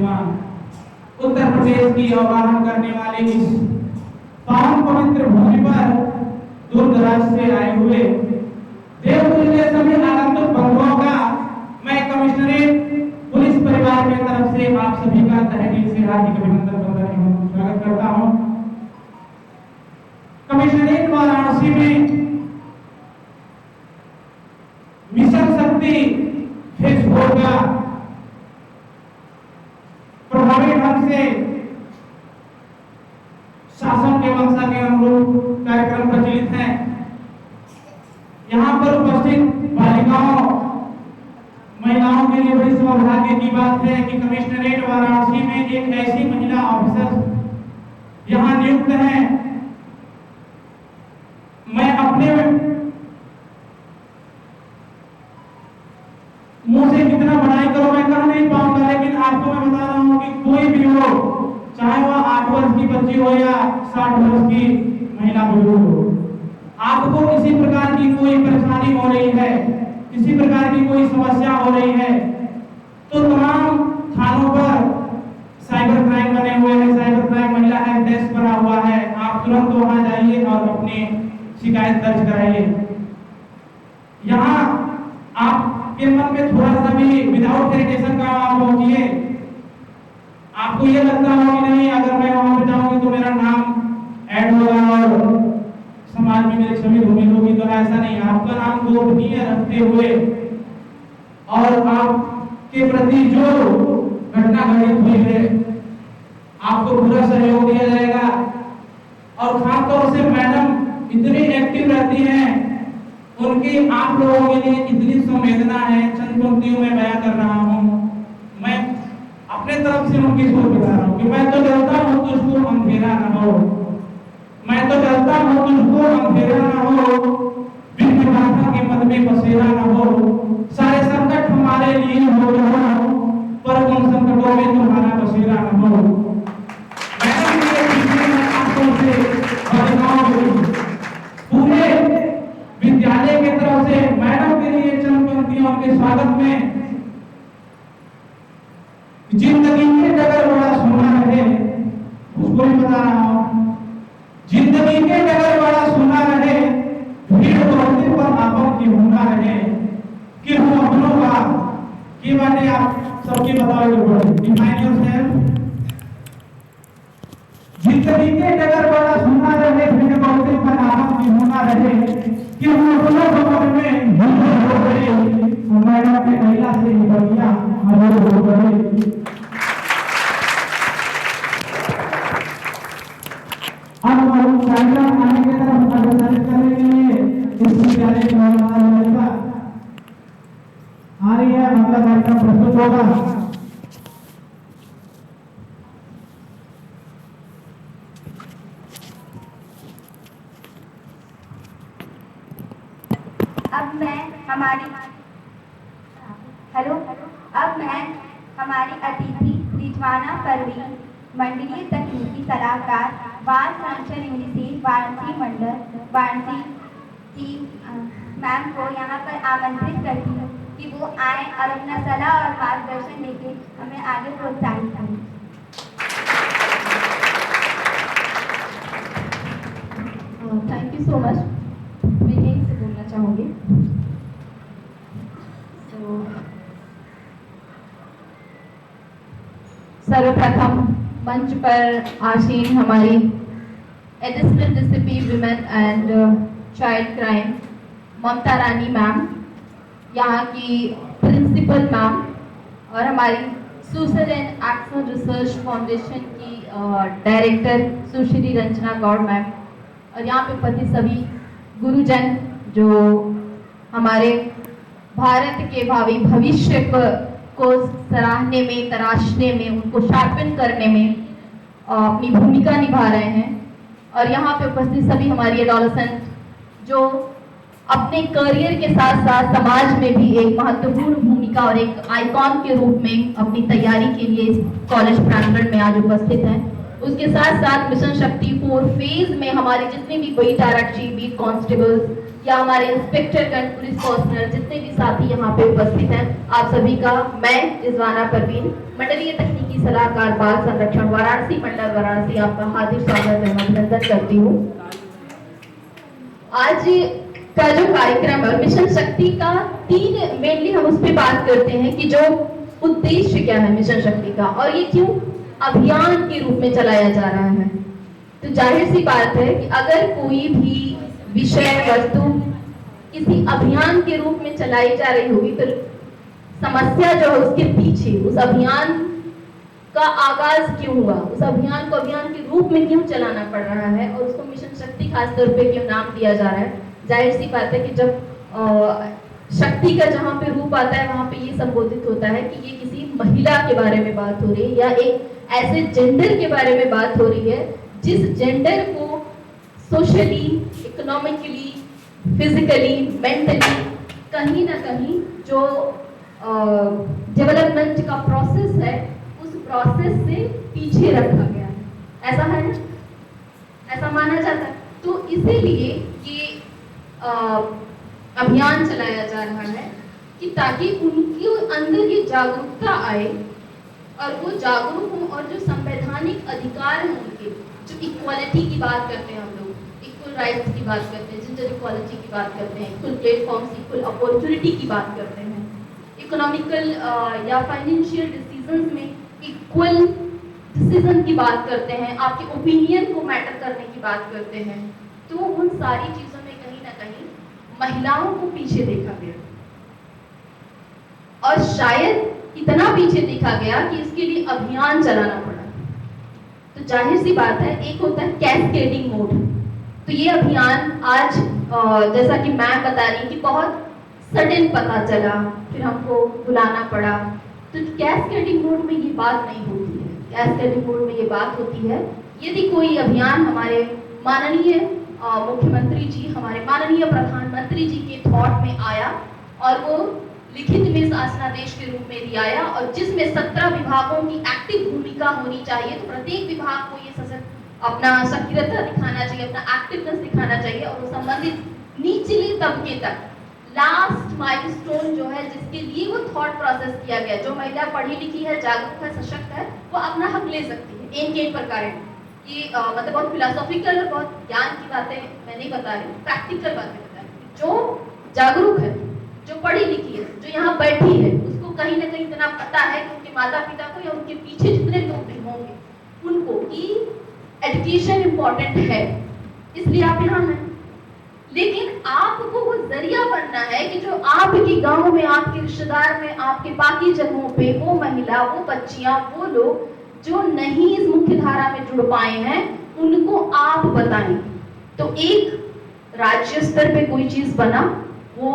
प्रतिमा उत्तर प्रदेश की अवगाहन करने वाले इस पावन पवित्र भूमि पर दूर दराज से आए हुए देवपुरी के सभी आगंतुक बंधुओं का मैं कमिश्नरेट पुलिस परिवार की तरफ से आप सभी का तहे दिल से हार्दिक अभिनंदन एवं स्वागत करता हूं। कमिश्नरेट वाराणसी में मिशन शक्ति फेज 4 का प्रभावी ढंग से शासन के मंशा के अनुरूप कार्यक्रम प्रचलित है। यहाँ पर उपस्थित बालिकाओं महिलाओं के लिए बड़ी सौभाग्य की बात है कि कमिश्नरेट वाराणसी में एक ऐसी महिला ऑफिसर यहाँ नियुक्त है। मैं अपने मुंह से कितना बड़ाई करो मैं कह नहीं पाऊंगा, लेकिन आपको मैं बता रहा हूँ कि कोई भी हो, चाहे वह 8 वर्ष की बच्ची हो या 60 वर्ष की महिला बुजुर्ग हो, आपको किसी प्रकार की कोई परेशानी हो रही है, किसी प्रकार की कोई समस्या हो रही है, तो तमाम थानों पर साइबर क्राइम बने हुए हैं, साइबर क्राइम महिला हेल्प डेस्क बना हुआ है। आप तुरंत वहां जाइए और अपनी शिकायत दर्ज कराइए। यहाँ आपके मन में थोड़ा सा भी विदाउट हेजिटेशन का आप पहुंचिए। आपको ये लगता हो कि नहीं अगर मैं वहां पे जाऊंगी तो मेरा नाम ऐड होगा और समाज में मेरी छवि धूमिल होगी, तो ऐसा नहीं। आपका नाम गोपनीय रखते हुए और आपके प्रति जो घटना घटित हुई है आपको पूरा सहयोग दिया जाएगा। और खासतौर से मैडम इतनी एक्टिव रहती हैं, उनकी आप लोगों के लिए इतनी संवेदना है, चंद पंक्तियों में बयां कर रहा हूं। मैं अपने तरफ से उनकी सोच बता रहा हूं कि मैं तो डरता हूं तुझको अंधेरा न हो, मैं तो डरता हूं तुझको अंधेरा न हो, विघ्न बाधा के मद में बसेरा न हो, सारे संकट हमारे लिए हो रहो, पर उन संकटों में तुम्हारा बसेरा न हो। मैडम के पीछे मैं आपको से पूरे विद्यालय की तरफ से मैडम के लिए चंद पंक्तियों के स्वागत में, जिंदगी के डगर बड़ा सोना रहे, उसको भी बता रहा हूं, जिंदगी के डगर बड़ा सोना रहे, भीड़ बहुते पर आपन की होना रहे, कि हम अपनों का की बातें आप सबकी बताओगे। Define yourself. जिंदगी के डगर बड़ा सोना रहे, भीड़ बहुते पर आपन की होना रहे, कि हम अपनों को में हो गए, मैडम के महिला से बढ़िया हमारे हो गए। अब हम कार्यक्रम आने की तरफ अग्रसर करने के लिए इस विद्यालय की महिला आ रही है, अगला कार्यक्रम प्रस्तुत होगा। अब मैं हमारी अतिथि रिजवाना परवीन, मंडलीय तकनीकी सलाहकार बाल संरक्षण यूनिसेफ वाराणसी मंडल वाराणसी की मैम को यहाँ पर आमंत्रित करती हूँ कि वो आए और अपना सलाह और मार्गदर्शन देके हमें आगे प्रोत्साहित करें। Thank you so much. मैं यहीं से बोलना चाहूँगी। सर्वप्रथम मंच पर आसीन हमारी additional DCP women and child crime Mamta Rani ma'am, यहाँ की प्रिंसिपल मैम और हमारी suicide and action research foundation की डायरेक्टर सुश्री रंजना गौड़ मैम, और यहाँ पे उपस्थित सभी गुरुजन जो हमारे भारत के भावी भविष्य को सराहने में, तराशने में, उनको शार्पन करने में अपनी भूमिका निभा रहे हैं। और यहाँ पे उपस्थित सभी हमारी एडोलेसेंट जो अपने करियर के साथ साथ समाज में भी एक महत्वपूर्ण भूमिका और एक आइकॉन के रूप में अपनी तैयारी के लिए इस कॉलेज प्रांगण में आज उपस्थित हैं। उसके साथ साथ मिशन शक्ति 4 फेज में हमारे जितने भी बीट आरक्षी, बीट कांस्टेबल्स या हमारे इंस्पेक्टर गण, पुलिस पर्सनल, जितने भी साथी यहाँ पे उपस्थित हैं, आप सभी का मैं रिजवाना परवीन, मंडलीय तकनीकी सलाहकार बाल संरक्षण वाराणसी मंडल वाराणसी, आपका हार्दिक स्वागत है, अभिनंदन करती हूँ। आज का जो कार्यक्रम है मिशन शक्ति का तीन मेनली हम उस पर बात करते हैं कि जो उद्देश्य क्या है मिशन शक्ति का और ये क्यों अभियान के रूप में चलाया जा रहा है। तो जाहिर सी बात है कि अगर कोई भी विषय वस्तु किसी अभियान के रूप में चलाई जा रही होगी तो समस्या जो है उसके पीछे उस अभियान का आगाज क्यों हुआ, उस अभियान को अभियान के रूप में क्यों चलाना पड़ रहा है और उसको मिशन शक्ति खास तौर पे क्यों नाम दिया जा रहा है। जाहिर सी बात है कि जब शक्ति का जहाँ पे रूप आता है वहाँ पे ये संबोधित होता है कि ये किसी महिला के बारे में बात हो रही है या एक ऐसे जेंडर के बारे में बात हो रही है जिस जेंडर को सोशली, इकोनॉमिकली, फिजिकली, मेंटली कहीं ना कहीं जो डेवलपमेंट का प्रोसेस है उस प्रोसेस से पीछे रखा गया है, ऐसा है ना, ऐसा माना जाता है। तो इसीलिए ये अभियान चलाया जा रहा है कि ताकि उनके अंदर ये जागरूकता आए और वो जागरूक हों और जो संवैधानिक अधिकार हैं उनके, जो इक्वालिटी की बात करते हैं हम लोग, इक्वल राइट्स की बात करते हैं, जेंडर इक्वालिटी की बात करते हैं, इक्वल प्लेटफॉर्म्स, इक्वल अपॉर्चुनिटी की बात करते हैं, इकोनॉमिकल या फाइनेंशियल डिसीजंस में इक्वल डिसीजन की बात करते हैं, आपके ओपिनियन को मैटर करने की बात करते हैं। तो उन सारी चीजों में कहीं ना कहीं महिलाओं को पीछे देखा गया और शायद इतना पीछे देखा गया कि इसके लिए अभियान चलाना पड़ा। तो जाहिर सी बात है, एक होता है कैस्केडिंग मोड। तो ये अभियान आज जैसा कि मैं बता रही कि बहुत सडन पता चला, फिर हमको बुलाना पड़ा। तो कैस्केडिंग मोड में ये बात नहीं होती है। कैस्केडिंग मोड में ये बात होती है यदि कोई अभियान हमारे माननीय मुख्यमंत्री जी, हमारे माननीय प्रधानमंत्री जी के थॉट में आया और वो लिखित में शासनादेश के रूप में दिया आया और जिसमें 17 विभागों की एक्टिव भूमिका होनी चाहिए। तो प्रत्येक विभाग को ये अपना सक्रियता दिखाना चाहिए, अपना एक्टिवनेस दिखाना चाहिए और वो संबंधित निचले तबके तक लास्ट माइलस्टोन जो है जिसके लिए वो थॉट प्रोसेस किया गया, जो महिला पढ़ी लिखी है, जागरूक है, सशक्त है, वो अपना हक ले सकती है। एक एक प्रकार ये मतलब बहुत फिलोसॉफिकल और बहुत ज्ञान की बातें मैं नहीं बता रही, प्रैक्टिकल बातें बता रही। जो जागरूक है, जो पढ़ी लिखी है, जो यहाँ बैठी है, उसको कहीं ना कहीं इतना पता है कि उनके माता पिता को या उनके पीछे जितने लोग भी होंगे उनको कि एजुकेशन इम्पोर्टेंट है, इसलिए आप यहाँ हैं। लेकिन आपको वो जरिया बनना है कि जो आपके गांव में, आपके रिश्तेदार में, आपके बाकी जगहों पे वो महिला, वो बच्चियां, वो लोग जो नहीं इस मुख्य धारा में जुड़ पाए हैं उनको आप बताएं। तो एक राज्य स्तर पे कोई चीज बना, वो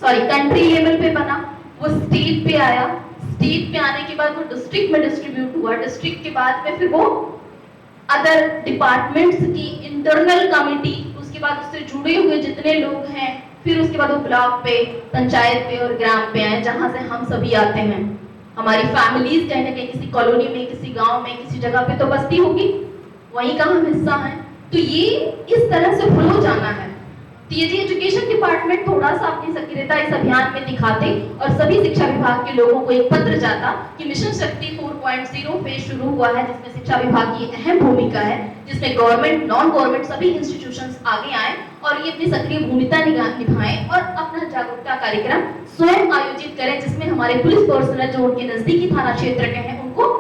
कंट्री लेवल पे बना, वो स्टेट पे आया, स्टेट पे आने के बाद वो डिस्ट्रिक्ट में डिस्ट्रीब्यूट हुआ, डिस्ट्रिक्ट के बाद में फिर वो अदर डिपार्टमेंट्स की इंटरनल कमिटी, उसके बाद उससे जुड़े हुए जितने लोग हैं, फिर उसके बाद वो ब्लॉक पे, पंचायत पे और ग्राम पे आए, जहां से हम सभी आते हैं। हमारी फैमिलीज कहीं ना कहीं किसी कॉलोनी में, किसी गांव में, किसी जगह पे तो बसती होगी, वहीं का हम हिस्सा हैं। तो ये इस तरह से फ्लो जाना है। तो यदि एजुकेशन डिपार्टमेंट थोड़ा सा अपनी सक्रियता इस अभियान में दिखाते और सभी शिक्षा विभाग के लोगों को एक पत्र जाता कि मिशन शक्ति 4.0 फेज शुरू हुआ है, जिसमें शिक्षा विभाग की अहम भूमिका है, जिसमें गवर्नमेंट, नॉन गवर्नमेंट सभी इंस्टीट्यूशंस आगे आए और ये अपनी सक्रिय भूमिका निभाएं और अपना जागरूकता कार्यक्रम स्वयं आयोजित करें, जिसमें हमारे पुलिस पर्सनल जो उनके नजदीकी थाना क्षेत्र के हैं उनको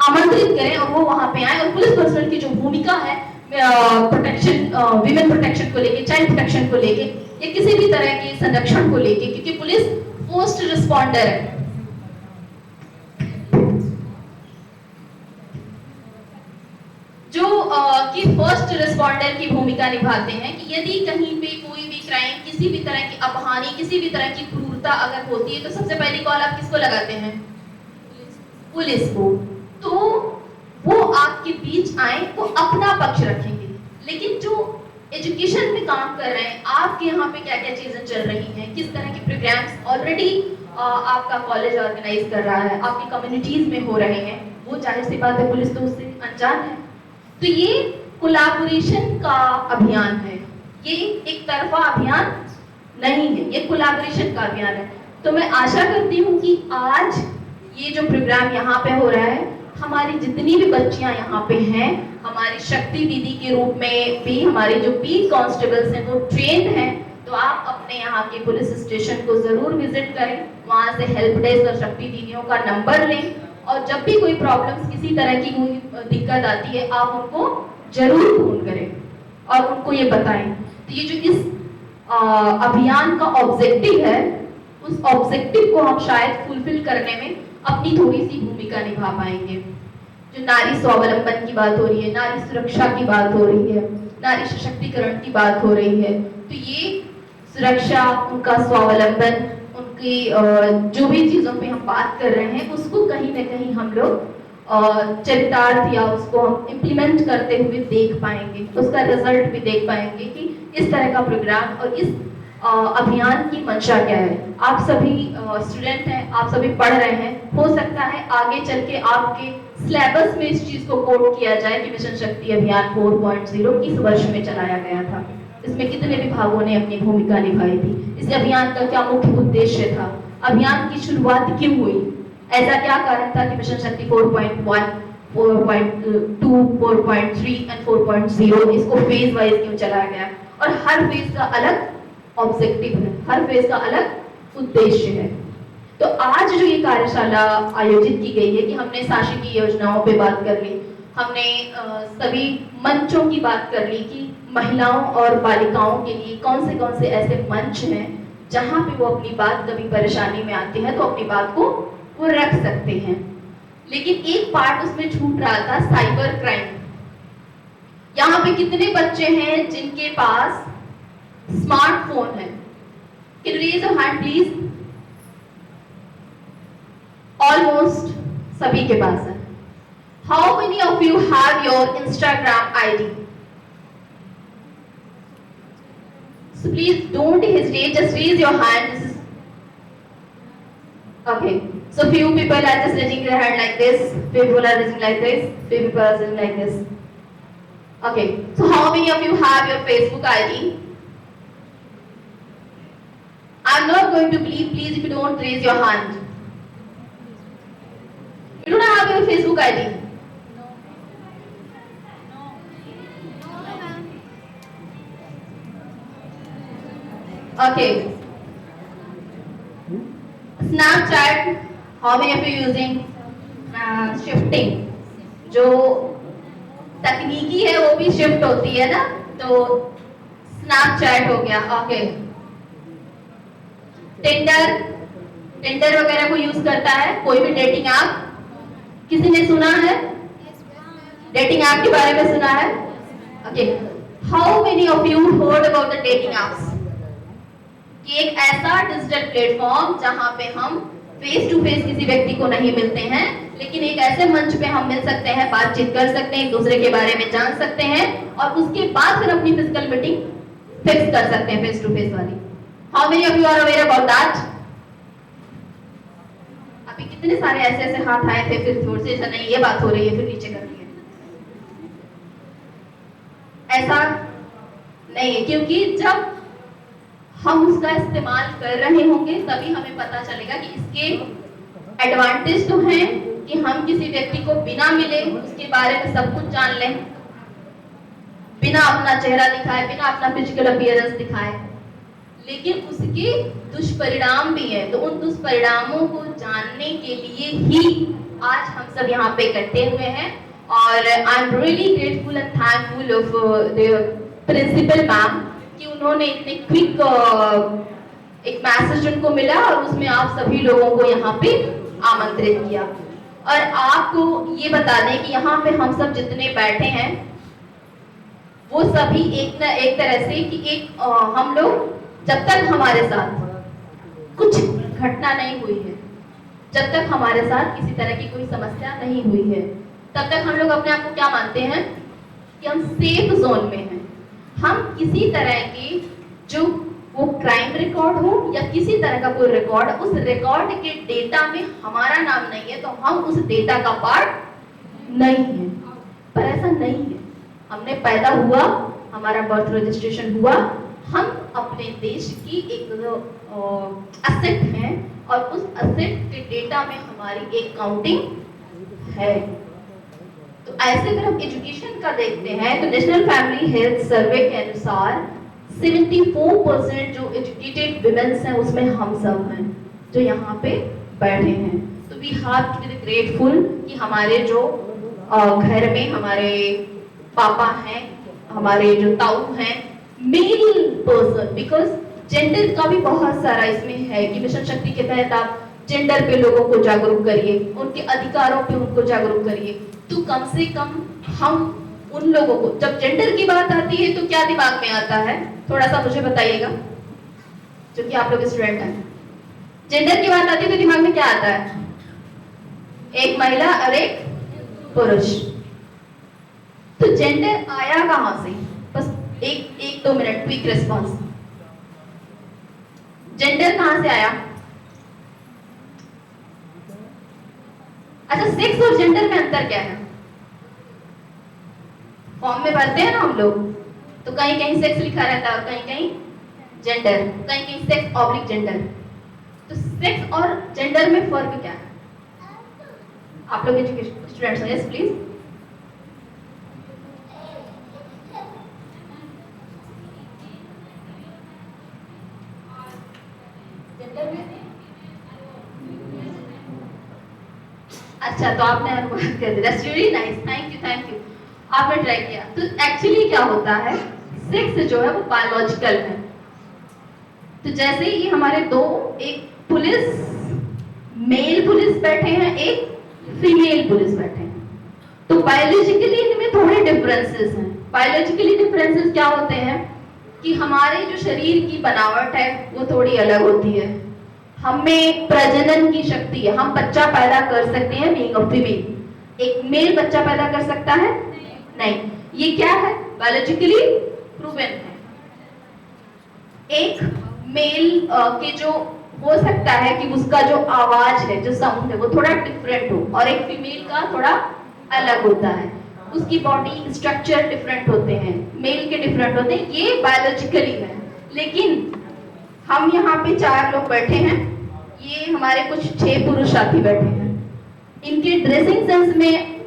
आमंत्रित करें और वो वहां पे आए और पुलिस पर्सनल की जो भूमिका है प्रोटेक्शन, विमेन प्रोटेक्शन को लेके, चाइल्ड प्रोटेक्शन को लेके या किसी भी तरह के संरक्षण को लेके, क्योंकि पुलिस फर्स्ट रिस्पॉन्डर है। जो कि फर्स्ट रिस्पॉन्डर की भूमिका निभाते हैं कि यदि कहीं पे कोई भी क्राइम, किसी भी तरह की अपहानी, किसी भी तरह की क्रूरता अगर होती है तो सबसे पहली कॉल आप किसको लगाते हैं? पुलिस को। तो वो आपके बीच आए, वो अपना पक्ष रखेंगे। लेकिन जो एजुकेशन में काम कर रहे हैं, आपके यहाँ पे क्या क्या चीजें चल रही हैं, किस तरह के प्रोग्राम्स ऑलरेडी आपका कॉलेज ऑर्गेनाइज कर रहा है, आपकी कम्युनिटीज में हो रहे हैं, वो जाहिर सी बात है पुलिस तो उससे अनजान है। तो ये कोलैबोरेशन का अभियान है, ये एक तरफा अभियान नहीं है, ये कोलैबोरेशन का अभियान है। तो मैं आशा करती हूँ कि आज ये जो प्रोग्राम यहाँ पे हो रहा है, हमारी जितनी भी बच्चियां यहाँ पे हैं, हमारी शक्ति दीदी के रूप में भी हमारे जो बीट कांस्टेबल्स हैं वो ट्रेंड हैं। तो आप अपने यहाँ के पुलिस स्टेशन को जरूर विजिट करें, वहाँ से हेल्प डेस्क और शक्ति दीदियों का नंबर लें, और जब भी कोई प्रॉब्लम्स किसी तरह की कोई दिक्कत आती है आप उनको जरूर फोन करें और उनको ये बताएं। तो ये जो इस अभियान का ऑब्जेक्टिव है, उस ऑब्जेक्टिव को हम शायद फुलफिल करने में अपनी थोड़ी सी भूमिका निभा पाएंगे। जो नारी स्वावलंबन की बात हो रही है, नारी सुरक्षा की बात हो रही है, नारी सशक्तिकरण की बात हो रही है, तो ये सुरक्षा, उनका स्वावलंबन, उनकी जो भी चीजों पे हम बात कर रहे हैं उसको कहीं ना कहीं हम लोग चरितार्थ या उसको हम इम्प्लीमेंट करते हुए देख पाएंगे, उसका रिजल्ट भी देख पाएंगे कि इस तरह का प्रोग्राम और इस अभियान की मंशा क्या है। आप सभी स्टूडेंट हैं, आप सभी पढ़ रहे हैं, हो सकता है आगे चल के आपके सिलेबस में इस चीज को कोट किया जाए कि मिशन शक्ति अभियान 4.0 किस वर्ष में चलाया गया था, इसमें कितने विभागों ने अपनी भूमिका निभाई थी, इस अभियान का क्या मुख्य उद्देश्य था, अभियान की शुरुआत क्यों हुई, ऐसा क्या कारण था कि मिशन शक्ति 4.1, 4.2, 4.3 एंड 4.0 इसको फेज वाइज क्यों चलाया गया, और हर फेज का अलग ऑब्जेक्टिव है, हर फेज का अलग उद्देश्य है। तो आज जो ये कार्यशाला आयोजित की गई है कि हमने शासकीय योजनाओं पे बात कर ली, हमने सभी मंचों की बात कर ली कि महिलाओं और बालिकाओं के लिए कौन से ऐसे मंच हैं जहां पे वो अपनी बात, कभी परेशानी में आते हैं तो अपनी बात को वो रख सकते हैं। लेकिन एक पार्ट उसमें छूट रहा था, साइबर क्राइम। यहाँ पे कितने बच्चे हैं जिनके पास स्मार्टफोन है? Can you raise your hand please? Almost सभी के पास है। How many of you have your Instagram ID? So please don't hesitate, just raise your hand. This is okay. So few people are just raising their hand like this, few people are raising like this, few people are raising like this. Okay. So how many of you have your Facebook ID? I'm not going to believe, please, if you don't raise your hand. You don't have your Facebook ID? Okay. Snapchat, how many of you using? Shifting. जो तकनीकी है वो भी shift होती है ना, तो Snapchat हो गया। ओके। टिंडर वगैरह को यूज करता है कोई भी डेटिंग ऐप? किसी ने सुना है डेटिंग ऐप के बारे में? सुना है? Okay. How many of you heard about the dating apps? कि एक ऐसा डिजिटल प्लेटफॉर्म जहां पे हम फेस टू फेस किसी व्यक्ति को नहीं मिलते हैं, लेकिन एक ऐसे मंच पे हम मिल सकते हैं, बातचीत कर सकते हैं, एक दूसरे के बारे में जान सकते हैं और उसके बाद फिर अपनी फिजिकल मीटिंग फिक्स कर सकते हैं, फेस टू फेस वाली। How many of you are aware about that? अभी कितने सारे ऐसे हाथ आए थे, फिर जोर से नहीं ये बात हो रही है, फिर नीचे कर रही है। ऐसा नहीं है, क्योंकि जब हम उसका इस्तेमाल कर रहे होंगे तभी हमें पता चलेगा कि इसके एडवांटेज तो हैं कि हम किसी व्यक्ति को बिना मिले उसके बारे में सब कुछ जान लें, बिना अपना चेहरा दिखाए, बिना अपना फिजिकल अपीयरेंस दिखाए, लेकिन उसके दुष्परिणाम भी है। तो उन दुष्परिणामों को जानने के लिए ही आज हम सब यहाँ पे इकट्ठे हुए हैं और I am really grateful and thankful of the principal ma'am कि उन्होंने इतने क्विक एक मैसेज उनको मिला और उसमें आप सभी लोगों को यहाँ पे आमंत्रित किया। और आपको ये बता दें कि यहाँ पे हम सब जितने बैठे हैं वो सभी एक न एक तरह से कि एक हम लोग जब तक हमारे साथ कुछ घटना नहीं हुई है, जब तक हमारे साथ किसी तरह की कोई समस्या नहीं हुई है, तब तक हम लोग अपने आप को क्या मानते हैं कि हम सेफ जोन में हैं। हम किसी तरह की जो वो क्राइम रिकॉर्ड हो या किसी तरह का कोई रिकॉर्ड, उस रिकॉर्ड के डेटा में हमारा नाम नहीं है तो हम उस डेटा का पार्ट नहीं है। पर ऐसा नहीं है, हमने पैदा हुआ, हमारा बर्थ रजिस्ट्रेशन हुआ, हम अपने देश की एक असेट हैं और उस असेट के डेटा में हमारी एक काउंटिंग है। तो ऐसे अगर हम एजुकेशन का देखते हैं तो नेशनल फैमिली हेल्थ सर्वे के अनुसार 74% जो एजुकेटेड विमेन्स हैं उसमें हम सब हैं जो यहाँ पे बैठे हैं। तो we have to be grateful कि हमारे जो घर में हमारे पापा हैं, हमारे जो ताऊ हैं, मेल पर्सन, बिकॉज जेंडर का भी बहुत सारा इसमें है कि मिशन शक्ति के तहत आप जेंडर पे लोगों को जागरूक करिए, उनके अधिकारों पे उनको जागरूक करिए। तो कम से कम हम उन लोगों को, जब जेंडर की बात आती है तो क्या दिमाग में आता है, थोड़ा सा मुझे बताइएगा, क्योंकि आप लोग स्टूडेंट हैं। जेंडर की बात आती है तो दिमाग में क्या आता है? एक महिला और एक पुरुष। तो जेंडर आया कहां से? बस एक 2 मिनट क्विक रिस्पॉन्स। जेंडर कहां से आया? अच्छा, सेक्स और जेंडर में अंतर क्या है? फॉर्म में पढ़ते हैं ना हम लोग, तो कहीं कहीं सेक्स लिखा रहता है और कहीं कहीं जेंडर, कहीं कहीं सेक्स ऑब्लिक जेंडर। तो सेक्स और जेंडर में फर्क क्या है? आप लोग एजुकेशन स्टूडेंट्स हैं, यस प्लीज। अच्छा, तो आपने अनुवाद कर दिया, that's really nice, thank you, आपने ट्राई किया। तो एक्चुअली क्या होता है, सेक्स जो है वो बायोलॉजिकल है। तो जैसे ही हमारे दो, एक पुलिस, मेल पुलिस बैठे हैं, एक फीमेल पुलिस बैठे हैं, तो बायोलॉजिकली इनमें थोड़े डिफरेंसेस हैं। बायोलॉजिकली डिफरेंसेस क्या होते हैं कि हमारे जो शरीर की बनावट है वो थोड़ी अलग होती है। हमें प्रजनन की शक्ति है, हम बच्चा पैदा कर सकते हैं बीइंग अ फीमेल। एक मेल बच्चा पैदा कर सकता है? नहीं। ये क्या है? बायोलॉजिकली प्रूवन है। एक मेल के जो हो सकता है कि उसका जो आवाज है, जो साउंड है, वो थोड़ा डिफरेंट हो, और एक फीमेल का थोड़ा अलग होता है। उसकी बॉडी स्ट्रक्चर डिफरेंट होते हैं, मेल के डिफरेंट होते हैं, ये बायोलॉजिकली है। लेकिन हम यहाँ पे 4 लोग बैठे हैं, ये हमारे कुछ 6 पुरुष साथी बैठे हैं। इनके ड्रेसिंग सेंस में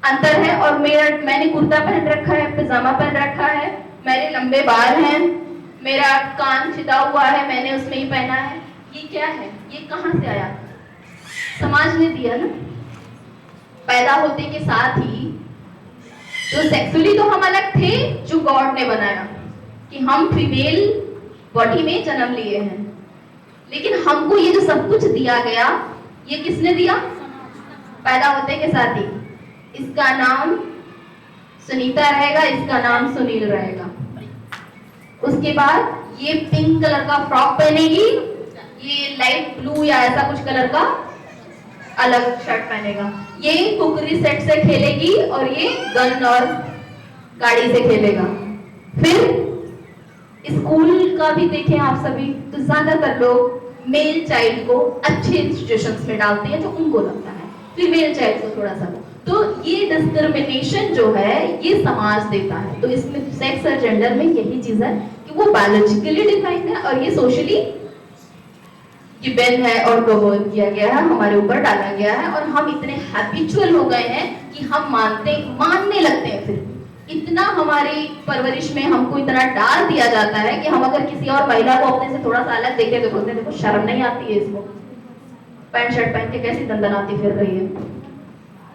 अंतर है, और मैंने कुर्ता पहन रखा है, पजामा पहन रखा है, मेरे लंबे बाल हैं, मेरा कान छिदा हुआ है, मैंने उसमें ही पहना है। ये क्या है? ये कहाँ से आया? समाज ने दिया ना। पैदा होते के साथ ही तो सेक्सुअली तो हम अलग थे, जो गॉड ने बनाया कि हम फीमेल बॉडी में जन्म लिए हैं, लेकिन हमको ये जो सब कुछ दिया गया, ये किसने दिया? पैदा होते के साथ ही। इसका नाम सुनीता रहेगा, इसका नाम सुनील रहेगा। उसके बाद ये पिंक कलर का फ्रॉक पहनेगी, ये लाइट ब्लू या ऐसा कुछ कलर का अलग शर्ट पहनेगा, ये कुकरी सेट से खेलेगी, और ये गन और गाड़ी से खेलेगा। फिर स्कूल का भी देखें आप सभी, तो ज्यादातर लोग मेल चाइल्ड को अच्छे इंस्टीट्यूशंस में डालते हैं जो उनको लगता है, फीमेल चाइल्ड को थोड़ा सा। तो ये डिस्क्रिमिनेशन जो है ये समाज देता है। तो इसमें सेक्स और जेंडर में यही चीज है कि वो बायोलॉजिकली डिफाइंड है, और ये सोशली गिवन है और प्रमोट किया गया है, हमारे ऊपर डाला गया है, और हम इतने हैबिचुअल हो गए हैं कि हम मानने लगते हैं। फिर इतना हमारी परवरिश में हमको इतना डाल दिया जाता है कि हम अगर किसी और महिला को अपने से थोड़ा सा अलग देखें तो बोलते हैं देखो शर्म नहीं आती है इसको, पैंट शर्ट पहन के कैसी दंदनाती फिर रही है।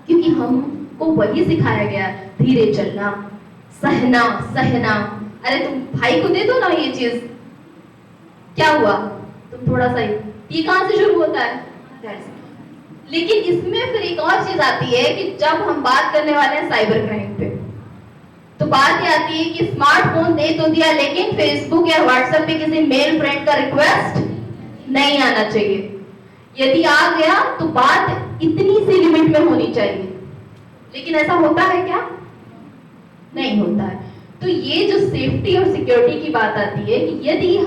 क्योंकि हमको वही सिखाया गया, धीरे चलना, सहना। अरे तुम भाई को दे दो ना ये चीज, क्या हुआ, तुम थोड़ा सा, ये कहां से शुरू होता है? लेकिन इसमें फिर एक और चीज आती है कि जब हम बात करने वाले हैं साइबर क्राइम पे, तो बात ये आती है कि स्मार्टफोन दे तो दिया, लेकिन फेसबुक या व्हाट्सएप पे किसी मेल फ्रेंड का रिक्वेस्ट नहीं आना चाहिए। यदि आ गया तो बात इतनी सी लिमिट में होनी चाहिए, लेकिन ऐसा होता है क्या? नहीं होता है। तो ये जो सेफ्टी और सिक्योरिटी की बात आती है कि यदि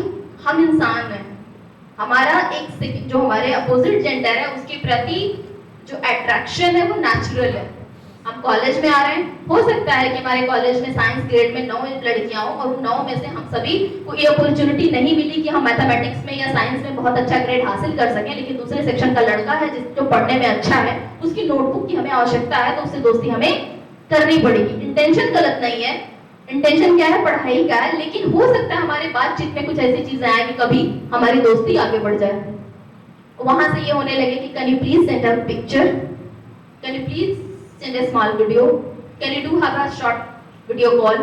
हम इंसान हैं, हमारा एक जो हमारे अपोजिट जेंडर है उसके प्रति जो अट्रैक्शन है वो नेचुरल है, हम कॉलेज में आ रहे हैं, हो सकता है कि हमारे कॉलेज में साइंस ग्रेड में 9 लड़कियां हो और उन 9 में से हम सभी को ये अपॉर्चुनिटी नहीं मिली कि हम मैथमेटिक्स में या साइंस में बहुत अच्छा ग्रेड हासिल कर सकें, लेकिन दूसरे सेक्शन का लड़का है जो पढ़ने में अच्छा है, उसकी नोटबुक की हमें आवश्यकता है, तो उससे दोस्ती हमें करनी पड़ेगी। इंटेंशन गलत नहीं है, इंटेंशन क्या है, पढ़ाई का है, लेकिन हो सकता है हमारे बातचीत में कुछ ऐसी चीजें आए कि कभी हमारी दोस्ती आगे बढ़ जाए। वहां से ये होने लगे कि can you please send a picture, can you please send a small video, can you do have a short video call,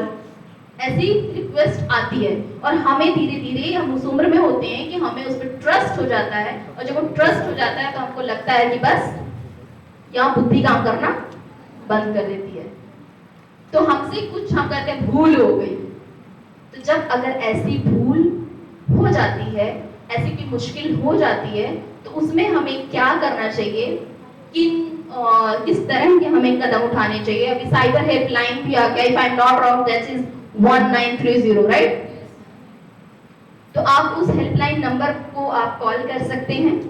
ऐसी रिक्वेस्ट आती है। और हमें धीरे धीरे हम उस उम्र में होते हैं कि हमें उस पर ट्रस्ट हो जाता है, और जब वो ट्रस्ट हो जाता है तो हमको लगता है कि बस यहाँ बुद्धि काम करना बंद कर देती है, तो हमसे कुछ हम कहते हैं भूल हो गई। तो जब अगर ऐसी भूल हो जाती है, ऐसी कोई मुश्किल हो जाती है, तो उसमें हमें क्या करना चाहिए, किस तरह के हमें कदम उठाने चाहिए। अभी साइबर हेल्पलाइन भी आ गया, if I am not wrong that is 1930, right? तो आप उस हेल्पलाइन नंबर को आप कॉल कर सकते हैं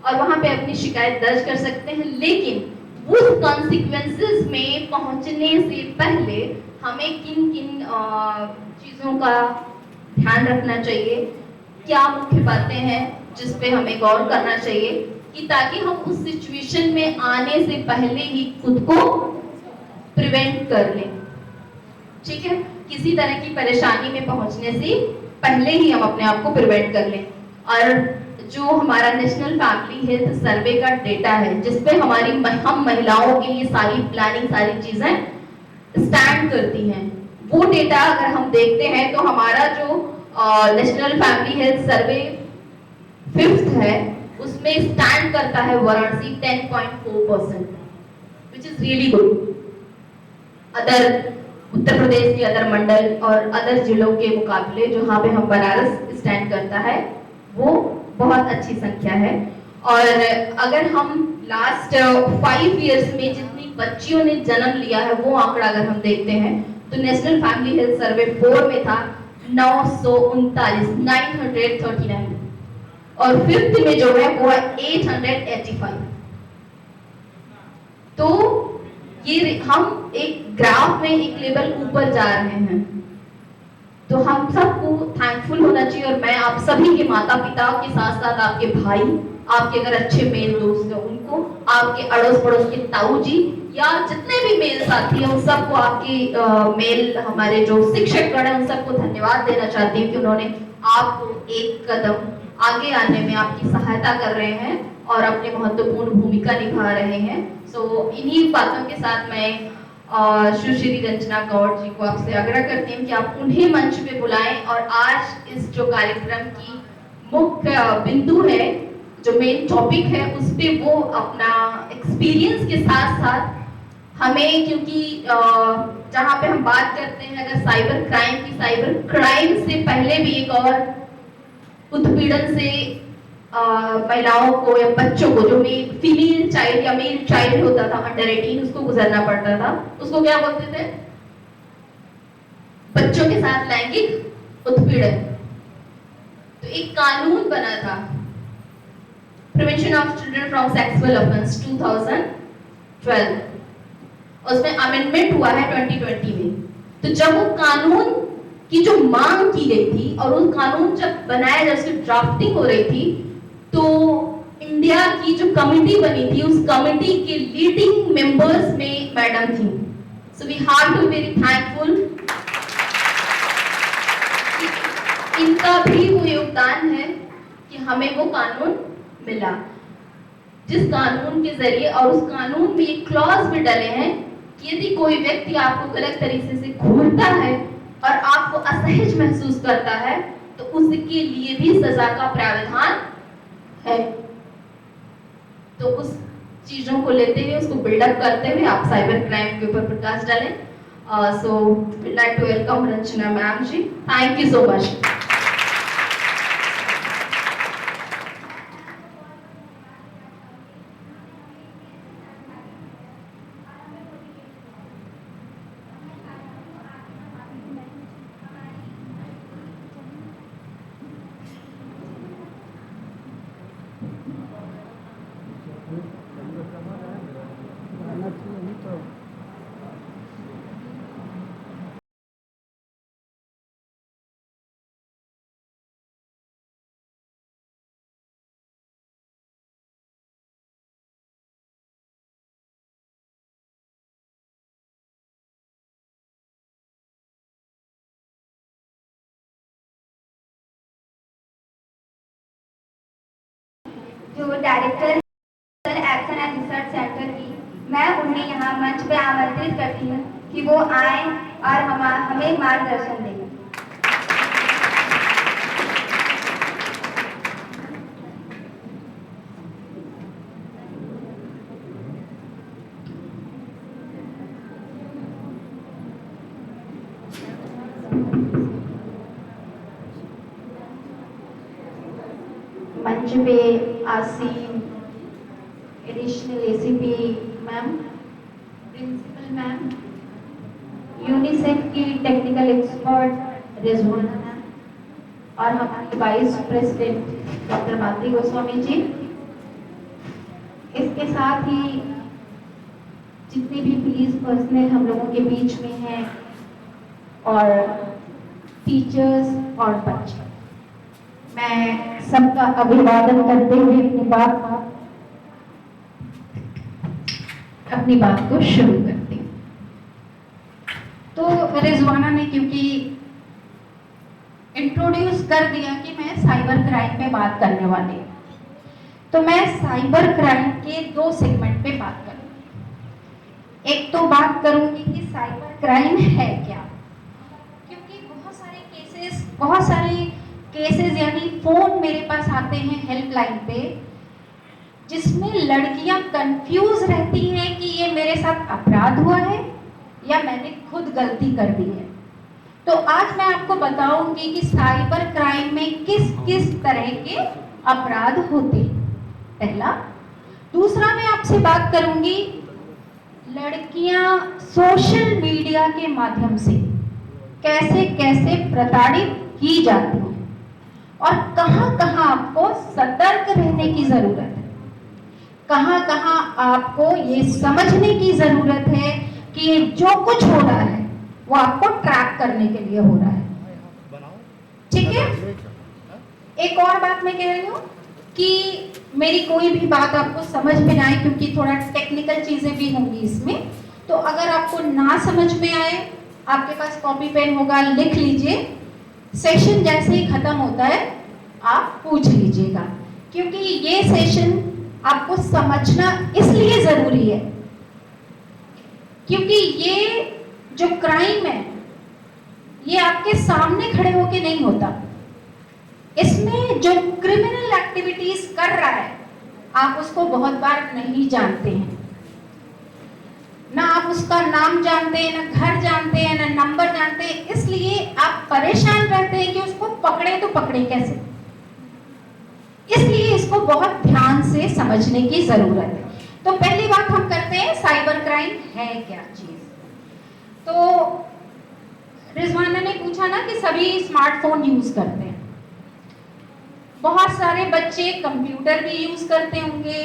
और वहां पे अपनी शिकायत दर्ज कर सकते हैं, लेकिन उस कॉन्सिक्वेंसेस में पहुंचने से पहले हमें किन किन चीजों का ध्यान रखना चाहिए, क्या मुख्य बातें हैं जिस पे हमें गौर करना चाहिए, कि ताकि हम उस सिचुएशन में आने से पहले ही खुद को प्रिवेंट कर लें। ठीक है, किसी तरह की परेशानी में पहुंचने से पहले ही हम अपने आप को प्रिवेंट कर लें। और जो हमारा नेशनल फैमिली हेल्थ सर्वे का डेटा है, जिसपे हम महिलाओं के लिए सारी प्लानिंग, सारी चीजें स्टैंड करती हैं, वो डेटा अगर हम देखते हैं तो हमारा जो national family health survey 5th है, उसमें स्टैंड करता है Varanasi 10.4%, which is really good. Other Uttar Pradesh के अदर मंडल और अदर जिलों के मुकाबले जहाँ पे हम बनारस स्टैंड करता है, वो बहुत अच्छी संख्या है। और अगर हम लास्ट 5 इयर्स में जितनी बच्चियों ने जन्म लिया है, वो आंकड़ा अगर हम देखते हैं तो नेशनल फैमिली हेल्थ सर्वे 4 में था 939 और 5th में जो है वो है 885। तो ये हम एक ग्राफ में एक लेवल ऊपर जा रहे हैं, तो हम सबको थैंकफुल होना चाहिए। और मैं आप सभी के माता पिता के साथ साथ आपके भाई, आपके अगर अच्छे मेल दोस्त हैं उनको, आपके अड़ोस पड़ोस के ताऊ जी या जितने भी मेल साथी हैं, उन सबको आपके मेल हमारे जो शिक्षक गण हैं उन सबको धन्यवाद देना चाहती हूँ कि उन्होंने आपको एक कदम आगे आने में आपकी सहायता कर रहे हैं और अपनी महत्वपूर्ण भूमिका निभा रहे हैं। सो इन्हीं बातों के साथ मैं सुश्री रंजना गौड़ जी को आपसे आग्रह करती हूँ कि आप उन्हें मंच पे बुलाएं और आज इस जो कार्यक्रम की मुख्य बिंदु है, जो मेन टॉपिक है, उस पे वो अपना एक्सपीरियंस के साथ साथ हमें, क्योंकि जहाँ पे हम बात करते हैं अगर साइबर क्राइम की, साइबर क्राइम से पहले भी एक और उत्पीड़न से महिलाओं को या बच्चों को, जो फीमेल चाइल्ड या मेल चाइल्ड होता था अंडर 18, उसको गुजरना पड़ता था। उसको क्या बोलते थे? बच्चों के साथ लैंगिक उत्पीड़न। तो एक कानून बना था, prevention of children from sexual offence 2012, उसमें अमेंडमेंट हुआ है 2020 में। तो जब वो कानून की जो मांग की गई थी और उस कानून जब बनाया, जब उसकी ड्राफ्टिंग हो रही थी, तो इंडिया की जो कमेटी बनी थी, उस कमेटी के लीडिंग मेंबर्स में मैडम थी। So we have to very thankful, इनका भी वो योगदान है कि हमें वो कानून मिला, जिस कानून के जरिए, और उस कानून में ये क्लॉज भी डले हैं कि यदि कोई व्यक्ति आपको गलत तरीके से घूरता है और आपको असहज महसूस करता है, तो उसके लिए भी सजा का प्रावधान है। तो उस चीजों को लेते हुए, उसको बिल्डअप करते हुए आप साइबर क्राइम के ऊपर प्रकाश डालें। So we like to welcome Ranjana ma'am ji, thank you so much. जो director action and research centre की, मैं उन्हें यहाँ मंच पे आमंत्रित करती हूँ कि वो आए और हमें मार्गदर्शन दें। मंच पे आसीन additional ACP ma'am, principal ma'am, UNICEF की टेक्निकल एक्सपर्ट रिजवाना मैम और हमारी vice president doctor Madhuri Goswami ji, इसके साथ ही जितने भी पुलिस पर्सनल हम लोगों के बीच में हैं और टीचर्स और बच्चे, मैं सबका अभिवादन करते हुए अपनी बात को शुरू करती हूँ। तो रिजवाना ने क्योंकि इंट्रोड्यूस कर दिया कि मैं साइबर क्राइम पे बात करने वाली हूँ, तो मैं साइबर क्राइम के 2 सेगमेंट पे बात करूँगी। एक तो बात करूँगी कि साइबर क्राइम है क्या, क्योंकि बहुत सारे केसेस यानी फोन मेरे पास आते हैं हेल्पलाइन पे, जिसमें लड़कियां कंफ्यूज रहती हैं कि ये मेरे साथ अपराध हुआ है या मैंने खुद गलती कर दी है। तो आज मैं आपको बताऊंगी कि साइबर क्राइम में किस किस तरह के अपराध होते हैं, पहला। दूसरा, मैं आपसे बात करूंगी लड़कियां सोशल मीडिया के माध्यम से कैसे कैसे प्रताड़ित की जाती हैं और कहां कहां आपको सतर्क रहने की जरूरत है, कहां कहां आपको ये समझने की जरूरत है कि ये जो कुछ हो रहा है वो आपको ट्रैक करने के लिए हो रहा है। ठीक है, एक और बात मैं कह रही हूँ कि मेरी कोई भी बात आपको समझ में ना आए, क्योंकि थोड़ा टेक्निकल चीजें भी होंगी इसमें, तो अगर आपको ना समझ में आए, आपके पास कॉपी पेन होगा, लिख लीजिए। सेशन जैसे ही खत्म होता है आप पूछ लीजिएगा, क्योंकि ये सेशन आपको समझना इसलिए जरूरी है क्योंकि ये जो क्राइम है ये आपके सामने खड़े होके नहीं होता। इसमें जो क्रिमिनल एक्टिविटीज कर रहा है आप उसको बहुत बार नहीं जानते हैं, ना आप उसका नाम जानते हैं, ना घर जानते हैं, ना नंबर जानते हैं, इसलिए आप परेशान रहते हैं कि उसको पकड़े तो पकड़े कैसे। इसलिए इसको बहुत ध्यान से समझने की जरूरत है। तो पहली बात हम करते हैं साइबर क्राइम है क्या चीज। तो रिजवाना ने पूछा ना कि सभी स्मार्टफोन यूज करते हैं, बहुत सारे बच्चे कंप्यूटर भी यूज करते होंगे,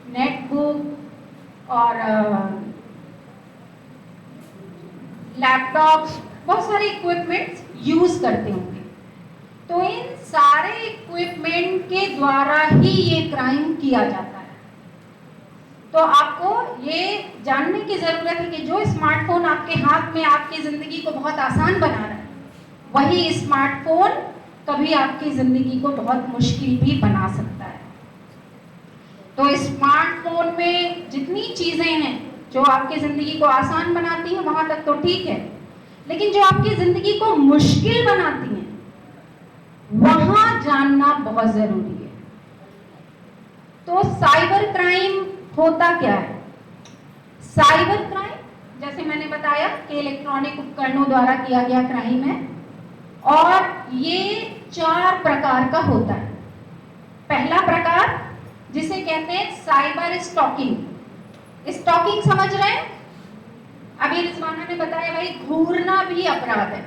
नेटबुक और लैपटॉप्स, बहुत सारे इक्विपमेंट्स यूज करते होंगे। तो इन सारे इक्विपमेंट के द्वारा ही ये क्राइम किया जाता है। तो आपको ये जानने की जरूरत है कि जो स्मार्टफोन आपके हाथ में आपकी जिंदगी को बहुत आसान बना रहा है, वही स्मार्टफोन कभी आपकी जिंदगी को बहुत मुश्किल भी बना सकता है। तो स्मार्टफोन में जितनी चीजें हैं जो आपकी जिंदगी को आसान बनाती हैं वहां तक तो ठीक है, लेकिन जो आपकी जिंदगी को मुश्किल बनाती हैं वहां जानना बहुत जरूरी है। तो साइबर क्राइम होता क्या है? साइबर क्राइम जैसे मैंने बताया कि इलेक्ट्रॉनिक उपकरणों द्वारा किया गया क्राइम है और ये 4 प्रकार का होता है। पहला प्रकार जिसे कहते हैं साइबर स्टॉकिंग। स्टॉकिंग समझ रहे हैं? अभी रिजवाना ने बताया भाई घूरना भी अपराध है,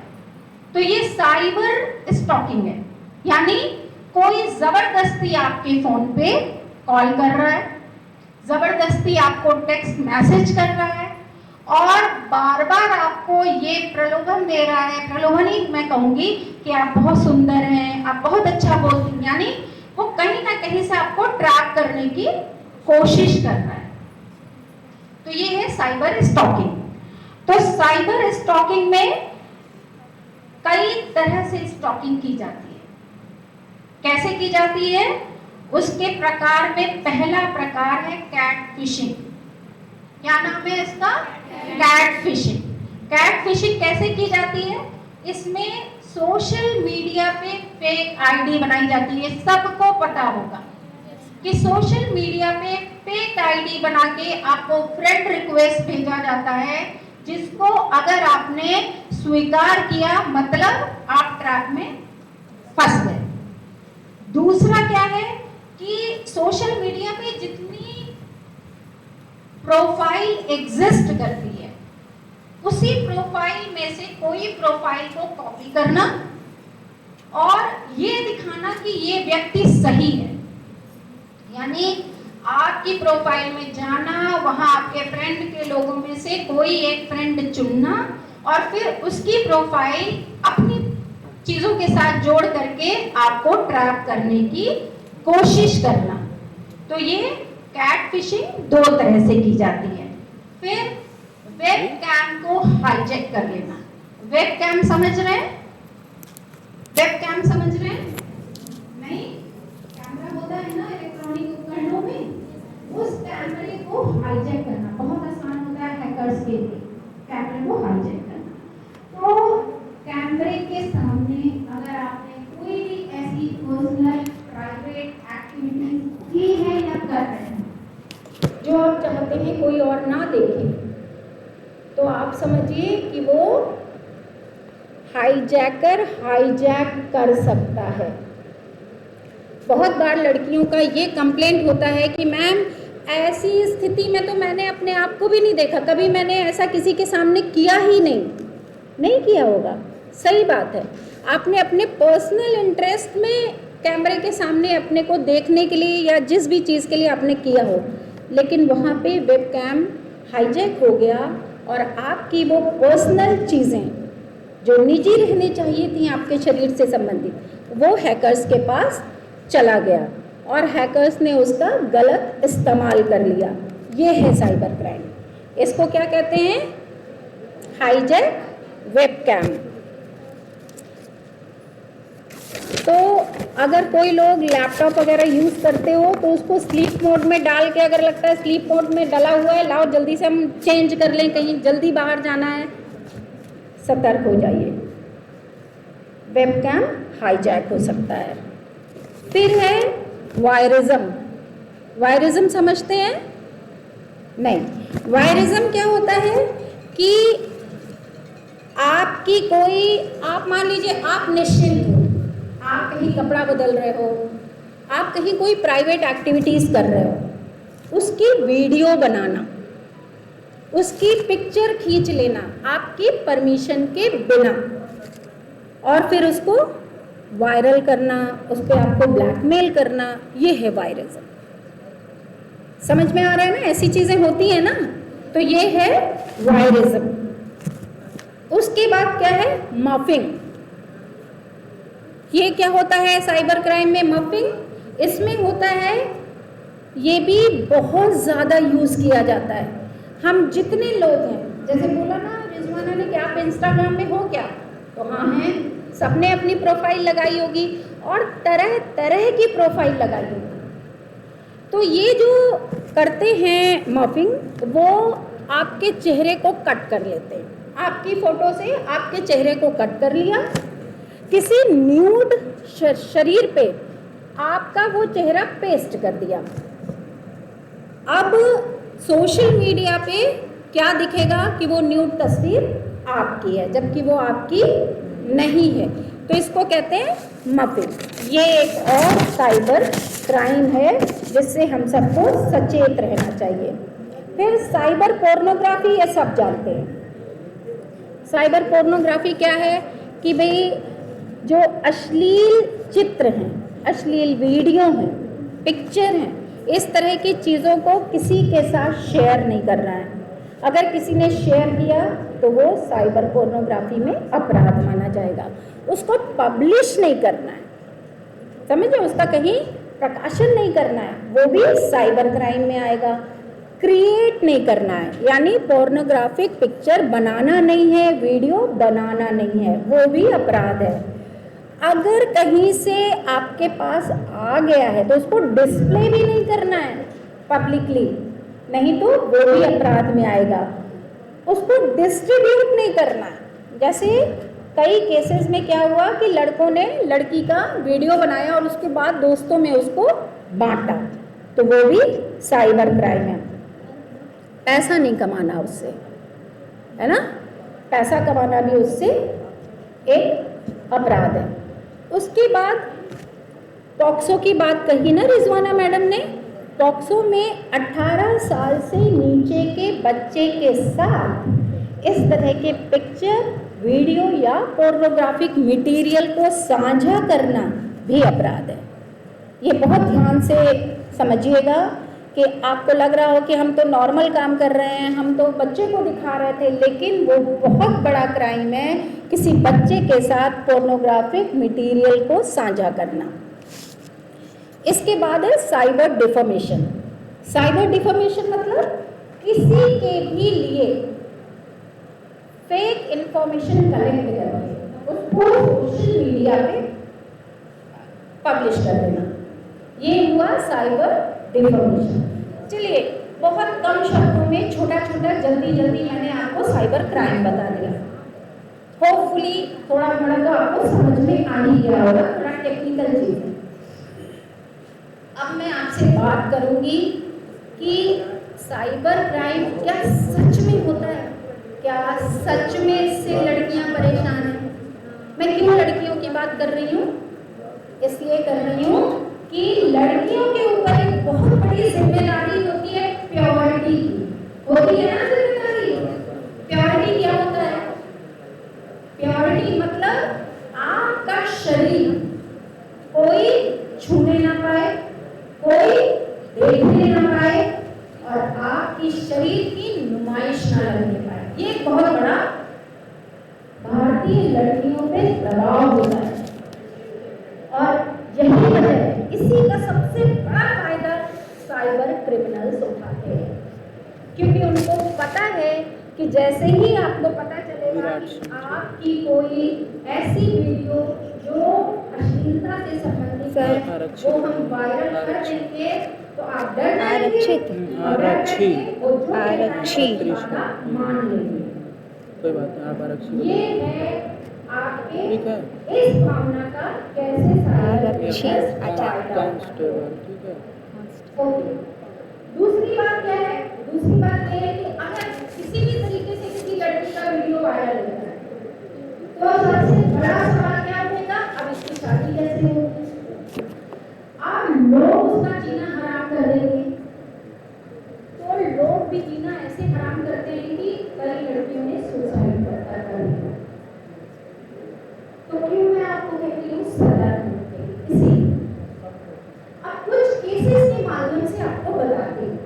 तो ये साइबर स्टॉकिंग है, यानी कोई जबरदस्ती आपके फोन पे कॉल कर रहा है, जबरदस्ती आपको टेक्स्ट मैसेज कर रहा है और बार बार आपको ये प्रलोभन दे रहा है, प्रलोभन ही मैं कहूंगी कि आप बहुत सुंदर हैं, आप बहुत अच्छा बोलते हैं, यानी वो कहीं ना कहीं से आपको ट्रैक करने की कोशिश कर रहा है। तो ये है साइबर स्टॉकिंग। तो साइबर स्टॉकिंग में कई तरह से स्टॉकिंग की जाती है। कैसे की जाती है? उसके प्रकार में पहला प्रकार है कैट फिशिंग। क्या नाम है इसका? Cat fishing. कैट फिशिंग कैसे की जाती है? इसमें सोशल मीडिया पे फेक आईडी बनाई जाती है। सबको पता होगा कि सोशल मीडिया पे फेक आईडी बना के आपको फ्रेंड रिक्वेस्ट भेजा जाता है, जिसको अगर आपने स्वीकार किया मतलब आप ट्रैप में फंस गए। दूसरा क्या है कि सोशल मीडिया पे जितनी प्रोफाइल एग्जिस्ट करती है, उसी प्रोफाइल में से कोई प्रोफाइल को कॉपी करना और ये दिखाना कि ये व्यक्ति सही है। यानी आपकी प्रोफाइल में जाना, वहां आपके फ्रेंड के लोगों में से कोई एक फ्रेंड चुनना और फिर उसकी प्रोफाइल अपनी चीजों के साथ जोड़ करके आपको ट्रैप करने की कोशिश करना। तो ये कैट फिशिंग दो तरह से की जाती है। फिर वेब कैम को हाईजैक कर लेना। वेब कैम समझ रहे हैं? वेब कैम समझ रहे हैं? नहीं, कैमरा होता है ना इलेक्ट्रॉनिक उपकरणों में, उस कैमरे को हाईजैक करना बहुत आसान होता है हैकर्स के लिए, कैमरे को हाईजैक करना। तो कैमरे के सामने अगर आपने कोई भी ऐसी पर्सनल प्राइवेट एक्टिविटी की है या कर रहे हैं जो आप चाहते हैं कोई और ना देखे, तो आप समझिए कि वो हाईजैकर हाईजैक कर सकता है। बहुत बार लड़कियों का ये कंप्लेंट होता है कि मैम ऐसी स्थिति में तो मैंने अपने आप को भी नहीं देखा, कभी मैंने ऐसा किसी के सामने किया ही नहीं किया होगा। सही बात है, आपने अपने पर्सनल इंटरेस्ट में कैमरे के सामने अपने को देखने के लिए या जिस भी चीज़ के लिए आपने किया हो, लेकिन वहाँ पे वेब कैम हाईजैक हो गया और आपकी वो पर्सनल चीज़ें जो निजी रहनी चाहिए थी आपके शरीर से संबंधित, वो हैकर्स के पास चला गया और हैकर्स ने उसका गलत इस्तेमाल कर लिया। ये है साइबर क्राइम। इसको क्या कहते हैं? Hijack webcam. तो अगर कोई लोग लैपटॉप वगैरह यूज़ करते हो तो उसको स्लीप मोड में डाल के, अगर लगता है स्लीप मोड में डला हुआ है, लाओ जल्दी से हम चेंज कर लें, कहीं जल्दी बाहर जाना है, सतर्क हो जाइए, वेब कैम हाईजैक हो सकता है। फिर है वायरिज्म। वायरिज्म समझते हैं? नहीं। वायरिज्म क्या होता है कि आपकी कोई, आप मान लीजिए आप निश्चिंत हो, आप कहीं कपड़ा बदल रहे हो, आप कहीं कोई प्राइवेट एक्टिविटीज़ कर रहे हो, उसकी वीडियो बनाना, उसकी पिक्चर खींच लेना आपकी परमिशन के बिना और फिर उसको वायरल करना, उस पर आपको ब्लैकमेल करना, ये है वायरिज्म। समझ में आ रहा है ना? ऐसी चीज़ें होती हैं ना, तो ये है वायरिज्म। उसके बाद क्या है? मॉर्फिंग। ये क्या होता है साइबर क्राइम में? मॉर्फिंग इसमें होता है, ये भी बहुत ज़्यादा यूज़ किया जाता है। हम जितने लोग हैं, जैसे बोला ना रिजवाना ने कि आप इंस्टाग्राम में हो क्या, तो हाँ हैं, सबने अपनी प्रोफाइल लगाई होगी और तरह तरह की प्रोफाइल लगाई होगी। तो ये जो करते हैं मॉर्फिंग, वो आपके चेहरे को कट कर लेते हैं। आपकी फ़ोटो से आपके चेहरे को कट कर लिया, किसी न्यूड शरीर पे आपका वो चेहरा पेस्ट कर दिया। अब सोशल मीडिया पे क्या दिखेगा कि वो न्यूड तस्वीर आपकी है, जबकि वो आपकी नहीं है। तो इसको कहते हैं मॉर्फिंग। ये एक और साइबर क्राइम है जिससे हम सबको सचेत रहना चाहिए। फिर साइबर पोर्नोग्राफी, ये सब जानते हैं। साइबर पोर्नोग्राफी क्या है कि भाई जो अश्लील चित्र हैं, अश्लील वीडियो हैं, पिक्चर हैं, इस तरह की चीज़ों को किसी के साथ शेयर नहीं कर रहा है। अगर किसी ने शेयर किया तो वो साइबर पोर्नोग्राफी में अपराध माना जाएगा। उसको पब्लिश नहीं करना है, समझे, उसका कहीं प्रकाशन नहीं करना है, वो भी साइबर क्राइम में आएगा। क्रिएट नहीं करना है, यानी पोर्नोग्राफिक पिक्चर बनाना नहीं है, वीडियो बनाना नहीं है, वो भी अपराध है। अगर कहीं से आपके पास आ गया है तो उसको डिस्प्ले भी नहीं करना है पब्लिकली, नहीं तो वो भी अपराध में आएगा। उसको डिस्ट्रीब्यूट नहीं करना है। जैसे कई केसेस में क्या हुआ कि लड़कों ने लड़की का वीडियो बनाया और उसके बाद दोस्तों में उसको बांटा, तो वो भी साइबर क्राइम है। पैसा नहीं कमाना उससे, है ना, पैसा कमाना भी उससे एक अपराध है। उसके बाद पॉक्सो की बात कही ना रिजवाना मैडम ने, पॉक्सो में 18 साल से नीचे के बच्चे के साथ इस तरह के पिक्चर, वीडियो या पोर्नोग्राफिक मटेरियल को साझा करना भी अपराध है। ये बहुत ध्यान से समझिएगा कि आपको लग रहा हो कि हम तो नॉर्मल काम कर रहे हैं, हम तो बच्चे को दिखा रहे थे, लेकिन वो बहुत बड़ा क्राइम है किसी बच्चे के साथ पोर्नोग्राफिक मटेरियल को साझा करना। इसके बाद है साइबर डिफॉर्मेशन। साइबर डिफॉर्मेशन मतलब किसी के भी लिए फेक इंफॉर्मेशन कलेक्ट करके उसको सोशल मीडिया पे पब्लिश कर देना, ये हुआ साइबर डिफॉर्मेशन। चलिए, बहुत कम शब्दों में छोटा छोटा जल्दी जल्दी मैंने आपको साइबर क्राइम बता दिया। होपफुली थोड़ा थोड़ा तो आपको समझ में आ ही गया होगा, थोड़ा टेक्निकल चीज है। अब मैं आपसे बात करूंगी कि साइबर क्राइम क्या सच में होता है, क्या सच में इससे लड़कियां परेशान हैं। मैं क्यों लड़कियों की बात कर रही हूँ, इसलिए कर रही हूँ कि लड़कियों के ऊपर एक बहुत बड़ी जिम्मेदारी होती है प्योरिटी की, होती है ना जिम्मेदारी। प्योरिटी क्या होता है? प्योरिटी मतलब आपका शरीर कोई छूने ना पाए, कोई देखने ना पाए और आपकी शरीर की नुमाइश ना करने पाए। ये एक बहुत बड़ा भारतीय लड़कियों पे दबाव होता है और यही वजह है, इसी का सबसे बड़ा फायदा साइबर क्रिमिनल्स उठाते हैं, क्योंकि उनको पता है कि जैसे ही आपको पता चलेगा कि आपकी कोई ऐसी वीडियो जो अश्लीलता से संबंधित है वो हम वायरल कर देंगे तो आप डर जाएंगे और डर करके वो जो मान लेंगे। कोई बात नहीं, आप आरक्षी ये है आपके ठीक है। इस भावना का कैसे कांस्टेबल, ठीक है। ओके। दूसरी बात क्या है? दूसरी बात ये है कि अगर किसी भी तरीके से किसी लड़की का वीडियो वायरल होता है तो सबसे बड़ा सवाल क्या होगा, अब इसकी शादी कैसे होगी। अब लोग उसका जीना हराम कर देंगे, तो लोग भी जीना ऐसे हराम करते हैं कि कई लड़कियों ने सुसाइड कर लिया। तो क्यों मैं आपको कहती हूँ सतर्क रहें। इसी अब कुछ केसेस के माध्यम से आपको बताती हूँ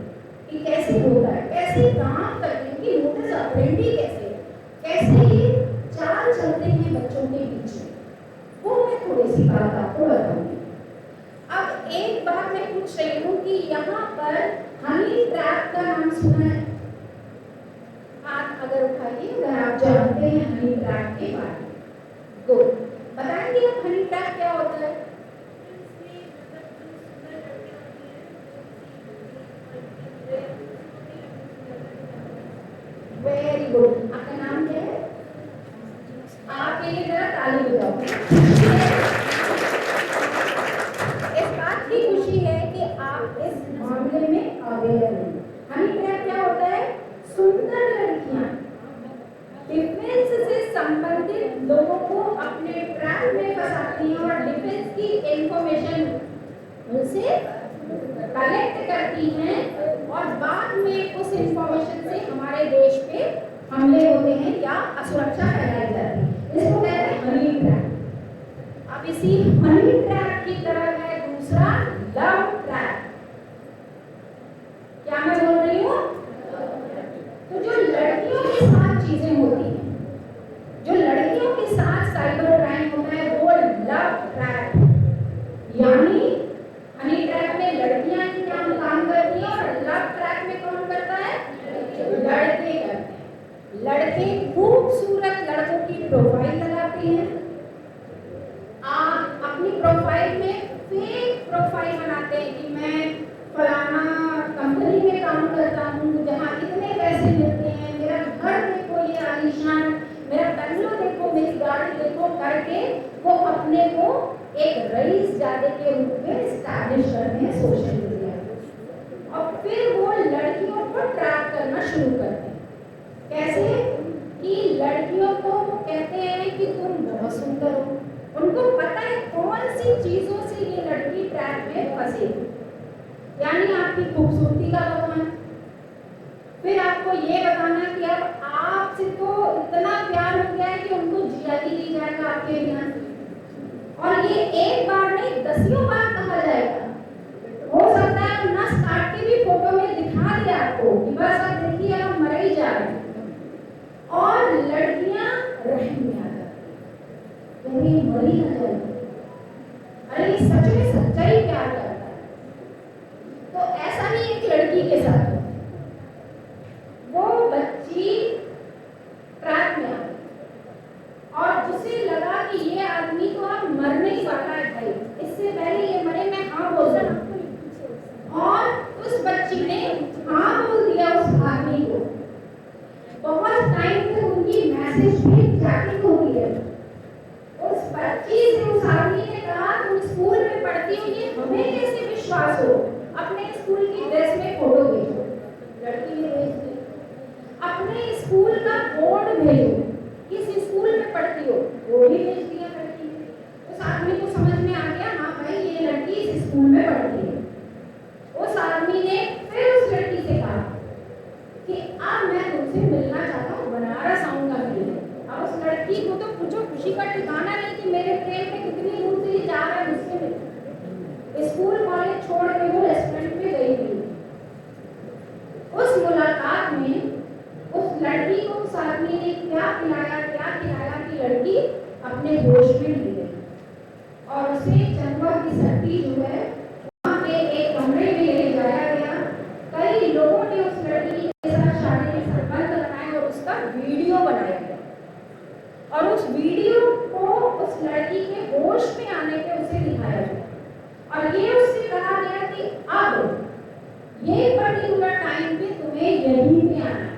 कि कैसे होता है, कैसे काम करते हैं, कि मोटस ऑपरेंडी कैसे ये चाल चलते हैं बच्चों के बीच में, वो मैं थोड़ी सी बात आपको बताऊंगी। अब एक बात मैं पूछ रही हूँ कि यहाँ पर हनी ट्रैप का नाम सुना है? हाथ अगर उठाइए अगर आप जानते हैं हनी ट्रैप के बारे में, तो बताएंगे आप हनी ट्रैप क्या होता है? Very good. आपका नाम क्या है? आपके लिए जरा ताली बजाओ। इस बात की खुशी है कि आप इस मामले में अवेयर हैं। हनी ट्रैप क्या होता है? सुंदर लड़कियां डिफेंस से संबंधित लोगों को अपने ट्रैप में फंसाती हैं और डिफेंस की इंफॉर्मेशन उनसे कलेक्ट करती हैं और बाद में उस इंफॉर्मेशन से हमारे देश पे हमले होते हैं या असुरक्षा फैलाई जाती है। इसको कहते हैं हनी ट्रैप। अब इसी हनी ट्रैप की तरह है दूसरा लव ट्रैप। क्या मैं बोल रही हूँ? तो जो लड़कियों के साथ चीजें होती हैं, जो लड़कियों के साथ साइबर क्राइम होता है वो लव ट्रैप, यानी हनी ट्रैप में लड़कियां क्या काम करती हैं और लव ट्रैप में कौन करता है? लड़के करते हैं। लड़के खूबसूरत लड़कों की प्रोफाइल लगाते हैं, करता हूँ, जहाँ इतने पैसे मिलते हैं, मेरा घर देखो ये आलीशान, मेरा बंगलो देखो, मेरी गाड़ी देखो करके वो अपने को एक रईस जादे के रूप में एस्टैब्लिश करते हैं सोशल मीडिया पे। और फिर वो लड़कियों को ट्रैप करना शुरू करते हैं। कैसे कि लड़कियों को वो कहते हैं कि तुम बहुत सुंदर हो, उनको पता है कौन सी चीजों से ये लड़की ट्रैप में फंसेगी, यानी आपकी खूबसूरती का बहाना, फिर आपको ये बताना कि अब आपसे तो इतना प्यार हो गया है कि उनको जिया ही नहीं जाएगा आपके बिना। और ये एक बार नहीं 10 बार कहा जाएगा। हो सकता है नस काट के भी फोटो में दिखा दिया आपको कि बस अब देखिए अब मर ही जा रहे हैं। और लड़कियां रहम में आ जाती हैं, ये मरी ना जाए, अरे ये सच में सच्चाई प्यार करता है। तो ऐसा ही एक लड़की के साथ हुआ। वो बच्ची ट्रैप में आ गई और जिसे लगा कि ये आदमी तो अब मरने ही वाला है भाई, इससे पहले ये मरे मैं हाँ बोल दूं। और उस बच्ची ने हाँ बोल दिया उस आदमी को। बहुत टाइम तक उनकी मैसेज भी चैटिंग होती है। उस बच्ची से उस आदमी ने कहा तुम स्कूल में पढ़ती हो, ये हमें कैसे विश्वास हो, अपने स्कूल की ड्रेस में फोटो भेजो। लड़की ने भेज दी। अपने स्कूल का बोर्ड भेजो, किस स्कूल में पढ़ती हो वो भी भेज दिया लड़की ने। उस आदमी को समझ में आ गया हाँ भाई ये लड़की इस स्कूल में पढ़ती है। उस आदमी ने फिर उस लड़की से कहा कि अब मैं तुमसे मिलना चाहता हूँ, बनारस आऊंगा मिलने। अब उस लड़की को तो पूछो खुशी का ठिकाना नहीं कि मेरे ट्रेन में कितनी दूर से जा रहा है मुझसे मिलने। स्कूल कॉलेज छोड़ के वो रेस्टोरेंट में गई थी। उस मुलाकात में उस लड़की को उस आदमी ने क्या खिलाया कि लड़की अपने होश में नहीं गई और उसे चंबा की सट्टी जो है वहाँ पे एक कमरे में ले जाया गया। कई लोगों ने उस लड़की के साथ शारीरिक संबंध बनाए और उसका वीडियो बनाया गया और उस वीडियो को उस लड़की के होश में आने पे उसे दिखाया गया और ये उससे कहा गया कि अब ये पर्टिकुलर टाइम पे तुम्हें यहीं पे आना है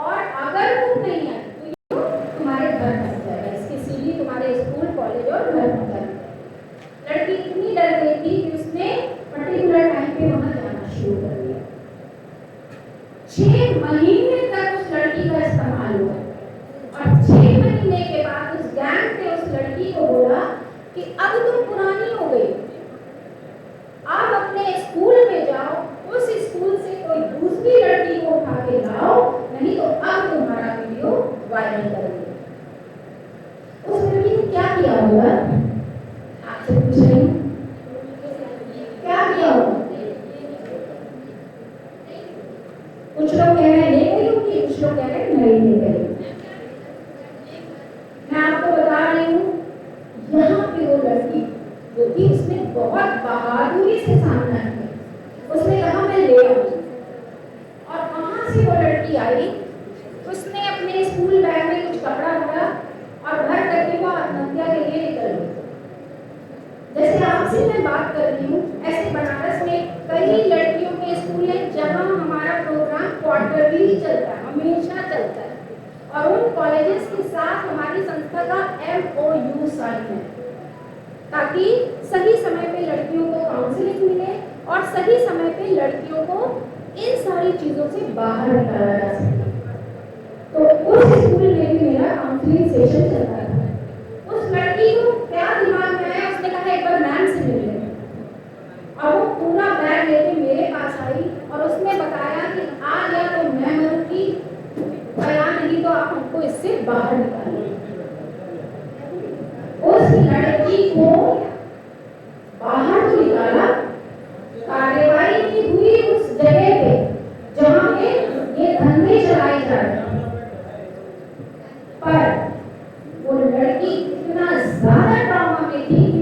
और अगर तुम नहीं आए तो ये तुम्हारे घर पहुंच जाएगा, इसकी सीढ़ी तुम्हारे स्कूल कॉलेज और घर पहुंच जाएगी। लड़की इतनी डर गई थी कि उसने पर्टिकुलर टाइम पे वहां जाना शुरू कर दिया। 6 महीने तक उस लड़की का इस्तेमाल हुआ और 6 महीने के बाद उस गैंग ने उस लड़की को बोला कि अब तुम पुरानी हो गई, आप अपने स्कूल में जाओ, उस स्कूल से कोई दूसरी लड़की को उठा के लाओ, नहीं तो अब तुम्हारा वीडियो वायरल करेंगे। उस लड़की ने क्या किया होगा आपसे पूछ रही हूँ, क्या किया होगा? कुछ लोग कह रहे हैं ले गई होगी, कुछ लोग कह रहे हैं नहीं ले गई। मैं आपको बता रही हूँ यहाँ पे वो लड़की जो थी उसने बहुत बहादुरी से सामना किया। उसने कहा मैं ले आऊंगी और वहां से वो लड़की आई। उसने अपने स्कूल बैग में कुछ कपड़ा भरा और घर तक के वो आत्महत्या के लिए निकल गई। जैसे आपसे मैं बात कर रही हूँ ऐसे बनारस में कई लड़कियों के स्कूल हैं जहाँ हमारा प्रोग्राम क्वार्टरली चलता है, हमेशा चलता है और उन कॉलेजेस के साथ हमारी संस्था का MOU साइन है ताकि सही समय पे लड़कियों को काउंसलिंग मिले और सही समय पे लड़कियों को इन सारी चीजों से बाहर निकाला जा सके। तो उस स्कूल में भी मेरा काउंसलिंग सेशन चल रहा था। उस लड़की को क्या दिमाग में आया, उसने कहा एक बार मैम से मिल लें और वो पूरा बैग लेके मेरे पास आई और उसने बताया कि आज या तो मैं मरूंगी या नहीं तो आप हमको इससे बाहर निकालिए। उस लड़की को बाहर तो निकाला, कार्रवाई की हुई उस जगह पे जहां पे ये धंधे चलाए जा रहे, पर वो लड़की इतना ज्यादा ट्रॉमा में थी कि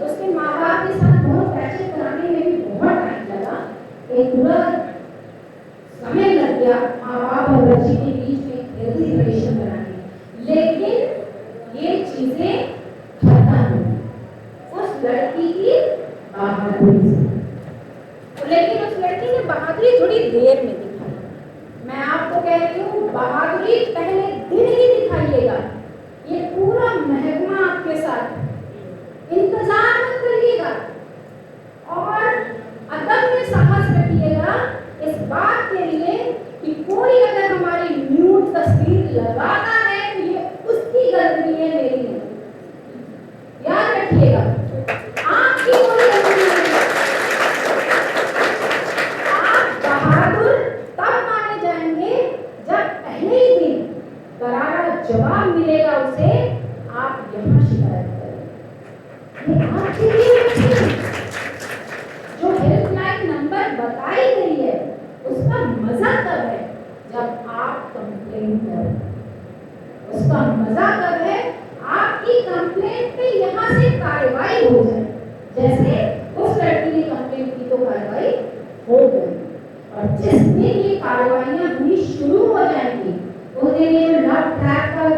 उसके माँ बाप के साथ बहुत पैसे कराने में भी बहुत टाइम लगा, एक पूरा समय लग गया माँ बाप और बच्ची के बीच में हेल्दी रिलेशन बनाने, लेकिन ये चीजें खत्म उस लड़की की बहादुरी से। लेकिन उस लड़की लगाता है तो ये उसकी गलती है, मेरी नहीं। याद रखिएगा, आपकी कोई गलती नहीं है। आप बहादुर तब माने जाएंगे जब पहले ही दिन करारा जवाब मिलेगा उसे, आप यहाँ शिकायत करें। ये आपके लिए नहीं है। जो हेल्पलाइन नंबर बताई गई है उसका मजा तब है जब आप कंप्लेन करें। उसका मजा तब है आपकी कंप्लेंट पे यहाँ से कार्रवाई हो जाए। जैसे उस लड़की ने कंप्लेंट की तो कार्रवाई हो गई, और जिस दिन ये कार्रवाइयां हुई शुरू हो जाएंगी उस दिन ये जो लव ट्रैप का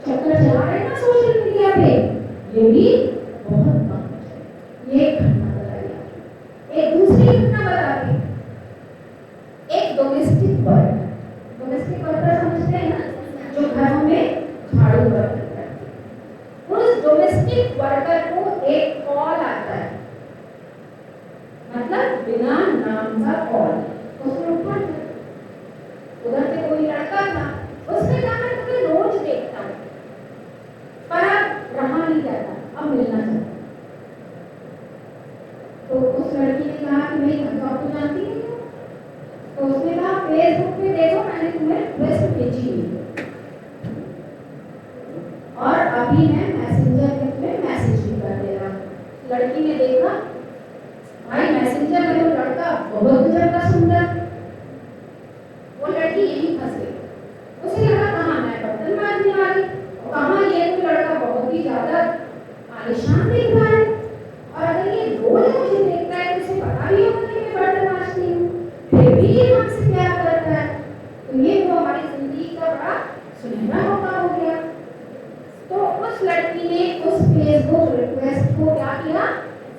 चक्कर चला रहे हैं ना सोशल मीडिया पे, ये भी बहुत कम हो जाएगा। ये घटना बताइए। एक दूसरी घटना बताते हैं। एक डोमेस्टिक वर्कर समझते हैं ना, जो घरों में झाड़ू बर्तन करते हैं। उस डोमेस्टिक वर्कर को एक कॉल आता है, मतलब बिना नाम का कॉल। उसने उठा लिया। उधर से कोई लड़का था, उसने कहा मैं तुम्हें रोज देखता हूँ पर अब रहा नहीं जाता, अब मिलना चाहता। तो उस लड़की ने कहा कि मेरी घर तो जानती नहीं हो। तो उसने कहा फेसबुक पे देखो, मैंने तुम्हें रिक्वेस्ट भेजी हुई है और अभी मैं मैसेंजर में तुम्हें मैसेज भी कर दे रहा हूँ। लड़की ने देखा, भाई मैसेंजर में वो लड़का बहुत ज्यादा सुंदर, वो लड़की यहीं फंस गई। उसे लगा कहाँ मैं बर्तन मांजने वाली, कहाँ ये तो लड़का बहुत ही ज्यादा आलिशान दिख रहा है, और अगर ये रोज मुझे देखता है तो उसे पता भी होगा कि मैं बर्तन मांजती हूँ, फिर भी ये हमसे प्यार करता है, तो ये वो हमारी जिंदगी का बड़ा सुनहरा मौका हो गया। तो उस लड़की ने उस फेसबुक रिक्वेस्ट को क्या किया,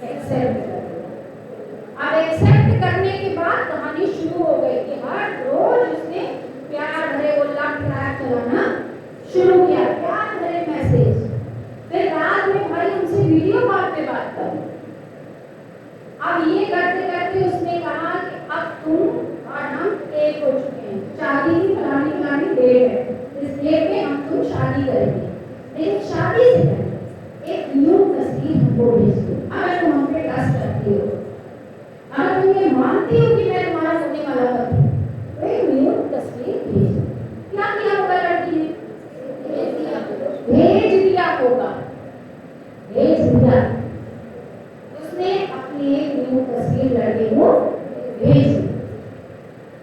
एक्सेप्ट कर दिया। अब एक्सेप्ट करने के बाद कहानी शुरू हो गई कि हर रोज उसने प्यार भरे वो लव ट्रैप चलाना शुरू किया, प्यार भरे मैसेज। फिर रात में भाई उनसे वीडियो कॉल पे बात करो। अब ये करते करते उसने कहा कि अब तुम और हम एक हो चुके हैं, शादी की फलानी डेट है, इस डेट में हम तुम शादी करेंगे, लेकिन शादी से पहले एक न्यू तस्वीर हमको भेज दो। अगर तुम हम पे ट्रस्ट करती हो, अगर तुम ये मानती हो कि मैं तुम्हारा होने वाला पति, तो एक न्यू तस्वीर भेज दो। क्या किया होगा लड़की ने? भेज दिया होगा, भेज दिया। उसने अपनी एक न्यू तस्वीर लड़के को भेज दी।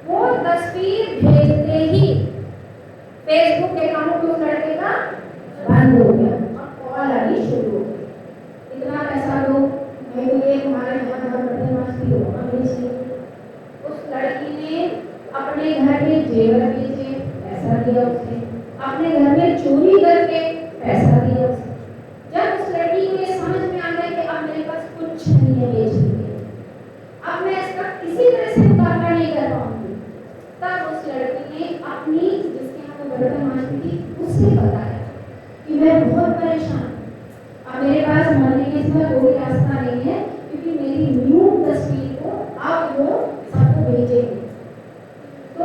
वो तस्वीर भेजते ही फेसबुक अकाउंट उस लड़के का बंद हो गया और कॉल आनी शुरू हो गई। इतना पैसा दो, मैं तो ये तुम्हारे यहाँ बर्तन मांजती हो, वहाँ भेजिए। उस लड़की ने अपने घर में जेवर बेचे, पैसा दिया उसे, अपने घर में चोरी करके पैसा दिया उसे। जब उस लड़की को ये समझ में आ गया कि अब मेरे पास कुछ नहीं है बेचने के लिए, अब मैं इसका किसी तरह से मुकाबला नहीं कर पाऊंगी, तब उस लड़की ने अपनी जिसके यहाँ वो बर्तन मांजती थी उससे बताया कि मैं बहुत परेशान, अब मेरे पास मरने के सिवा कोई रास्ता नहीं है, क्योंकि मेरी न्यू तस्वीर को अब वो सबको भेजेगी। तो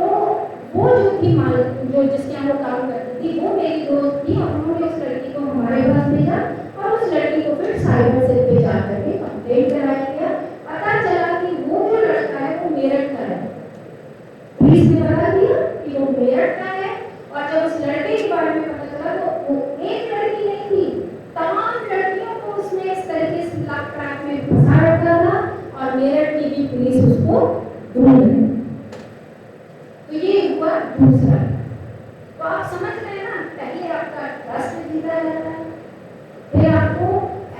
वो जो थी मालिक, जो जिसके यहाँ वो काम करती थी, वो मेरी दोस्त थी, उन्होंने उस लड़की को हमारे पास भेजा और उस लड़की को फिर साइबर सेल पे जा करके कंप्लेंट कराया गया। पता चला कि वो जो लड़का है वो मेरठ का है। पुलिस ने पता किया कि वो मेरठ का है, और जब उस लड़के के बारे में पता चला तो वो एक लड़की नहीं थी, तमाम लड़कियों को उसने इस तरीके से लव ट्रैप में फंसा रखा था, और मेरठ की भी पुलिस उसको ढूंढ रही। तो ये हुआ दूसरा। तो आप समझ रहे हैं ना, पहले आपका ट्रस्ट जीता जाता है, फिर आपको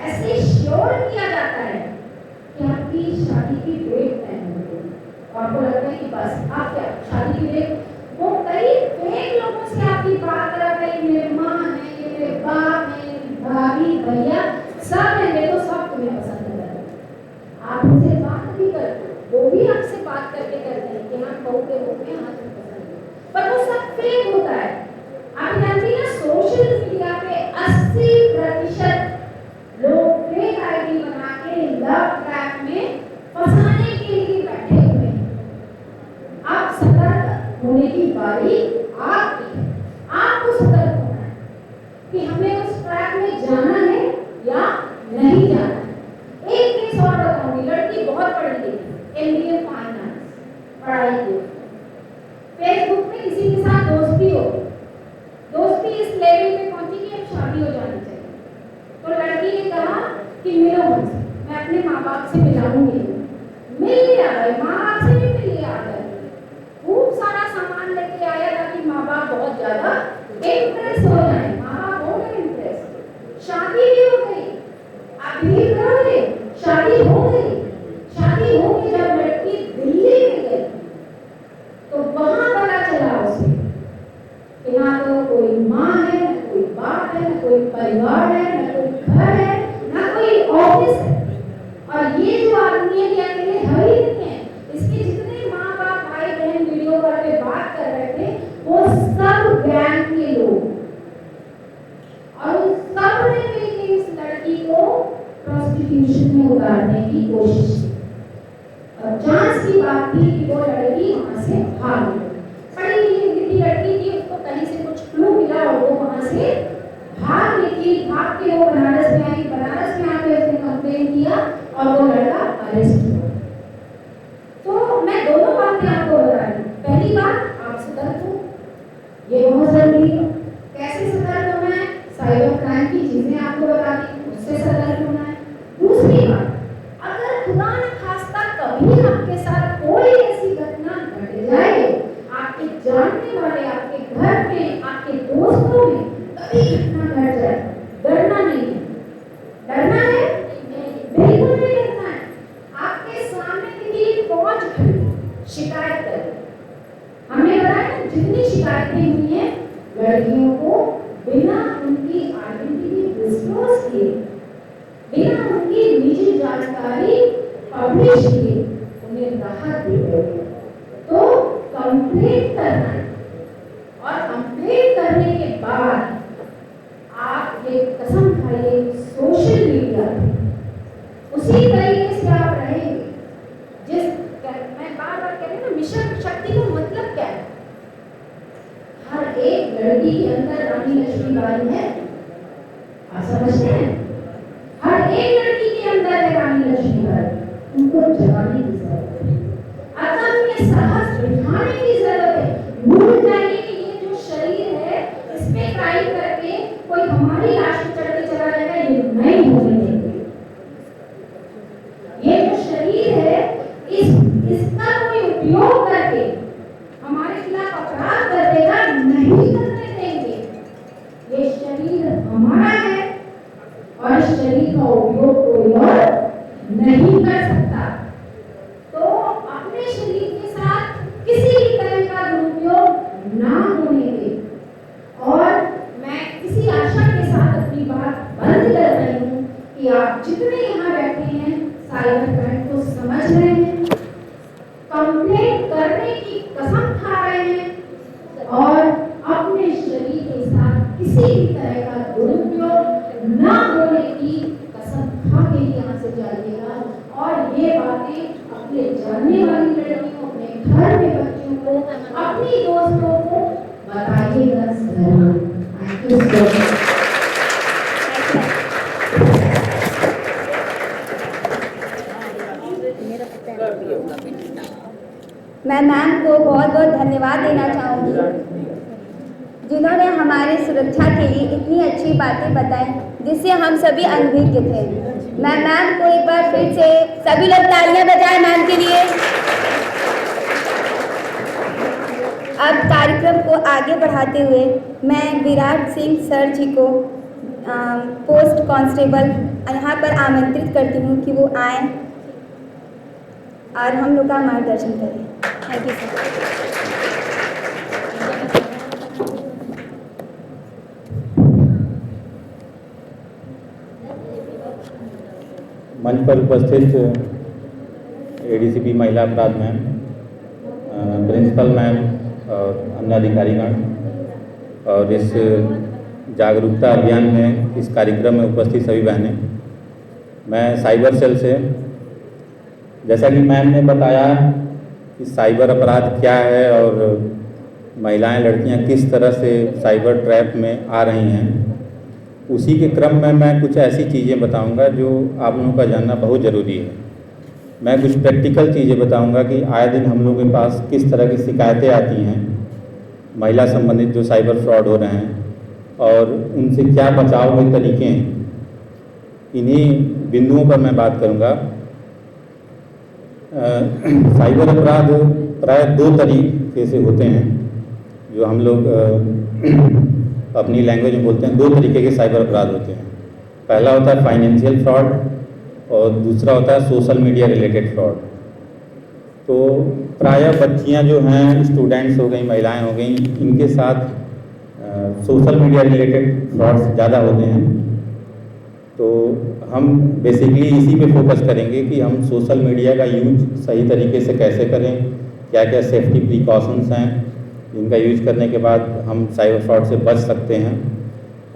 ऐसे श्योर किया जाता है कि आपकी शादी की डेट तय हो गई, और आपको लगता है कि बस आप क्या शादी की डेट, वो कई फेक लोगों से आपकी बात करा गई, मेरे माँ है, ये मेरे बाप है, भाभी भैया सब है, देखो सब तुम्हें पसंद है, आप उनसे बात भी करते हो, वो भी आपसे बात करके करते हैं कि हाँ बहू के रूप में हाँ तुम्हें पसंद है, पर वो सब फेक होता है। आप जानती हैं सोशल मीडिया पे 80% लोग फेक आईडी बना के लव ट्रैप में फंसाने के लिए बैठे हुए हैं। आप सतर्क होने की बारी आपकी है। आप उस कि हमें उस ट्रैक में जाना है या नहीं जाना है। एक केस और बताऊंगी, लड़की बहुत पढ़ी लिखी, MBA फाइनेंस पढ़ाई की, फेसबुक में किसी के साथ दोस्ती हो, दोस्ती इस लेवल पे पहुंची कि अब शादी हो जानी चाहिए। तो लड़की ने कहा कि मिलो मुझसे, मैं अपने माँ बाप से मिलाऊंगी। मिल लिया भाई, माँ बाप से भी मिल लिया, खूब सारा सामान लेके आया ताकि माँ बाप बहुत ज्यादा इम्प्रेस हो जाए। माँ बाप हो गए इम्प्रेस, शादी भी हो गई। आप बिलीव करोगे, शादी हो गई। शादी हो गई, जब लड़की दिल्ली में गई तो वहां पता चला उसे कि ना तो कोई माँ है, ना कोई बाप है, ना कोई परिवार है, ना कोई घर है, ना कोई ऑफिस है। और ये जो आदमी है ये अकेले है ही नहीं है, इसके जितने माँ बाप भाई बहन वीडियो कॉल पे बात कर रहे थे वो सब गैंग के लोग, और उन सब ने मिलकर इस लड़की को प्रोस्टिट्यूशन में उतारने की कोशिश की। और जांच की बात थी कि वो लड़की वहां से भाग गई। पढ़ी लिखी लड़की थी, उसको कहीं से कुछ क्लू मिला और वो वहां से भाग निकली। भाग के वो बनारस में आई, बनारस में आके उसने कंप्लेन किया और वो लड़का अरेस्ट हुआ। तो मैं दोनों बातें आपको बता रही हूँ। पहली बात, आप सतर्क हो, ये बहुत जरूरी है। कैसे सतर्क होना है, साइबर क्राइम की चीजें आपको बता दी, उससे सतर्क होना है। दूसरी बात, अगर खुदा न खास्ता कभी आपके साथ कोई ऐसी घटना घट जाए, आपके जानने वाले, आपके घर में, आपके दोस्तों में कभी घटना घट जाए, डरना नहीं है। डरना है? बिल्कुल नहीं डरना है। आपके सामने किसी फौज खड़ी शिकायत करे, हमने बताया जितनी शिकायतें हुई हैं लड़कियों को बिना उनकी आइडेंटिटी डिस्क्लोज किए, बिना उनकी निजी जानकारी पब्लिश किए उन्हें राहत दी गई। तो कंप्लेंट करना है, और कंप्लेंट करने के बाद आप ये कसम खाइए सोशल मीडिया उसी तरीके से आप रहेंगे जिस, मैं बार बार कह रही हूँ ना, मिशन शक्ति का मतलब क्या है। हर एक लड़की के अंदर रानी लक्ष्मीबाई है, आप समझते हैं? हर एक लड़की के अंदर है रानी लक्ष्मीबाई, उनको जगाने की जरूरत है, अदम्य साहस दिखाने की जरूरत है। भूल जाइए कि ये जो शरीर है इस पे क्राइम करके कोई हमारी लाश पे चढ़ के चला जाएगा, ये नहीं होने देंगे। ये जो शरीर है इसका कोई उपयोग करके हमारे खिलाफ अपराध कर देगा, नहीं करने देंगे। ये शरीर हमारा है और इस शरीर का उपयोग कोई और नहीं कर सकता। तो अपने शरीर के साथ किसी भी तरह का दुरुपयोग ना होने दें। और मैं इसी आशा के साथ अपनी बात बंद कर रही हूँ कि आप जितने यहाँ बैठे हैं साइबर क्राइम को समझ रहे हैं, कंप्लेंट करने की कसम खा रहे हैं और अपने शरीर के साथ किसी भी तरह का दुरुपयोग ना होने की कसम खा के यहाँ से जाइएगा। और ये बातें अपने जानने वाली लड़कियों, अपने घर में बच्चों को, अपनी दोस्तों को बताइएगा जरूर। मैं मैम को बहुत बहुत धन्यवाद देना चाहूँगी जिन्होंने हमारी सुरक्षा के लिए इतनी अच्छी बातें बताई जिससे हम सभी अनभिज्ञ थे। मैं मैम को एक बार फिर से सभी लोग तालियां बजाएं मैम के लिए। अब कार्यक्रम को आगे बढ़ाते हुए मैं विराट सिंह सर जी को पोस्ट कांस्टेबल यहाँ पर आमंत्रित करती हूँ कि वो आएँ और हम लोग का मार्गदर्शन करें। Thank you sir. मंच पर उपस्थित एडीसीपी महिला अपराध मैम, प्रिंसिपल मैम और अन्य अधिकारीगण और इस जागरूकता अभियान में इस कार्यक्रम में उपस्थित सभी बहनें, मैं साइबर सेल से, जैसा कि मैम ने बताया कि साइबर अपराध क्या है और महिलाएं लड़कियां किस तरह से साइबर ट्रैप में आ रही हैं, उसी के क्रम में मैं कुछ ऐसी चीज़ें बताऊंगा जो आप लोगों का जानना बहुत ज़रूरी है। मैं कुछ प्रैक्टिकल चीज़ें बताऊंगा कि आए दिन हम लोगों के पास किस तरह की शिकायतें आती हैं महिला संबंधित जो साइबर फ्रॉड हो रहे हैं और उनसे क्या बचाव के तरीके हैं। इन्हीं बिंदुओं पर मैं बात करूंगा। साइबर अपराध प्राय 2 तरीके से होते हैं, जो हम लोग अपनी लैंग्वेज में बोलते हैं। 2 तरीके के साइबर अपराध होते हैं। पहला होता है फाइनेंशियल फ्रॉड और दूसरा होता है सोशल मीडिया रिलेटेड फ्रॉड। तो प्रायः बच्चियां जो हैं, स्टूडेंट्स हो गई, महिलाएं हो गई, इनके साथ सोशल मीडिया रिलेटेड फ्रॉड्स ज़्यादा होते हैं। तो हम बेसिकली इसी पे फोकस करेंगे कि हम सोशल मीडिया का यूज सही तरीके से कैसे करें, क्या क्या सेफ्टी प्रिकॉशंस हैं जिनका यूज करने के बाद हम साइबर फ्रॉड से बच सकते हैं,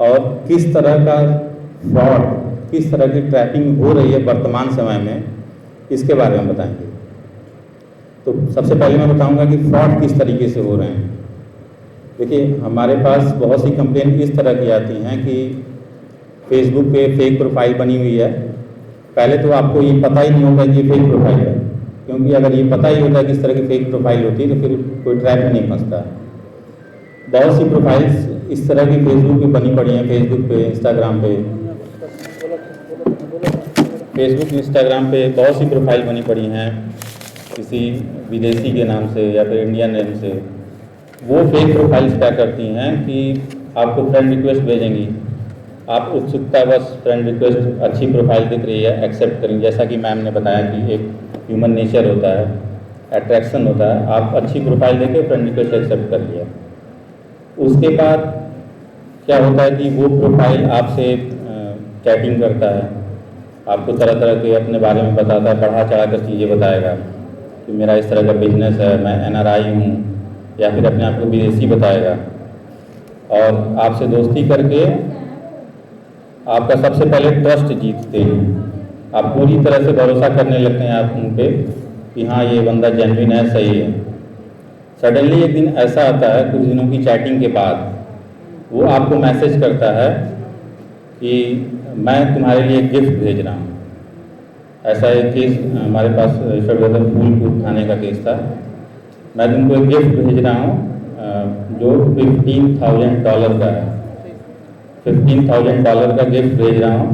और किस तरह का फ्रॉड, किस तरह की ट्रैपिंग हो रही है वर्तमान समय में, इसके बारे में बताएंगे। तो सबसे पहले मैं बताऊंगा कि फ्रॉड किस तरीके से हो रहे हैं। देखिए, हमारे पास बहुत सी कंप्लेंट इस तरह की आती हैं कि फेसबुक पे फेक प्रोफाइल बनी हुई है। पहले तो आपको ये पता ही नहीं होगा कि ये फेक प्रोफाइल है, क्योंकि अगर ये पता ही होता है किस तरह की फेक प्रोफाइल होती है तो फिर कोई ट्रैप में नहीं फंसता। बहुत सी प्रोफाइल्स इस तरह की फेसबुक पे बनी पड़ी हैं, फेसबुक पे, इंस्टाग्राम पे बहुत सी प्रोफाइल बनी पड़ी हैं किसी विदेशी के नाम से या फिर इंडियन नेम से। वो फेक प्रोफाइल्स क्या करती हैं कि आपको फ्रेंड रिक्वेस्ट भेजेंगी, आप उत्सुकतावश फ्रेंड रिक्वेस्ट, अच्छी प्रोफाइल दिख रही है, एक्सेप्ट करेंगे। जैसा कि मैम ने बताया कि एक ह्यूमन नेचर होता है, अट्रैक्शन होता है। आप अच्छी प्रोफाइल देके फ्रेंड रिक्वेस्ट एक्सेप्ट कर लिया। उसके बाद क्या होता है कि वो प्रोफाइल आपसे चैटिंग करता है, आपको तरह तरह के अपने बारे में बताता है, बढ़ा चढ़ा कर चीज़ें बताएगा कि मेरा इस तरह का बिजनेस है, मैं NRI हूँ, या फिर अपने आप को विदेशी बताएगा। और आपसे दोस्ती करके आपका सबसे पहले ट्रस्ट जीतते हैं। आप पूरी तरह से भरोसा करने लगते हैं आप उन पे कि हाँ, ये बंदा जेन्युइन है, सही है। सडनली एक दिन ऐसा आता है, कुछ दिनों की चैटिंग के बाद वो आपको मैसेज करता है कि मैं तुम्हारे लिए गिफ्ट भेज रहा हूँ। ऐसा एक केस हमारे पास फूलपुर थाने का केस था। मैं तुमको एक गिफ्ट भेज रहा हूँ जो $15,000 का है। $15,000 का गिफ्ट भेज रहा हूँ,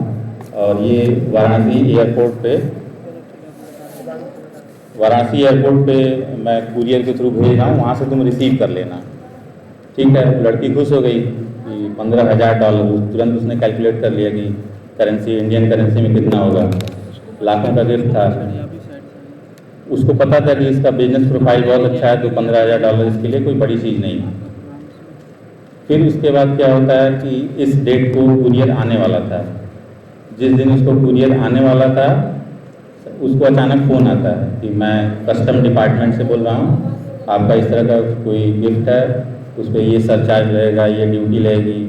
और ये वाराणसी एयरपोर्ट पे मैं कुरियर के थ्रू भेज रहा हूँ, वहाँ से तुम रिसीव कर लेना। ठीक है। लड़की खुश हो गई कि $15,000। तुरंत उसने कैलकुलेट कर लिया कि करेंसी, इंडियन करेंसी में कितना होगा। लाखों का गिफ्ट था। उसको पता था कि इसका बिजनेस प्रोफाइल बहुत अच्छा है, तो $15,000 इसके लिए कोई बड़ी चीज़ नहीं है। फिर उसके बाद क्या होता है कि इस डेट को कुरियर आने वाला था। जिस दिन उसको कुरियर आने वाला था, उसको अचानक फ़ोन आता है कि मैं कस्टम डिपार्टमेंट से बोल रहा हूँ, आपका इस तरह का कोई गिफ्ट है, उस पर ये सरचार्ज लगेगा, ये ड्यूटी लगेगी,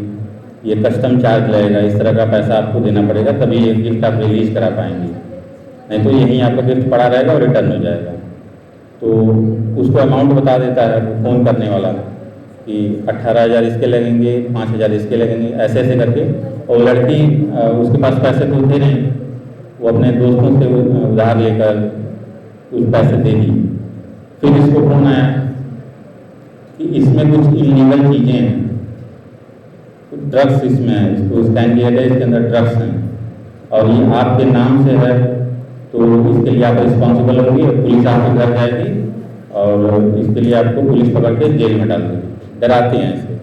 ये कस्टम चार्ज लगेगा, इस तरह का पैसा आपको देना पड़ेगा, तभी ये गिफ्ट आप रिलीज़ करा पाएंगे, नहीं तो यहीं आपका गिफ्ट पड़ा रहेगा और रिटर्न हो जाएगा। तो उसको अमाउंट बता देता है फ़ोन करने वाला कि 18,000 इसके लगेंगे, 5,000 इसके लगेंगे, ऐसे ऐसे करके। और लड़की, उसके पास पैसे तो थे नहीं, वो अपने दोस्तों से उधार लेकर कुछ पैसे दे दी। फिर इसको फ़ोन आया कि इसमें कुछ इलीगल चीज़ें हैं, ड्रग्स इसमें है, इसको स्कैन किया गया, इसके अंदर ड्रग्स हैं और ये आपके नाम से है, तो इसके लिए आप रिस्पॉन्सिबल होंगे, पुलिस आपके घर जाएगी और इसके लिए आपको पुलिस पकड़ के जेल में डाल देगी। डराते हैं इसे,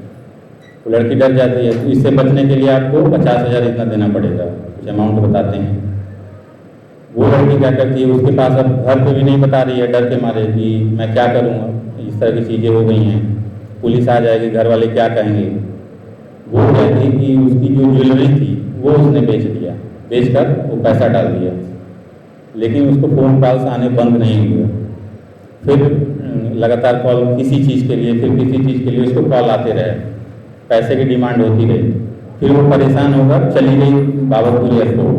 तो लड़की डर जाती है। तो इससे बचने के लिए आपको 50,000 इतना देना पड़ेगा, कुछ अमाउंट बताते हैं। वो लड़की क्या करती है, उसके पास अब घर पे भी नहीं बता रही है, डर के मारे कि मैं क्या करूँगा, इस तरह की चीज़ें हो गई हैं, पुलिस आ जाएगी, घर वाले क्या कहेंगे। वो कहती कि उसकी जो ज्वेलरी थी वो उसने बेच दिया, बेचकर वो पैसा डाल दिया, लेकिन उसको फ़ोन कॉल्स आने बंद नहीं हुए। फिर लगातार कॉल किसी चीज़ के लिए, फिर किसी चीज़ के लिए उसको कॉल आते रहे, पैसे की डिमांड होती रही। फिर वो परेशान होकर चली गई बाबतपुर एयरपोर्ट।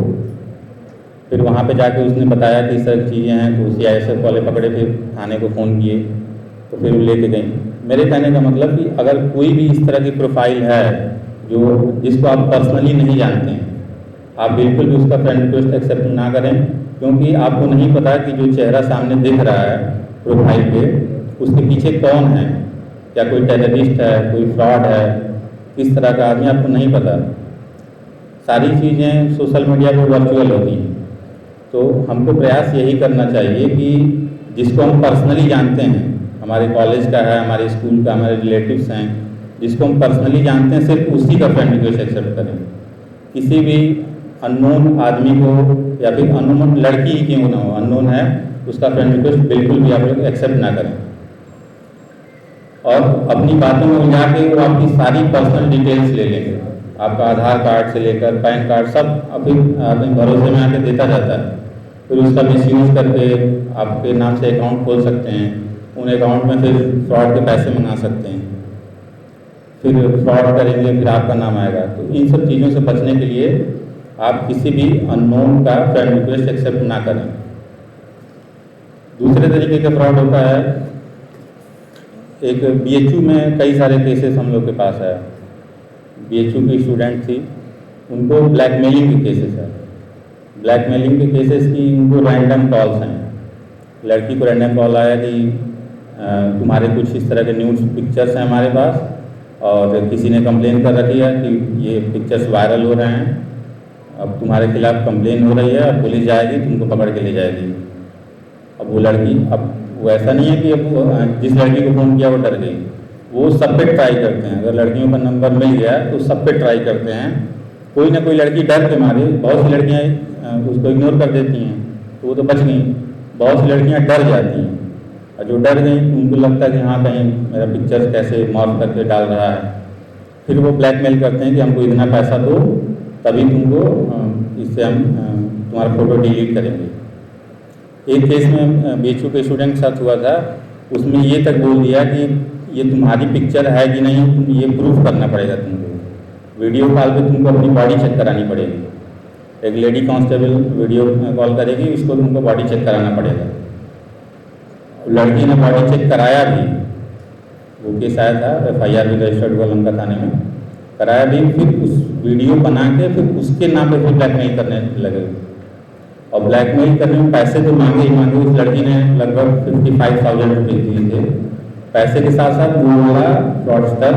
फिर वहाँ पे जाके उसने बताया कि इस तरह की चीज़ें हैं, तो CISF वाले पकड़े, फिर थाने को फ़ोन किए, तो फिर वो लेके गई। मेरे कहने का मतलब कि अगर कोई भी इस तरह की प्रोफाइल है जिसको आप पर्सनली नहीं जानते हैं, आप बिल्कुल भी उसका फ्रेंड रिक्वेस्ट एक्सेप्ट ना करें, क्योंकि आपको नहीं पता कि जो चेहरा सामने दिख रहा है प्रोफाइल पे, उसके पीछे कौन है, क्या कोई टेररिस्ट है, कोई फ्रॉड है, किस तरह का आदमी, आपको नहीं पता। सारी चीज़ें सोशल मीडिया पे वर्चुअल होती हैं, तो हमको प्रयास यही करना चाहिए कि जिसको हम पर्सनली जानते हैं, हमारे कॉलेज का है, हमारे स्कूल का, हमारे रिलेटिव्स हैं, जिसको हम पर्सनली जानते हैं, सिर्फ उसी का फ्रेंड रिक्वेस्ट एक्सेप्ट करें। किसी भी अननोन आदमी को या फिर अननोन लड़की ही क्यों ना हो, अननोन है, उसका फ्रेंड रिक्वेस्ट बिल्कुल भी आप लोग एक्सेप्ट ना करें। और अपनी बातों में उलझा के वो आपकी सारी पर्सनल डिटेल्स ले लेंगे, आपका आधार कार्ड से लेकर पैन कार्ड सब फिर अपने भरोसे में आके देता जाता है। फिर उसका मिसयूज़ करके आपके नाम से अकाउंट खोल सकते हैं, उन अकाउंट में फिर फ्रॉड के पैसे मंगा सकते हैं, फिर फ्रॉड करेंगे, फिर आपका नाम आएगा। तो इन सब चीज़ों से बचने के लिए आप किसी भी अननोन का फ्रेंड रिक्वेस्ट एक्सेप्ट ना करें। दूसरे तरीके का फ्रॉड होता है, एक BHU में कई सारे केसेस हम लोग के पास है। BHU की स्टूडेंट थी, उनको ब्लैकमेलिंग के केसेस है। ब्लैकमेलिंग के केसेस की उनको रैंडम कॉल्स हैं। लड़की को रैंडम कॉल आया कि तुम्हारे कुछ इस तरह के न्यूज़ पिक्चर्स हैं हमारे पास, और किसी ने कंप्लेन कर रखी है कि ये पिक्चर्स वायरल हो रहे हैं, अब तुम्हारे खिलाफ कंप्लेन हो रही है, अब पुलिस जाएगी, तुमको पकड़ के ले जाएगी। अब वो लड़की, अब वो ऐसा नहीं है कि अब जिस लड़की को फ़ोन किया वो डर गई, वो सब पे ट्राई करते हैं। अगर लड़कियों का नंबर मिल गया तो सब पे ट्राई करते हैं। कोई ना कोई लड़की डर के मारे, बहुत सी लड़कियाँ उसको इग्नोर कर देती हैं, तो वो तो बच गई। बहुत सी लड़कियाँ डर जाती हैं, और जो डर गई उनको लगता है कि हाँ कहीं मेरा पिक्चर्स कैसे मॉर्फ करके डाल रहा है। फिर वो ब्लैकमेल करते हैं कि हमको इतना पैसा दो, तभी तुमको इससे हम तुम्हारा फ़ोटो डिलीट करेंगे। एक केस में BHU के स्टूडेंट के साथ हुआ था, उसमें ये तक बोल दिया कि ये तुम्हारी पिक्चर है कि नहीं, तुम ये प्रूफ करना पड़ेगा तुमको। वीडियो कॉल पे तुमको अपनी बॉडी चेक करानी पड़ेगी। एक लेडी कांस्टेबल वीडियो कॉल करेगी, उसको तुमको बॉडी चेक कराना पड़ेगा। लड़की ने बॉडी चेक कराया भी, वो केस आया था, FIR भी रजिस्टर्ड हुआ लंका थाने में, कराया भी। फिर उस वीडियो बना के फिर उसके नाम पे फिर ब्लैकमेल करने लगे, और ब्लैकमेल करने में पैसे तो मांगे ही मांगे। उस लड़की ने लगभग 55,000 रुपये दिए थे। पैसे के साथ साथ वो बोला फ्रॉडस्टर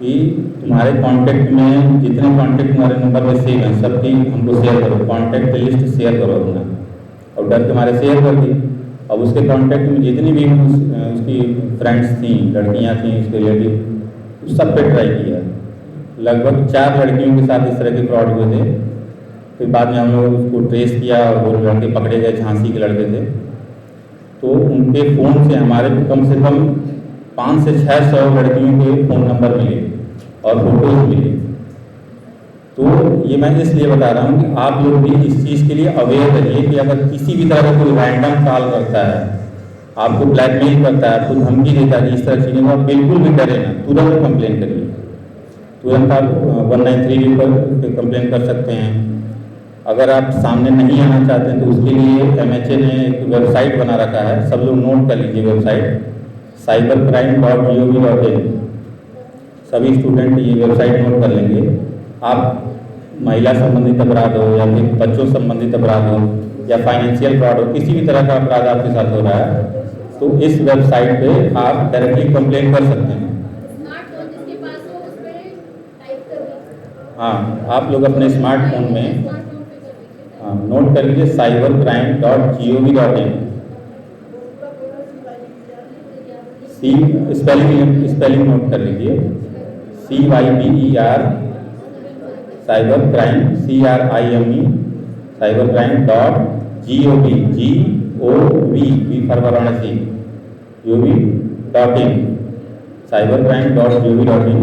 कि तुम्हारे कॉन्टैक्ट में जितने कॉन्टैक्ट तुम्हारे नंबर पे सेव हैं सबकी हमको शेयर करो, कॉन्टैक्ट लिस्ट शेयर करो अपना। और डर के मारे शेयर कर दी। अब उसके कॉन्टैक्ट में जितनी भी उसकी फ्रेंड्स थी, लड़कियां थी, उसके रिलेटिव, सब पे ट्राई किया। लगभग 4 लड़कियों के साथ इस तरह के फ्रॉड हुए थे। फिर बाद में हम लोग उसको ट्रेस किया और वो लड़के पकड़े गए, झांसी के लड़के थे। तो उनके फ़ोन से हमारे को कम से कम 500 से 600 लड़कियों के फ़ोन नंबर मिले और फोटोज मिले। तो ये मैं इसलिए बता रहा हूँ कि आप लोग भी इस चीज़ के लिए अवेयर रहिए कि अगर किसी भी तरह का कोई रैंडम कॉल करता है, आपको ब्लैकमेल करता है, आपको धमकी देता है, इस तरह चीज़ें, आप बिल्कुल भी डरे ना, तुरंत कंप्लेन करिए। तुरंत आप 193 पर कंप्लेन कर सकते हैं। अगर आप सामने नहीं आना चाहते हैं तो उसके लिए MHA ने एक वेबसाइट बना रखा है, सब लोग नोट कर लीजिए वेबसाइट cybercrime.gov.in। सभी स्टूडेंट ये वेबसाइट नोट कर लेंगे। आप महिला संबंधित अपराध हो या फिर बच्चों संबंधित अपराध हो या फाइनेंशियल फ्रॉड हो, किसी भी तरह का अपराध आपके साथ हो रहा है, तो इस वेबसाइट पे आप डायरेक्टली कंप्लेन कर सकते हैं। हाँ, आप लोग अपने स्मार्टफोन में नोट कर लीजिए cybercrime.gov.in। स्पेलिंग नोट कर लीजिए, CYBER cybercrime CRIME cybercrime.gov.in cybercrime.gov.in।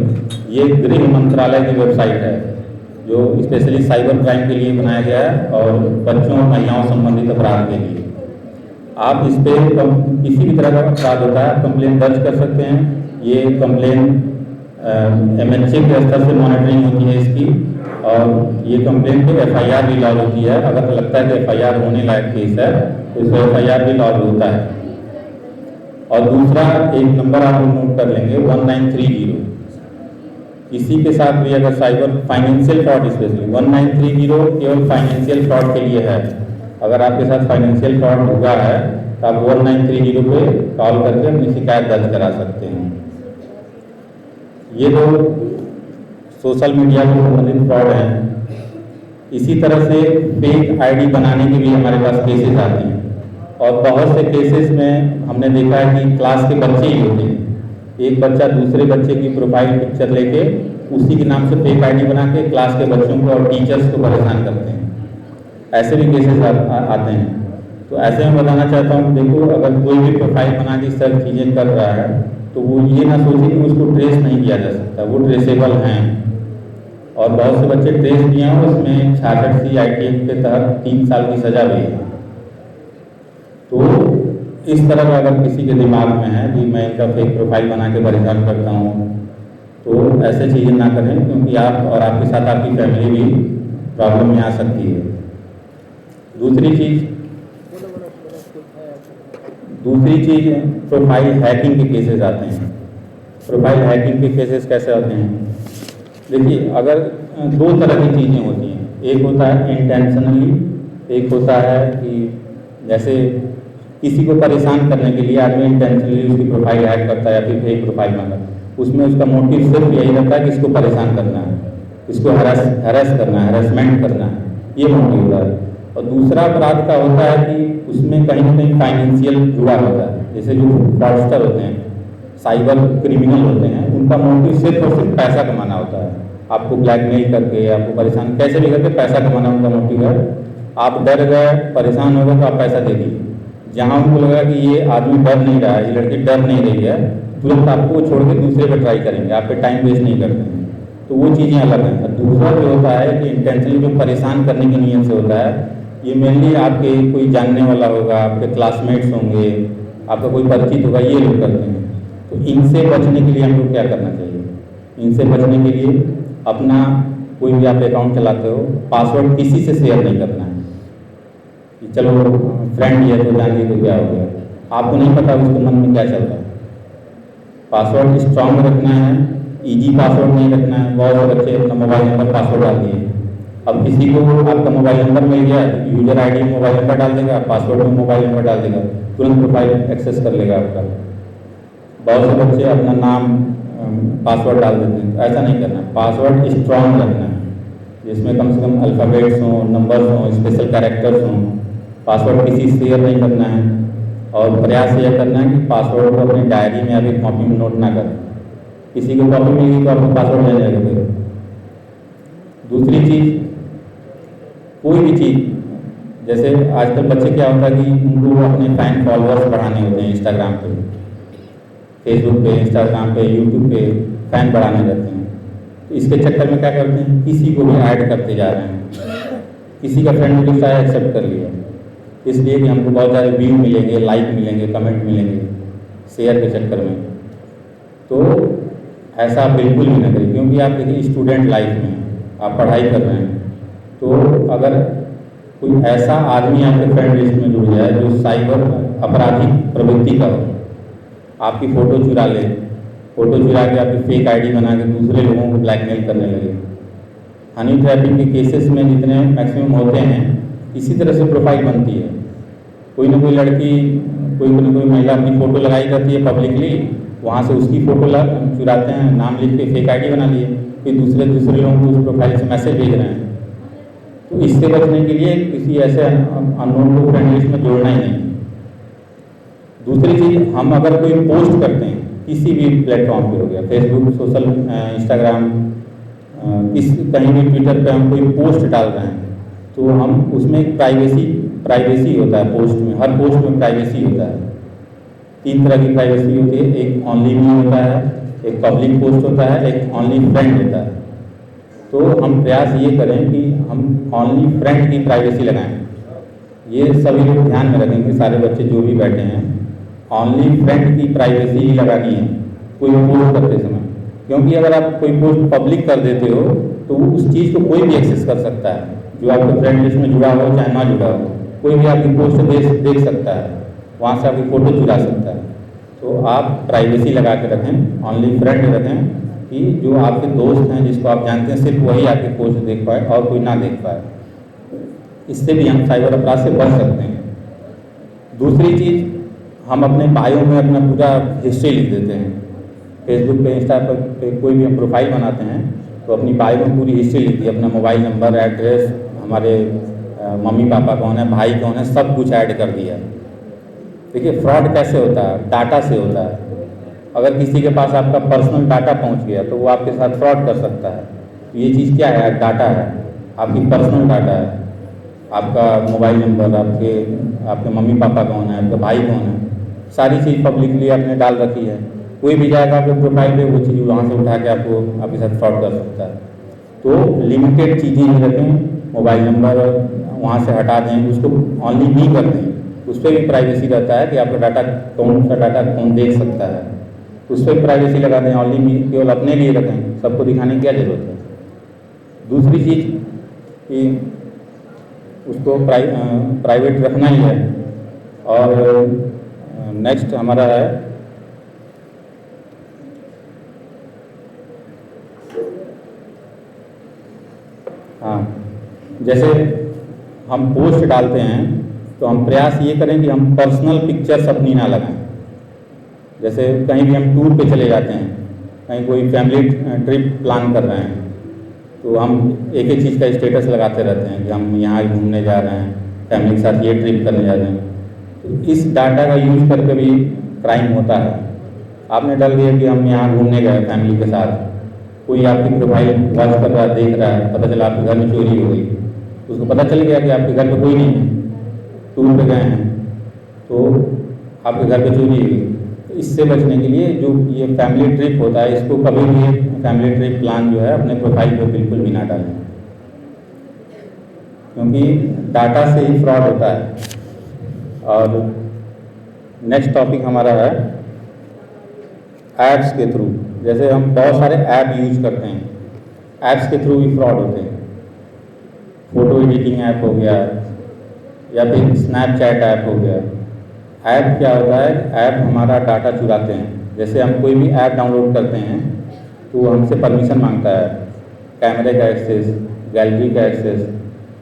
ये गृह मंत्रालय की वेबसाइट है जो स्पेशली साइबर क्राइम के लिए बनाया गया है और बच्चों और महिलाओं संबंधित अपराध के लिए। आप इस पर किसी भी तरह का अपराध होता है कंप्लेन दर्ज कर सकते हैं। ये कंप्लेन MHA के स्तर से मॉनिटरिंग होती है इसकी, और ये कंप्लेन पे FIR भी लॉन्च होती है। अगर लगता है कि FIR होने लायक केस है तो इस पर FIR भी लॉन्च होता है। और दूसरा एक नंबर आप नोट कर लेंगे 1930। किसी के साथ भी अगर साइबर फाइनेंशियल फ्रॉड स्पेशली 1930 केवल फाइनेंशियल फ्रॉड के लिए है। अगर आपके साथ फाइनेंशियल फ्रॉड हुआ है तो आप 1930 पे कॉल करके अपनी शिकायत दर्ज करा सकते हैं। ये तो सोशल मीडिया से संबंधित फ्रॉड है। इसी तरह से फेक आईडी बनाने के भी हमारे पास केसेस आते हैं, और बहुत से केसेस में हमने देखा है कि क्लास के बच्चे ही होते हैं। एक बच्चा दूसरे बच्चे की प्रोफाइल पिक्चर लेके उसी के नाम से फेक आईडी बना के क्लास के बच्चों को और टीचर्स को परेशान करते हैं। ऐसे भी केसेस आते हैं। तो ऐसे में बताना चाहता हूँ, देखो अगर कोई भी प्रोफाइल बना के सब चीज़ें कर रहा है तो वो ये ना सोचे कि उसको ट्रेस नहीं किया जा सकता, वो ट्रेसेबल हैं। और बहुत से बच्चे ट्रेस किए हैं, उसमें 66C ITF के तहत 3 साल की सजा भी है। तो इस तरह का अगर किसी के दिमाग में है कि मैं इनका फेक प्रोफाइल बना के परेशान करता हूँ, तो ऐसे चीज़ें ना करें, क्योंकि आप और आपके साथ आपकी फैमिली भी प्रॉब्लम में आ सकती है। दूसरी चीज़ प्रोफाइल हैकिंग के केसेस आते हैं। प्रोफाइल हैकिंग के केसेस कैसे आते हैं? देखिए, अगर 2 तरह की चीज़ें होती हैं। एक होता है इंटेंशनली, एक होता है कि जैसे किसी को परेशान करने के लिए आदमी इंटेंशनली उसकी प्रोफाइल हैक करता है या फिर फेक प्रोफाइल बनाता है। उसमें उसका मोटिव सिर्फ यही रहता है कि इसको परेशान करना है, इसको हरास करना है, हरासमेंट करना है, ये मोटिव होता है। और दूसरा अपराध का होता है कि उसमें कहीं ना कहीं फाइनेंशियल जुड़ा होता है। जैसे जो फ्रॉडस्टर होते हैं, साइबर क्रिमिनल होते हैं, उनका मोटिव सिर्फ और सिर्फ पैसा कमाना होता है। आपको ब्लैकमेल करके, आपको परेशान कैसे भी करके पैसा कमाना उनका मोटिव है। आप डर गए, परेशान हो गए तो आप पैसा दे दीजिए। जहाँ उनको लगा कि ये आदमी डर नहीं रहा है, ये लड़की डर नहीं रही है, तुरंत आपको छोड़ के दूसरे पर ट्राई करेंगे, आप पे टाइम वेस्ट नहीं करते हैं। तो वो चीज़ें अलग हैं। और दूसरा जो होता है कि इंटेंशनली जो परेशान करने की नीयत से होता है, ये मेनली आपके कोई जानने वाला होगा, आपके क्लासमेट्स होंगे, आपका कोई परिचित होगा, ये लोग करते हैं। तो इनसे बचने के लिए हमको क्या करना चाहिए? इनसे बचने के लिए अपना कोई भी आप अकाउंट चलाते हो, पासवर्ड किसी से शेयर नहीं करना है कि चलो फ्रेंड है तो जान ली तो क्या हो गया। आपको नहीं पता उसके मन में क्या चल रहा है। पासवर्ड स्ट्रांग रखना है, इजी पासवर्ड नहीं रखना है। बहुत से बच्चे अपना मोबाइल नंबर पासवर्ड डाल दिए। अब किसी को आपका मोबाइल नंबर मिल गया, यूजर आईडी में मोबाइल नंबर डाल देगा, पासवर्ड में मोबाइल नंबर डाल देगा, तुरंत प्रोफाइल एक्सेस कर लेगा आपका। बहुत से बच्चे अपना नाम पासवर्ड डाल देते हैं। ऐसा नहीं करना, पासवर्ड स्ट्रांग रखना है, जिसमें कम से कम अल्फ़ाबेट्स हों, नंबर्स हों, स्पेशल कैरेक्टर्स हों। पासवर्ड किसी से शेयर नहीं करना है, और प्रयास यह करना है कि पासवर्ड को अपनी डायरी में या फिर कॉपी में नोट ना करें। किसी को कॉपी मिलेगी तो आपको पासवर्ड ले जाएगा फिर। दूसरी चीज़, कोई भी चीज़, जैसे आजकल बच्चे क्या होता है कि उनको अपने फैन फॉलोअर्स बढ़ाने होते हैं इंस्टाग्राम पे, फेसबुक पे, इंस्टाग्राम पे, यूट्यूब पे फैन बढ़ाने रहते हैं। तो इसके चक्कर में क्या करते हैं, किसी को भी ऐड करते जा रहे हैं। किसी का फ्रेंड रिक्वेस्ट आया, एक्सेप्ट कर लिया, इसलिए कि हमको बहुत ज़्यादा व्यू मिलेंगे, लाइक मिलेंगे, कमेंट मिलेंगे, शेयर के चक्कर में। तो ऐसा आप बिल्कुल भी ना करें, क्योंकि आप देखिए स्टूडेंट लाइफ में आप पढ़ाई कर रहे हैं। तो अगर कोई ऐसा आदमी आपके फ्रेंड लिस्ट में जुड़ जाए जो साइबर आपराधिक प्रवृत्ति का हो, आपकी फ़ोटो चुरा ले, फ़ोटो चुरा के आपकी फेक आईडी बना के दूसरे लोगों को ब्लैकमेल करने लगे। हनी ट्रैपिंग के केसेस में जितने मैक्सिमम होते हैं, इसी तरह से प्रोफाइल बनती है। कोई ना कोई लड़की, कोई ना कोई महिला अपनी फ़ोटो लगाई जाती है पब्लिकली, वहाँ से उसकी फ़ोटो चुराते हैं, नाम लिख के फेक आईडी बना लिए, फिर दूसरे लोगों को उस प्रोफाइल से मैसेज भेज रहे हैं। तो इससे बचने के लिए किसी ऐसे अननोन को फ्रेंड लिस्ट में जोड़ना ही नहीं। दूसरी चीज़, हम अगर कोई पोस्ट करते हैं किसी भी प्लेटफॉर्म पे, हो गया फेसबुक, सोशल, इंस्टाग्राम, कहीं भी ट्विटर पे हम कोई पोस्ट डाल रहे हैं, तो हम उसमें एक प्राइवेसी होता है पोस्ट में। हर पोस्ट में प्राइवेसी होता है। 3 तरह की प्राइवेसी होती है। एक ओनली मी होता है, एक पब्लिक पोस्ट होता है, एक ओनली फ्रेंड होता है। तो हम प्रयास ये करें कि हम ओनली फ्रेंड की प्राइवेसी लगाएं। ये सभी लोग ध्यान में रखेंगे, सारे बच्चे जो भी बैठे हैं, ओनली फ्रेंड की प्राइवेसी ही लगानी है कोई पोस्ट करते समय। क्योंकि अगर आप कोई पोस्ट पब्लिक कर देते हो तो उस चीज़ को कोई भी एक्सेस कर सकता है, जो आपके फ्रेंड लिस्ट में जुड़ा हो चाहे ना जुड़ा हो। कोई भी आपकी पोस्ट देख सकता है, वहाँ से आपकी फ़ोटो चुरा सकता है। तो आप प्राइवेसी लगा के रखें, ओनली फ्रेंड रखें, कि जो आपके दोस्त हैं, जिसको आप जानते हैं, सिर्फ वही आपके पोस्ट देख पाए और कोई ना देख पाए। इससे भी हम साइबर अपराध से बच सकते हैं। दूसरी चीज़, हम अपने बायो में अपना पूरा हिस्ट्री लिख देते हैं। फेसबुक पे, इंस्टा पे कोई भी हम प्रोफाइल बनाते हैं तो अपनी बायो में पूरी हिस्ट्री लिख दी, अपना मोबाइल नंबर, एड्रेस, हमारे मम्मी पापा कौन है, भाई कौन है, सब कुछ ऐड कर दिया। देखिए फ्रॉड कैसे होता है, डाटा से होता है। अगर किसी के पास आपका पर्सनल डाटा पहुंच गया तो वो आपके साथ फ्रॉड कर सकता है। ये चीज़ क्या है? डाटा है, आपकी पर्सनल डाटा है। आपका मोबाइल नंबर, आपके मम्मी पापा कौन है, आपका भाई कौन है, सारी चीज़ पब्लिकली आपने डाल रखी है। कोई भी जाएगा आपके प्रोफाइल पे, वो चीज़ वहाँ से उठा के आपके साथ फ्रॉड कर सकता है। तो लिमिटेड चीज़ें ही रखें, मोबाइल नंबर वहाँ से हटा दें, उसको ऑनली नहीं कर दें। उस पर भी प्राइवेसी रहता है कि आपका डाटा, कौन सा डाटा कौन देख सकता है, उस पर प्राइवेसी लगा दें। ऑनली केवल अपने लिए रखें, सबको दिखाने की क्या ज़रूरत है। दूसरी चीज़ कि उसको प्राइवेट रखना ही है। और नेक्स्ट हमारा है जैसे हम पोस्ट डालते हैं तो हम प्रयास ये करें कि हम पर्सनल पिक्चर्स अपनी ना लगाएं। जैसे कहीं भी हम टूर पे चले जाते हैं, कहीं कोई फैमिली ट्रिप प्लान कर रहे हैं, तो हम एक ही चीज़ का स्टेटस लगाते रहते हैं कि हम यहाँ घूमने जा रहे हैं, फैमिली के साथ ये ट्रिप करने जा रहे हैं। तो इस डाटा का यूज़ करके भी क्राइम होता है। आपने डाल दिया कि हम यहाँ घूमने गए फैमिली के साथ, कोई आपकी प्रोफाइल वॉच कर रहा है, देख रहा है, पता चला आपके घर में चोरी हो गई, उसको पता चल गया कि आपके घर पे कोई नहीं है, टूर पे गए हैं, तो आपके घर पे चोरी हुई। इससे बचने के लिए जो ये फैमिली ट्रिप होता है, इसको कभी भी फैमिली ट्रिप प्लान जो है अपने प्रोफाइल पे बिल्कुल भी ना डालें, क्योंकि डाटा से ही फ्रॉड होता है। और नेक्स्ट टॉपिक हमारा है ऐप्स के थ्रू। जैसे हम बहुत सारे ऐप यूज करते हैं, ऐप्स के थ्रू भी फ्रॉड होते हैं। फ़ोटो एडिटिंग ऐप हो गया या फिर स्नैपचैट ऐप हो गया। ऐप क्या होता है? ऐप हमारा डाटा चुराते हैं। जैसे हम कोई भी ऐप डाउनलोड करते हैं तो वो हमसे परमिशन मांगता है, कैमरे का एक्सेस, गैलरी का एक्सेस,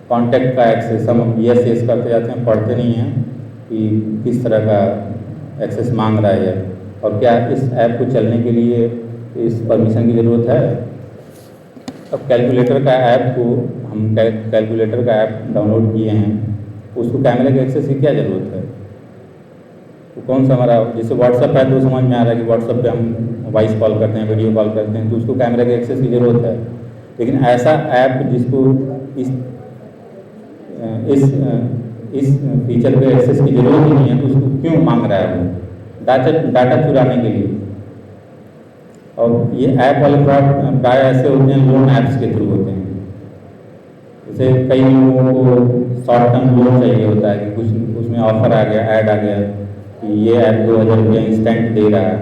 कॉन्टैक्ट का एक्सेस। हम यस यस करते जाते हैं, पढ़ते नहीं हैं कि किस तरह का एक्सेस मांग रहा है और क्या इस ऐप को चलने के लिए इस परमिशन की ज़रूरत है। अब कैलकुलेटर का ऐप को हम कैलकुलेटर का ऐप डाउनलोड किए हैं, उसको कैमरे के एक्सेस की क्या ज़रूरत है? तो कौन सा हमारा, जैसे व्हाट्सअप है तो समझ में आ रहा है कि व्हाट्सअप पे हम वॉइस कॉल करते हैं, वीडियो कॉल करते हैं, तो उसको कैमरे के एक्सेस की ज़रूरत है। लेकिन ऐसा ऐप जिसको इस फीचर पे एक्सेस की ज़रूरत ही नहीं है, तो उसको क्यों मांग रहा है? वो डाटा चुराने के लिए। और ये ऐप वाले फ्रॉड प्राय ऐसे होते हैं, लोन ऐप्स के थ्रू होते हैं। जैसे कई लोगों को शॉर्ट टर्म लोन चाहिए होता है कि कुछ उसमें ऑफर आ गया, ऐड आ गया कि ये ऐप 2000 रुपये इंस्टेंट दे रहा है।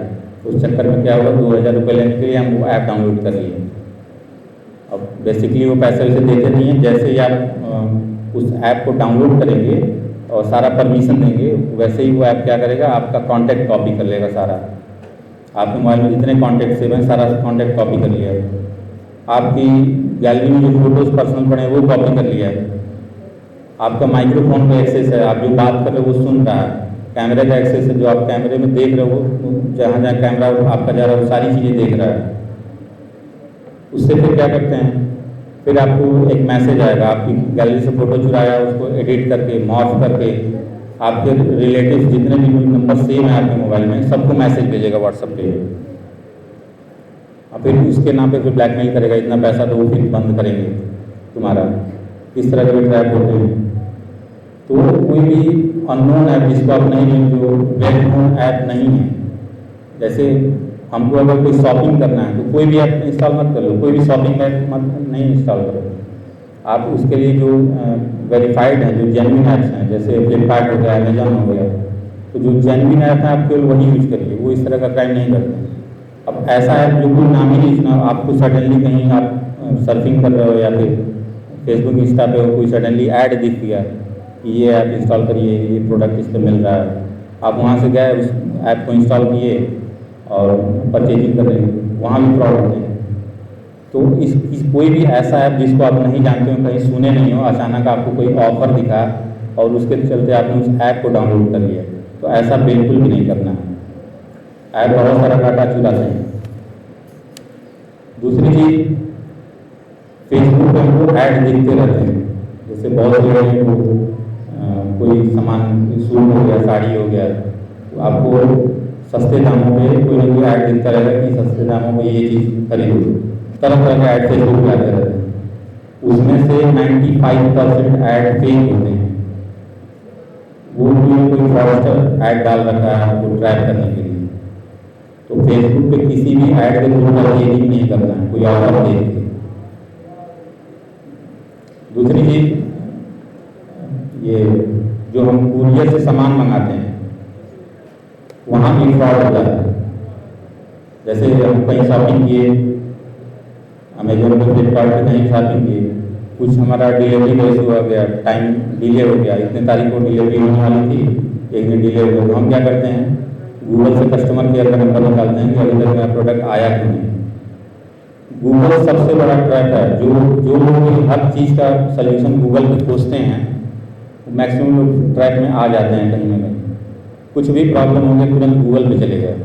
उस चक्कर में क्या हुआ, 2000 रुपये लेने के लिए हम वो ऐप डाउनलोड कर लिए। अब बेसिकली वो पैसे वैसे देते नहीं हैं। जैसे ही आप उस ऐप को डाउनलोड करेंगे और सारा परमिशन देंगे, वैसे ही वो ऐप क्या करेगा, आपका कॉन्टैक्ट कॉपी कर लेगा सारा। आपके मोबाइल में जितने कॉन्टैक्ट सेव हैं, सारा कॉन्टैक्ट कॉपी कर लिया है। आपकी गैलरी में जो फोटोज़ पर्सनल पड़े हैं वो कॉपी कर लिया है। आपका माइक्रोफोन का एक्सेस है, आप जो बात कर रहे हो वो सुन रहा है। कैमरे का एक्सेस है, जो आप कैमरे में देख रहे हो, जहाँ जहाँ कैमरा आपका जा रहा है वो सारी चीज़ें देख रहा है। उससे फिर क्या करते हैं, फिर आपको एक मैसेज आएगा, आपकी गैलरी से फ़ोटो चुराया, उसको एडिट करके, मॉर्फ करके, आपके रिलेटिव जितने भी नंबर सेम है आपके मोबाइल में, सबको मैसेज भेजेगा व्हाट्सएप पे। और फिर उसके नाम पे फिर ब्लैकमेल करेगा, इतना पैसा तो वो फिर बंद करेंगे तुम्हारा। इस तरह के भी ट्रैप होते हैं। तो कोई भी अननोन ऐप जिसको आप नहीं, जो वेल नोन ऐप नहीं है, जैसे हमको अगर कोई शॉपिंग करना है तो कोई भी ऐप इंस्टॉल मत कर लो, कोई भी शॉपिंग ऐप मत नहीं इंस्टॉल करो। आप उसके लिए जो वेरीफाइड हैं, जो जेन्युइन ऐप्स हैं, जैसे फ्लिपकार्ट हो गया, अमेजन हो गया, तो जो जेन्युइन ऐप हैं आप केवल वही यूज करिए, वो इस तरह का क्राइम नहीं करते। अब ऐसा ऐप जो कोई नाम ही नहीं सुना, आपको सडनली कहीं आप सर्फिंग कर रहे हो या फिर फेसबुक इंस्टा पे कोई सडनली ऐड दिख गया कि ये ऐप इंस्टॉल करिए, ये प्रोडक्ट इस पर मिल रहा है, आप वहाँ से गए, उस ऐप को इंस्टॉल किए और परचेजिंग कर रहे हैं, वहाँ भी फ्रॉड होते हैं। तो कोई भी ऐसा ऐप जिसको आप नहीं जानते हो, कहीं सुने नहीं हो, अचानक आपको कोई ऑफर दिखा और उसके चलते आपने उस ऐप को डाउनलोड कर लिया, तो ऐसा बिल्कुल भी नहीं करना है। ऐप बहुत सारा डाटा चुराते हैं। दूसरी चीज़, फेसबुक पे हमको ऐड दिखते रहते हैं। जैसे बहुत से लोग हैं वो कोई सामान, सूट हो गया, साड़ी हो गया, तो आपको सस्ते दामों पे कोई ना कोई ऐड दिखता रहेगा कि सस्ते दामों में ये चीज़ खरीदो। तरह तरह के ऐड फेसबुक पे आते रहते हैं। उसमें से 95% ऐड फेक होते हैं। वो कोई फ्रॉडस्टर ऐड डाल रखा है आपको ट्रैक करने के लिए। तो फेसबुक पे किसी भी ऐड के थ्रू क्लिक नहीं करना है, कोई ऑफर देख के। दूसरी चीज़, ये जो हम कुरियर से सामान मंगाते हैं वहाँ भी फ्रॉड होता है। जैसे हम कहीं शॉपिंग किए, अमेजोन पे, फ्लिपकार्ट पे कहीं शॉपिंग किए, कुछ हमारा डिलीवरी का इशू आ गया, टाइम डिले हो गया, इतने तारीख को डिलीवरी होने वाली थी, एक दिन डिले हो गया, तो हम क्या करते हैं, गूगल से कस्टमर केयर का नंबर निकालते हैं कि अभी तक मेरा प्रोडक्ट आया क्यों नहीं। गूगल सबसे बड़ा ट्रैक है। जो लोग हर चीज़ का सलूशन गूगल पे खोजते हैं, मैक्सिमम लोग ट्रैक में आ जाते हैं कहीं ना कहीं। कुछ भी प्रॉब्लम हो गया तुरंत गूगल पे चले गए।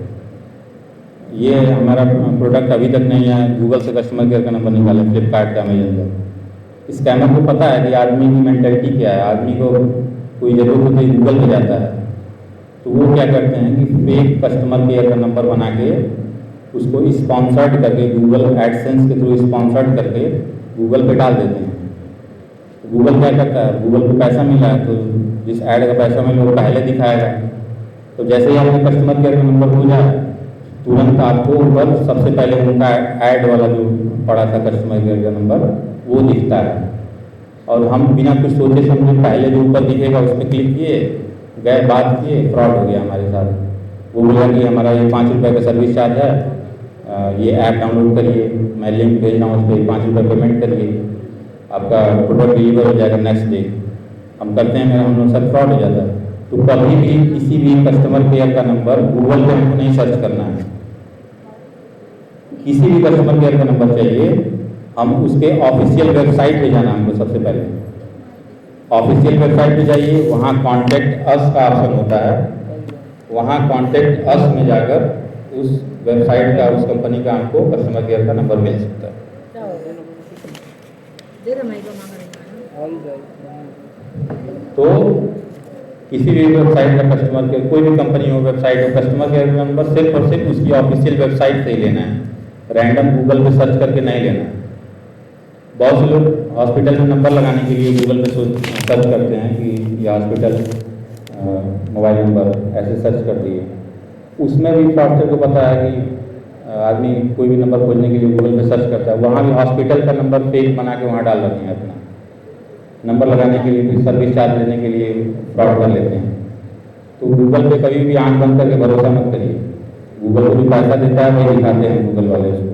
ये हमारा प्रोडक्ट अभी तक नहीं आया, गूगल से कस्टमर केयर का नंबर निकाले, फ्लिपकार्ट का, अमेजन का। स्कैमर को पता है कि आदमी की मेंटेलिटी क्या है, आदमी को कोई जरूरत होती है गूगल पे जाता है, तो वो क्या करते हैं कि फेक कस्टमर केयर का नंबर बना के उसको स्पॉन्सर्ड करके, गूगल एडसेंस के थ्रू स्पॉन्सर्ड करके गूगल पे डाल देते हैं। तो गूगल क्या करता है, गूगल को पैसा मिला है तो जिस ऐड का पैसा मिला वो पहले दिखाएगा। तो जैसे ही आपने कस्टमर केयर का नंबर खोजा, तुरंत आपको ऊपर सबसे पहले उनका ऐड वाला जो पड़ा था कस्टमर केयर का नंबर वो दिखता है। और हम बिना कुछ सोचे समझे पहले जो ऊपर दिखेगा उस पर क्लिक किए, गए, बात किए, फ्रॉड हो गया हमारे साथ। वो बोला कि हमारा ये 5 रुपये का सर्विस चार्ज है, ये ऐप डाउनलोड करिए, मैं लिंक भेज रहा हूँ, उस पर 5 रुपये पेमेंट करिए, आपका प्रोडक्ट डिलीवर हो जाएगा नेक्स्ट डे। हम करते हैं, हम लोग सब फ्रॉड हो जाता है। तो कभी भी किसी भी कस्टमर केयर का नंबर गूगल पे हमको नहीं सर्च करना है। किसी भी कस्टमर केयर का नंबर चाहिए, हम उसके ऑफिशियल वेबसाइट पे जाना हमको सबसे पहले। ऑफिशियल वेबसाइट पे जाइए, वहाँ कॉन्टैक्ट अस का ऑप्शन होता है, वहाँ कॉन्टैक्ट अस में जाकर उस वेबसाइट का, उस कंपनी का हमको कस्टमर केयर का नंबर मिल सकता है। तो किसी भी वेबसाइट का कस्टमर केयर, कोई भी कंपनी हो, वेबसाइट हो, कस्टमर केयर का नंबर सिर्फ और सिर्फ उसकी ऑफिशियल वेबसाइट से ही लेना है, रैंडम गूगल पे सर्च करके नहीं लेना है। बहुत से लोग हॉस्पिटल में नंबर लगाने के लिए गूगल पे सर्च करते हैं कि ये हॉस्पिटल मोबाइल नंबर ऐसे सर्च कर दिए। उसमें भी फ्रॉडस्टर को पता है कि आदमी कोई भी नंबर खोजने के लिए गूगल पे सर्च करता है, वहाँ भी हॉस्पिटल का नंबर फेक बना के वहाँ डाल रखे हैं अपना नंबर लगाने के लिए, सर्विस चार्ज लेने के लिए फ्रॉड कर लेते हैं। तो गूगल पे कभी भी आंख बंद करके भरोसा मत करिए। गूगल को भी पैसा देता है, वही दिखाते हैं गूगल वाले उसको।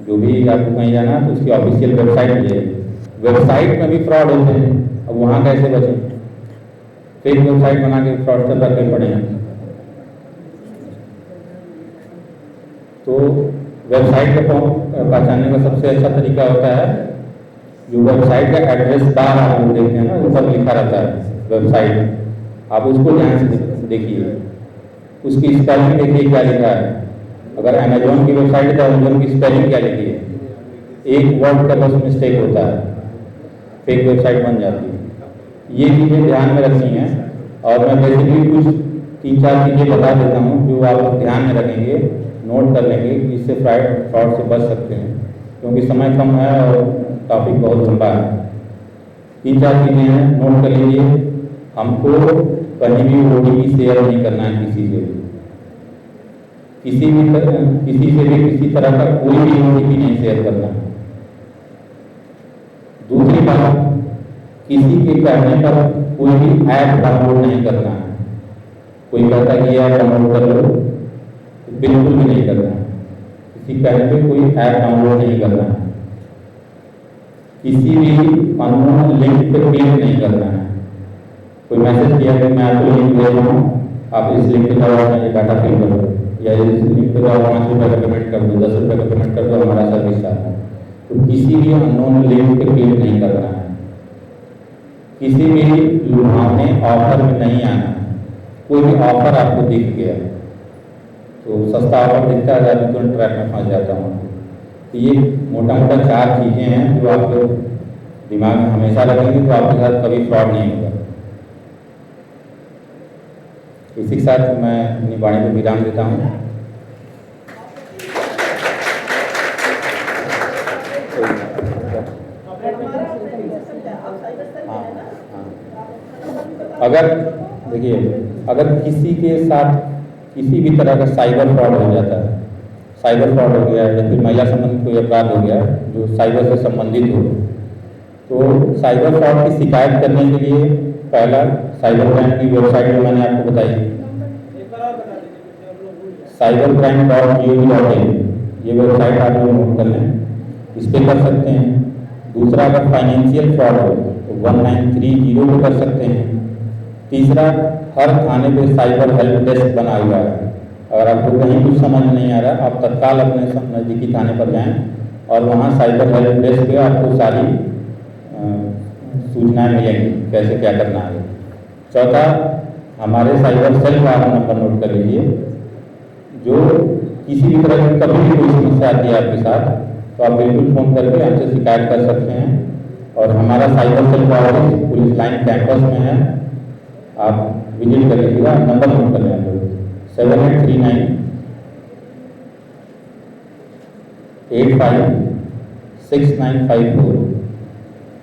जो भी आपको कहीं जाना है तो उसकी ऑफिशियल वेबसाइट पे जाइए। वेबसाइट में भी फ्रॉड होते हैं, अब वहाँ कैसे बचें? फेक वेबसाइट बना के फ्रॉडस्टर रखे पड़े हैं। तो वेबसाइट को पहचानने का सबसे अच्छा तरीका होता है, जो वेबसाइट का एड्रेस बार आप लोग देखते हैं ना, ऊपर लिखा रहता है वेबसाइट, आप उसको ध्यान से देखिए, उसकी स्पेलिंग देखिए क्या लिखा है। अगर अमेजोन की वेबसाइट है तो अमेजोन की स्पेलिंग क्या लिखी है, एक वर्ड का बस मिस्टेक होता है, फेक वेबसाइट बन जाती है। ये चीज़ें ध्यान में रखनी है। और मैं बेसिकली कुछ 3-4 चीज़ें बता देता हूँ जो आप लोग ध्यान में रखेंगे, नोट कर लेंगे, इससे फ्रॉड से बच सकते हैं, क्योंकि समय कम है और टॉपिक बहुत लंबा है। 3-4 चीज़ें हैं, नोट कर लीजिए। हमको कहीं भी OTP शेयर नहीं करना है किसी से भी, किसी से भी किसी तरह का कोई भी OTP नहीं शेयर करना है। दूसरी बात, किसी के कहने पर कोई भी ऐप डाउनलोड नहीं करना है। कोई कहता है कि ये ऐप डाउनलोड कर लो, तो बिल्कुल भी नहीं करना है। किसी कहने पे कोई ऐप डाउनलोड नहीं करना है। किसी भी अननोन लिंक पे क्लिक नहीं करना है। कोई मैसेज किया कि मैं आपको लिंक दे रहा हूँ, आप इस लिंक पे जाओ, ये डाटा फिल करो, या इस लिंक पे आप 5 रुपये का पेमेंट कर दो, 10 रुपये का पेमेंट कर दो, हमारा सर्विस चालू है। तो किसी भी अननोन लिंक पे क्लिक नहीं करना है, किसी भी लुभावने ऑफर में नहीं आना है। कोई भी ऑफर आपको दिख गया तो सस्ता ऑफर दिखता है, आदमी तुरंत ट्रैप में फंस जाता हूँ। तो ये मोटा मोटा 4 चीज़ें हैं जो आपके दिमाग में हमेशा रखेंगे, तो आपके साथ कभी फ्रॉड नहीं होगा। इसी के साथ मैं अपनी वाणी को विराम देता हूँ। अगर देखिए, अगर किसी के साथ किसी भी तरह का साइबर फ्रॉड हो जाता है, साइबर फ्रॉड हो गया या फिर महिला संबंधित कोई अपराध हो गया जो साइबर से संबंधित हो, तो साइबर फ्रॉड की शिकायत करने के लिए पहला साइबर क्राइम की वेबसाइट जो मैंने आपको बताई, cybercrime.gov.in, ये वेबसाइट आप लोग नोट कर लें, इस पर कर सकते हैं। दूसरा, अगर फाइनेंशियल फ्रॉड हो तो 1930 पे कर सकते हैं। तीसरा, हर थाने पे साइबर हेल्प डेस्क बना हुआ है। अगर आपको कहीं कुछ समझ नहीं आ रहा, आप तत्काल अपने नज़दीकी थाने पर जाएं और वहाँ साइबर हेल्प डेस्क पे आपको सारी सूचनाएं मिलेंगी कैसे क्या करना है। चौथा, हमारे साइबर सेल का आप नंबर नोट कर लीजिए, जो किसी भी तरह की कभी भी कोई समस्या आती है आपके साथ तो आप बिल्कुल फ़ोन करके हमसे शिकायत कर सकते हैं। और हमारा साइबर सेल का ऑफिस पुलिस लाइन कैंपस में है, आप विजिट कर लीजिएगा। नंबर नोट कर लें लोग, 7839 856954,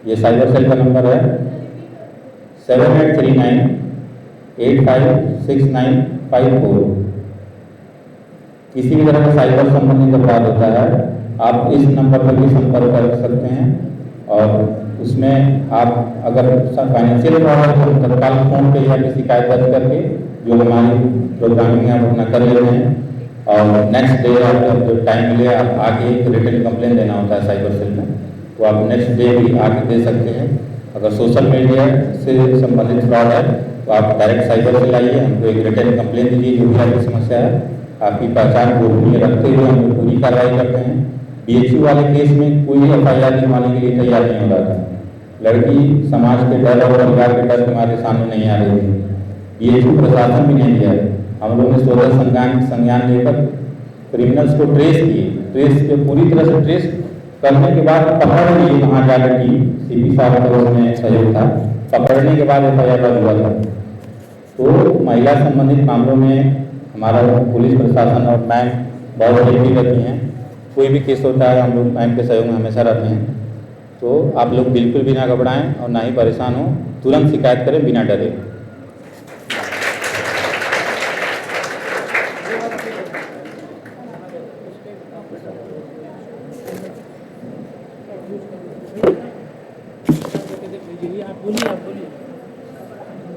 ये साइबर सेल का नंबर है। 7839 856954। किसी भी तरह का साइबर संबंधित अपराध होता है, आप इस नंबर पर भी संपर्क कर सकते हैं। और उसमें आप अगर फाइनेंशियल फ्रॉड है तो तत्काल फोन पे या शिकायत दर्ज करके जो हमारी प्रोग्रामिंग है अपना कर लेते हैं। और नेक्स्ट डे आपको जो टाइम मिले आप आके एक रिटन कंप्लेन देना होता है साइबर सेल में, तो आप नेक्स्ट डे भी आके दे सकते हैं। अगर सोशल मीडिया से संबंधित फ्रॉड है तो आप डायरेक्ट साइबर सेल आइए, हमको एक रिटन कंप्लेन दीजिए जो भी आपकी समस्या है। आपकी पहचान गोपनीय रखते हुए हम लोग पूरी कार्रवाई करते हैं। BHU वाले केस में कोई FIR लिखवाने के लिए तैयार नहीं हो रहा था। लड़की समाज के डर और परिवार के डर हमारे सामने नहीं आ रही थी। BHU प्रशासन भी नहीं दिया है। हम लोग ने स्वतः संज्ञान लेकर क्रिमिनल्स को ट्रेस के पूरी तरह से ट्रेस करने के बाद पकड़ लिए वहाँ जाकर की CP साहब का उसमें सहयोग था। पकड़ने के बाद FIR दर्ज हुआ था। तो महिला संबंधित मामलों में हमारा पुलिस प्रशासन और मैम बहुत हेल्पी रहती हैं। कोई भी केस होता है हम लोग मैम के सहयोग में हमेशा रहते हैं। तो आप लोग बिल्कुल भी ना घबराएं और ना ही परेशान हो, तुरंत शिकायत करें बिना डरे।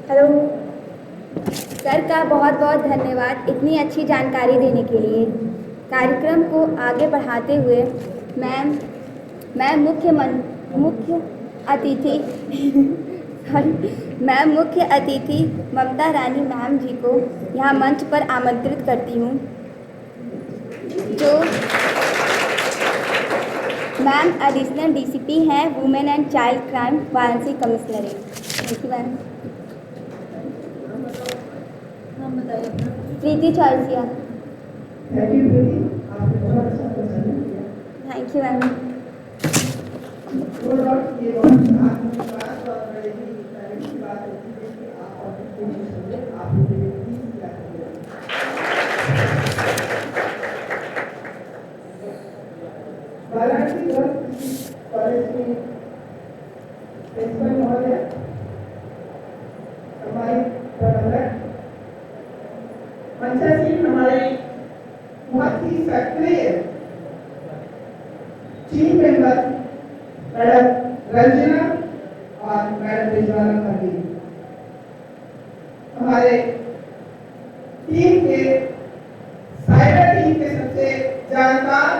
हेलो सर का बहुत बहुत धन्यवाद इतनी अच्छी जानकारी देने के लिए। कार्यक्रम को आगे बढ़ाते हुए मैं मुख्य अतिथि ममता रानी मैम जी को यहाँ मंच पर आमंत्रित करती हूँ, जो मैम एडिशनल DCP हैं women and child crime Varanasi commissionerate. Thank you ma'am. Preeti Chaurasia. Thank you ma'am. Varanasi college के प्रिंसिपल महोदय, हमारे प्रबंधक, मंचासीन हमारे बहुत ही सक्रिय टीम मेंबर मैडम रंजना और मैडम रिजवाना भाभी, हमारे टीम के साइबर टीम के सबसे जानकार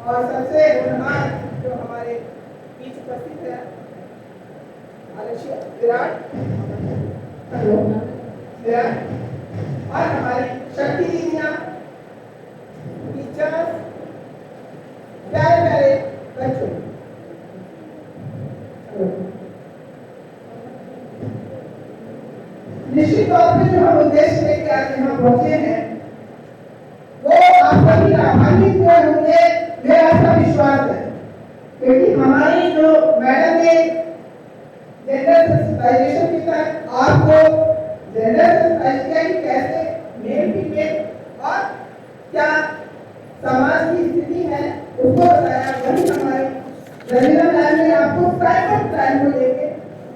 और सबसे बुद्धिमान जो हमारे बीच उपस्थित है, विराट, हेलो विराट, और हमारी शक्ति दीदियाँ टीचर्स, प्यारे प्यारे बच्चों, निश्चित तौर पे जो हम उद्देश्य लेके आज यहाँ पहुंचे हैं वो आप सभी लाभान्वित हुए होंगे, मेरा ऐसा विश्वास है, क्योंकि हमारी जो मैडम ने जेंडर सेंसिटाइजेशन के तहत आपको जेंडर सेंसिटाइजेशन की कैसे मेल फीमेल और क्या समाज की स्थिति है उसको बताया। वही हमारी रंजना मैम ने आपको साइबर क्राइम को लेके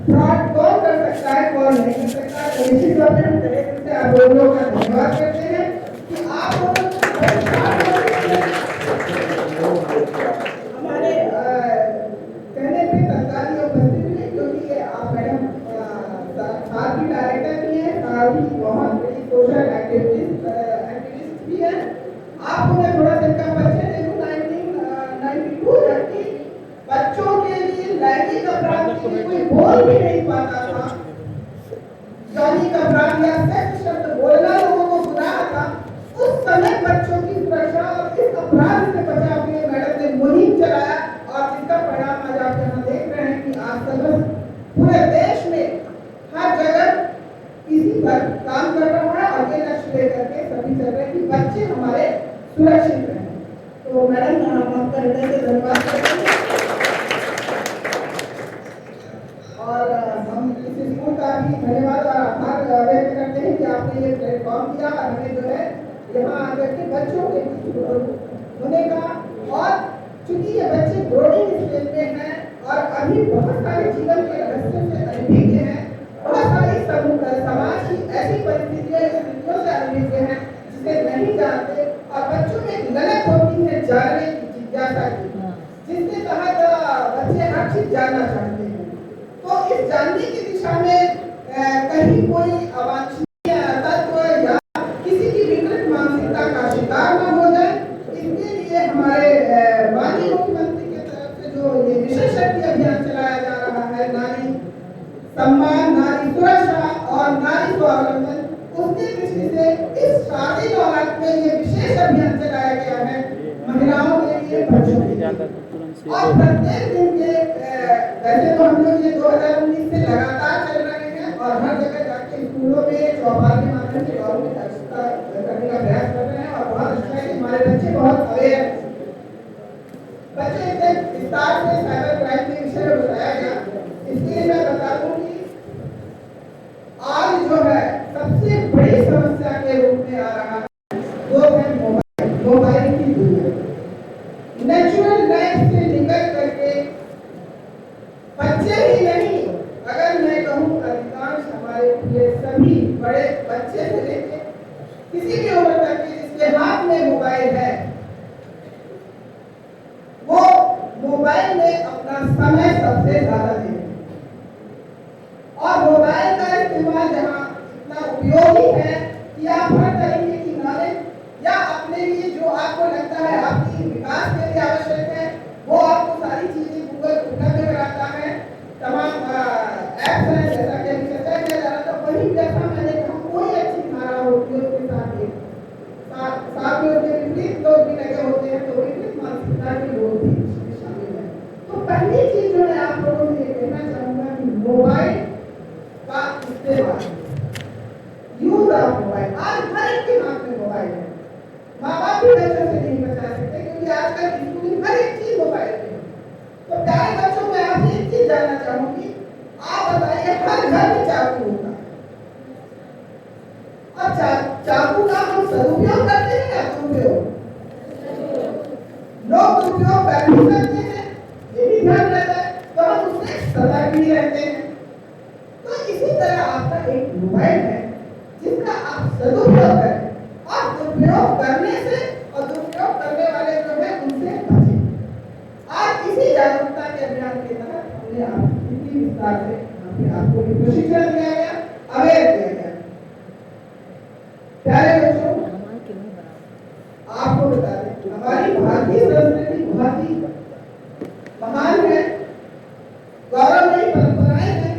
फ्रॉड कौन कर सकता है कौन नहीं कर सकता है, तो निश्चित तौर पे हम तरीके से आप लोगों का धन्यवाद करते हैं कि आप लोगों हमारे कहने पे तत्काल उपस्थित है, क्योंकि ये आप मैडम साथ ही डायरेक्टर भी हैं, साथ ही बहुत बड़ी सोशल एक्टिविस्ट भी हैं। आपको मैं थोड़ा दिन का परिचय दे दूं। 1992 तक की बच्चों के लिए लैंगिक अपराध के लिए कोई बोल भी नहीं पाता था। यौनिक अपराध या सेक्स शब्द बोलना लोगों को गुनाह था। उस समय बच्चों की सुरक्षा और इस अपराध से बचाव के लिए मैडम ने मुहिम चलाया, और जिसका परिणाम आज आप यहाँ देख रहे हैं कि आज तक पूरे देश में हर जगह इसी पर काम कर रहा है, और ये लक्ष्य लेकर के सभी चल रहे हैं कि बच्चे हमारे सुरक्षित रहें। तो मैडम हम आपका हृदय से धन्यवाद करते हैं, और हम इस स्कूल का भी धन्यवाद और आभार व्यक्त करते हैं कि आपने ये प्लेटफॉर्म दिया और हमें जो है यहाँ आकर के बच्चों के बीच होने का। और चूंकि ये बच्चे ग्रोइंग स्टेज में हैं और अभी बहुत सारे जीवन के रहस्य से अनभिज्ञ हैं, बहुत सारी समाज की ऐसी परिस्थितियों से अनभिज्ञ हैं जिसे नहीं जानते, और बच्चों में एक ललक होती है जानने की, जिज्ञासा की, जिसके तहत बच्चे हर चीज जानना चाहते हैं। तो इस जानने की दिशा में कहीं कोई अवांछनीय तत्व या किसी की विकृत मानसिकता का शिकार न हो जाए, इसके लिए हमारे माननीय मुख्यमंत्री की तरफ से जो ये विशेष शक्ति अभियान चलाया जा रहा है, नारी सम्मान, नारी सुरक्षा और नारी स्वावलंबन, उसकी दृष्टि से इस शादी दौरान में ये विशेष अभियान चलाया गया है महिलाओं के लिए, बच्चों के लिए। और प्रत्येक दिन के वैसे तो हम लोग ये 2019 से लगातार चल रहे हैं, और हर जगह जाके स्कूलों में चौपाल के माध्यम से गौरव जागरूकता करने का प्रयास कर रहे हैं, और बहुत अच्छा है कि हमारे बच्चे बहुत अवेयर हैं। बच्चे इतने विस्तार से साइबर क्राइम के विषय में बताया गया, इसलिए मैं बता दूं कि आज जो है सबसे बड़ी समस्या के रूप में आ रहा है वो है मोबाइल की दुनिया। नेचुरल लाइफ से निकल करके बच्चे ही नहीं, अगर मैं कहूँ अधिकांश हमारे ये सभी बड़े बच्चे से लेके किसी भी उम्र तक के जिसके हाथ में मोबाइल है, वो मोबाइल में अपना समय सबसे ज्यादा दे, और मोबाइल का इस्तेमाल जहाँ इतना उपयोगी है कि आप हर तरीके की नॉलेज या अपने लिए जो आपको लगता है आपकी विकास के लिए आवश्यक है, वो आपको सारी चीजें गूगल उपलब्ध कराता है। तमाम ऐप्स हैं, जैसा कि अभी चर्चा किया जा रहा था, वही जैसा मैंने कहा कोई अच्छी धारा होती है उसके साथ में उसके विपरीत लोग भी लगे होते हैं, तो विपरीत मानसिकता के लोग भी शामिल हैं। तो पहली चीज जो मैं आप लोगों से ये कहना चाहूंगा कि मोबाइल का इस्तेमाल, यूज ऑफ मोबाइल, आज हर एक के हाथ में मोबाइल है। माँ बाप भी बच्चों से नहीं बचा सकते, क्योंकि आजकल स्कूल हर एक चीज मोबाइल में। तो प्यारे बच्चों, मैं आपसे एक चीज जानना चाहूंगी, आप बताइए हर घर में चाकू होगा, और चाकू का हम सदुपयोग करते हैं या दुरुपयोग? लोग दुरुपयोग कर भी सकते हैं, ये भी ध्यान रहता है, तो हम उससे सतर्क भी रहते हैं। तो इसी तरह आपका एक मोबाइल है जिसका आप सदुपयोग करें, और दुरुपयोग करने से और दुरुपयोग करने वाले जो है उनसे बचें। आज इसी जागरूकता के अभियान के तहत हमने आपकी विस्तार से आपको भी प्रशिक्षण दिया गया, अवेयर किया गया। प्यारे बच्चों, आपको बता दें हमारी भारतीय संस्कृति बहुत ही महान है, गौरवमयी परंपराएं हैं,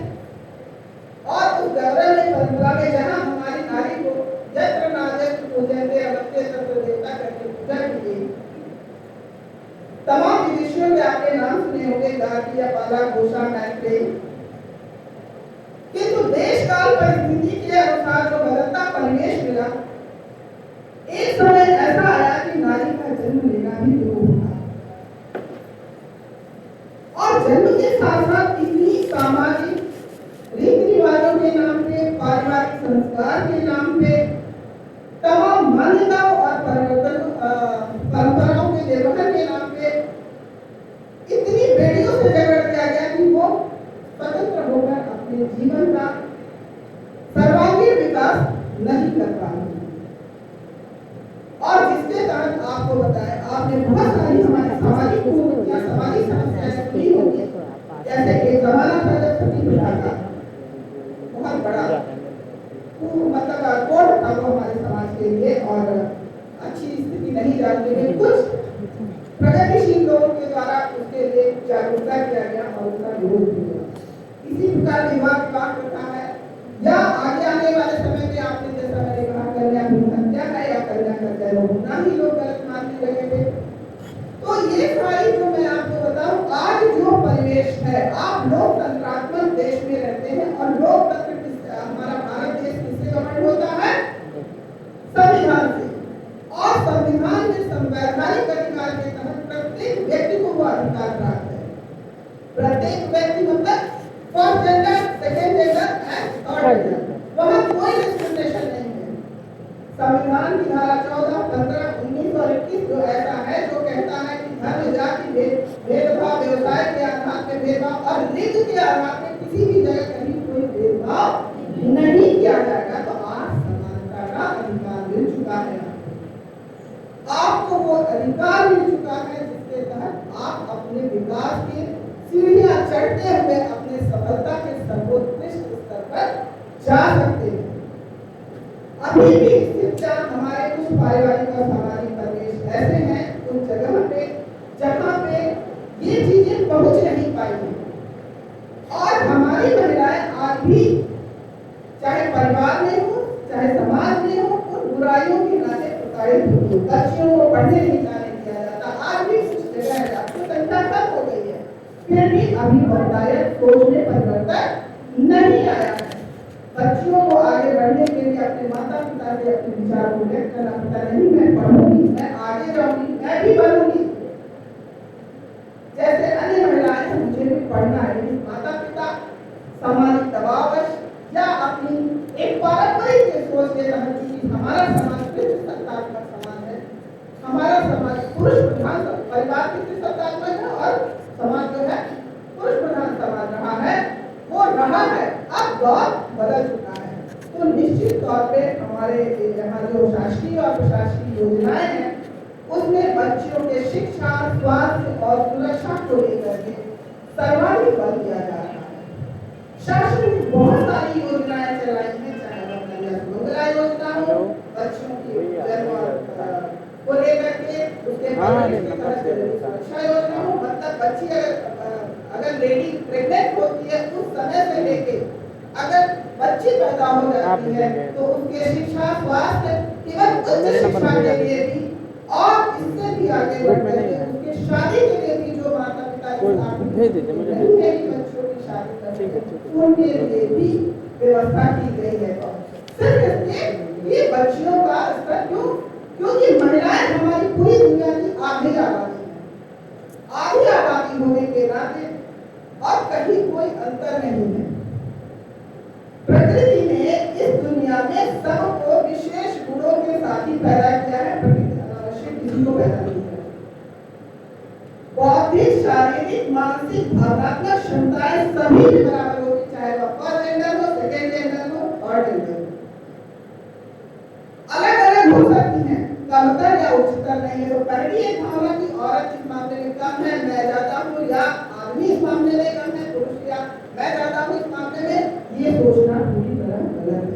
और उस गौरवमयी परंपरा में जहाँ हमारी नारी को यत्र नार्यत्र पूजयते अवत्ये तत्र देवता करके पूजा की विदेशियों में आपने नाम सुने होंगे, गांधी या पाला घोषा मैत्री, किंतु देश काल परिस्थिति के अनुसार जो बदलता परिवेश मिला, एक समय ऐसा आया कि नारी का जन्म लेना भी दुरूह था। और जन्म के साथ साथ इतनी सामाजिक रीति रिवाजों के नाम पे, पारिवारिक संस्कार के नाम पे, तमाम मान्यताओं और परंपराओं के निर्वहन के नाम पे इतनी बेड़ियों से झगड़ दिया गया कि वो स्वतंत्र होकर अपने जीवन का सर्वांगीण विकास नहीं कर पा रही। और जिसके कारण आपको बताया, आपने बहुत सारी हमारी सामाजिक कुरीतियां, सामाजिक समस्याएं सुनी होंगी। जैसे एक जमाना था जब सती प्रथा का बहुत बड़ा मतलब कोड था वो हमारे समाज के लिए, और अच्छी स्थिति नहीं जानते हुए कुछ प्रगतिशील लोगों के द्वारा उसके लिए जागरूकता किया गया और उसका विरोध किया। इसी प्रकार विवाह प्रथा है, या आगे आने वाले समय में आपने जैसा मैंने कहा कन्या भ्रूण हत्या है या कन्या का जन्म होना ही लोग गलत मानने लगे थे। तो ये सारी जो मैं आपको बताऊं, आज जो परिवेश है, आप लोकतंत्रात्मक देश में रहते हैं और लोकतंत्र हमारा भारत देश किससे गवर्न होता है? संविधान से। और संविधान में संवैधानिक अधिकार के तहत प्रत्येक व्यक्ति को वो अधिकार प्राप्त है। प्रत्येक व्यक्ति मतलब first gender, second gender and third gender, वहां कोई डिस्क्रिमिनेशन नहीं है। संविधान की धारा 14, 15, 19 और 21 जो ऐसा है, जो कहता है कि धर्म, जाति भेदभाव, व्यवसाय के आधार पर भेदभाव और लिंग के आधार पर किसी भी जगह कहीं कोई भेदभाव नहीं किया जाएगा। तो आज समानता का अधिकार मिल चुका है, आपको वो अधिकार मिल चुका है जिसके तहत आप अपने विकास की सीढ़ियां चढ़ते हुए अपने सफलता के सर्वोत्कृष्ट स्तर पर जा सकते हैं। अभी भी शिक्षा हमारे कुछ पारिवारिक और सामाजिक परिवेश ऐसे हैं उन जगह पे जहाँ पे ये चीजें पहुंच नहीं पाई हैं, और हमारी महिलाएं आज भी चाहे परिवार में हो चाहे समाज में हो, उन बुराइयों के नाते प्रताड़ित होती है। बच्चियों को पढ़ने नहीं जाने दिया जाता, आज भी कुछ जगह है आपकी संख्या कम हो गई है, फिर भी अभी बहुतायत सोच में परिवर्तन नहीं आया है। बच्चियों को आगे बढ़ने के लिए अपने माता पिता से अपने विचार को व्यक्त करना पड़ता, नहीं मैं पढ़ूंगी, मैं आगे जाऊंगी, मैं भी बनूंगी जैसे अन्य महिलाएं हैं, मुझे भी पढ़ना है। माता पिता सामाजिक दबावश या अपनी एक पारंपरिक सोच के तहत, चूंकि हमारा समाज सत्तात्मक समाज है, हमारा समाज पुरुष प्रधान परिवार की सत्तात्मक है और समाज जो है पुरुष प्रधान समाज रहा है, वो रहा है, अब दौर बदल चुका है। तो निश्चित तौर पे हमारे यहाँ जो शासकीय और प्रशासकीय योजनाएं हैं उसमें बच्चियों के शिक्षा, स्वास्थ्य और सुरक्षा को लेकर के सर्वाधिक बल दिया जा रहा है। शासन ने बहुत सारी योजनाएं चलाई हैं, चाहे वह कन्या सुमंगला योजना हो, बच्चों की जन्म को लेकर के, उसके बाद सुरक्षा योजना हो, मतलब बच्ची अगर लेडी प्रेग्नेंट होती है उस समय से लेके अगर बच्ची पैदा हो जाती है तो उसके शिक्षा, स्वास्थ्य एवं उच्च शिक्षा के लिए भी और इससे भी आगे बढ़कर उसके शादी के लिए भी जो माता पिता बच्चों की शादी करते उनके लिए भी व्यवस्था की गई है। सिर्फ इसलिए ये बच्चियों का स्तर क्योंकि महिलाएं हमारी पूरी दुनिया की आधी आबादी है, आधी आबादी होने के नाते और कहीं कोई अंतर नहीं है। प्रकृति ने इस दुनिया में सबको विशेष गुणों के साथ ही पैदा किया है, किसी को पैदा नहीं किया। बौद्धिक, शारीरिक, मानसिक, भावनात्मक क्षमताएं सभी के बराबर होती, चाहे वह फर्स्ट जेंडर हो, सेकंड जेंडर हो, थर्ड जेंडर हो। अलग अलग हो सकती हैं, कमतर या उच्चतर नहीं है। तो पहली एक भावना की औरत इस मामले में कम है, मैं ज्यादा हूँ, या आदमी इस मामले में कम है, पुरुष या मैं ज्यादा हूँ इस मामले में, ये सोचना पूरी तरह गलत है।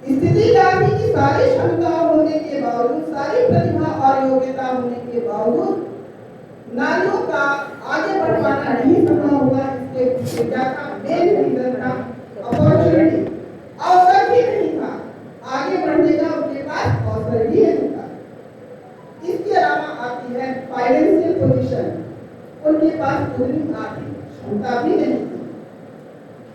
स्थिति जाति की सारी क्षमता होने के बावजूद, सारी प्रतिभा और योग्यता होने के बावजूद नारियों का आगे बढ़ पाना नहीं संभव हुआ। इसके पीछे क्या था? मेन रीजन था अपॉर्चुनिटी, अवसर ही नहीं था, आगे बढ़ने का उनके पास अवसर ही नहीं था। इसके अलावा की है फाइनेंशियल पोजीशन, उनके पास पूरी आर्थिक क्षमता भी नहीं थी।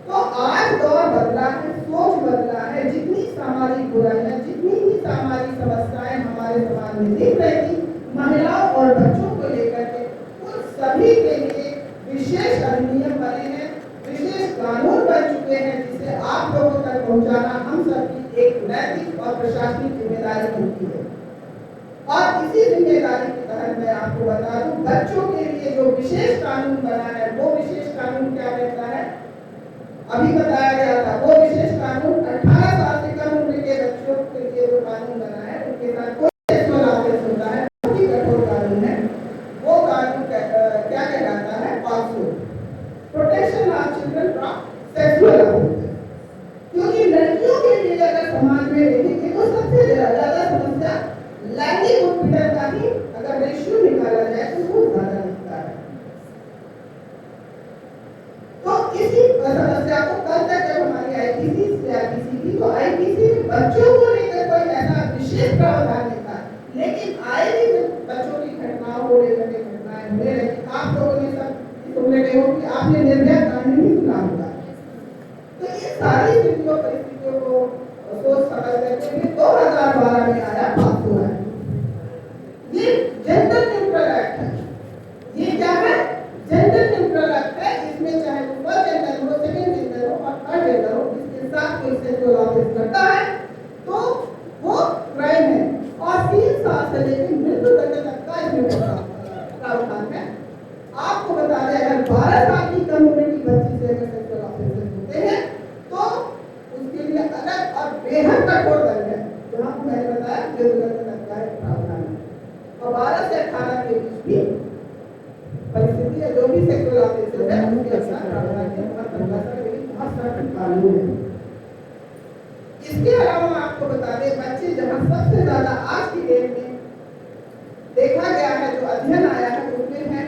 तो आज दौर बदला है, सोच बदला है। जितनी सामाजिक बुराइयां, जितनी ही सामाजिक समस्याएं हमारे समाज में दिख रही थी महिलाओं और बच्चों को लेकर के, उन सभी के लिए विशेष अधिनियम बने हैं, विशेष कानून बन चुके हैं, जिसे आप लोगों तक पहुंचाना हम सबकी एक नैतिक और प्रशासनिक जिम्मेदारी बनती है। और इसी जिम्मेदारी के तहत मैं आपको बता दूं, बच्चों के लिए जो विशेष कानून बना है, वो विशेष कानून क्या कहता है, अभी बताया गया था। वो विशेष कानून 18 साल से कम उम्र के बच्चों के लिए जो कानून बना है, उनके साथ कोई सेक्सुअल ऑफेंस होता है, बहुत ही कठोर कानून है। वो कानून क्या कहलाता है, POCSO, protection of children from sexual offence. क्योंकि लड़कियों के लिए अगर समाज में देखेंगे तो सबसे ज्यादा समस्या लैंगिक उत्पीड़न का ही अगर रेशियो निकाला जाए तो वो ज्यादा दिखता है। तो इसी समस्या को कल तक जब हमारी आईपीसी से आईपीसी थी, तो आईपीसी में बच्चों को लेकर कोई ऐसा विशेष प्रावधान नहीं था, लेकिन आए दिन बच्चों की घटनाओं को लेकर के घटनाएं होने लगी। आप लोगों ने सब सुनने गए हो कि आपने निर्भया कांड भी सुना होगा। तो ये सारी स्थितियों परिस्थितियों को सोच समझ करके 2012 में आया पॉक्सो एक्ट। ये जेंडर न्यूट्रल एक्ट है। ये क्या है, जेंडर न्यूट्रल एक्ट है। इसमें चाहे वो फर्स्ट जेंडर हो, सेकंड जेंडर हो और थर्ड जेंडर हो, इसके साथ कोई सेक्सुअल ऑफेंस करता है तो वो क्राइम है और 3 साल से लेकर मृत्यु दंड तक का इसमें प्रावधान है। आपको बता दें, अगर 12 साल की कम उम्र की बच्ची से अगर सेक्सुअल ऑफेंसेस होते हैं तो उसके लिए अलग और बेहद कठोर दंड है, जहाँ मैंने बताया मृत्यु दंड तक का प्रावधान है। और 12 से 18 के बीच भी परिस्थिति है, जो भी सेक्सुअल ऑफेंसेस है उनके साथ प्रावधान है, बहुत सख्त कानून है। इसके अलावा आपको बता दें, बच्चे जहाँ सबसे ज्यादा आज की डेट में देखा गया है, जो अध्ययन आया है, उसमें है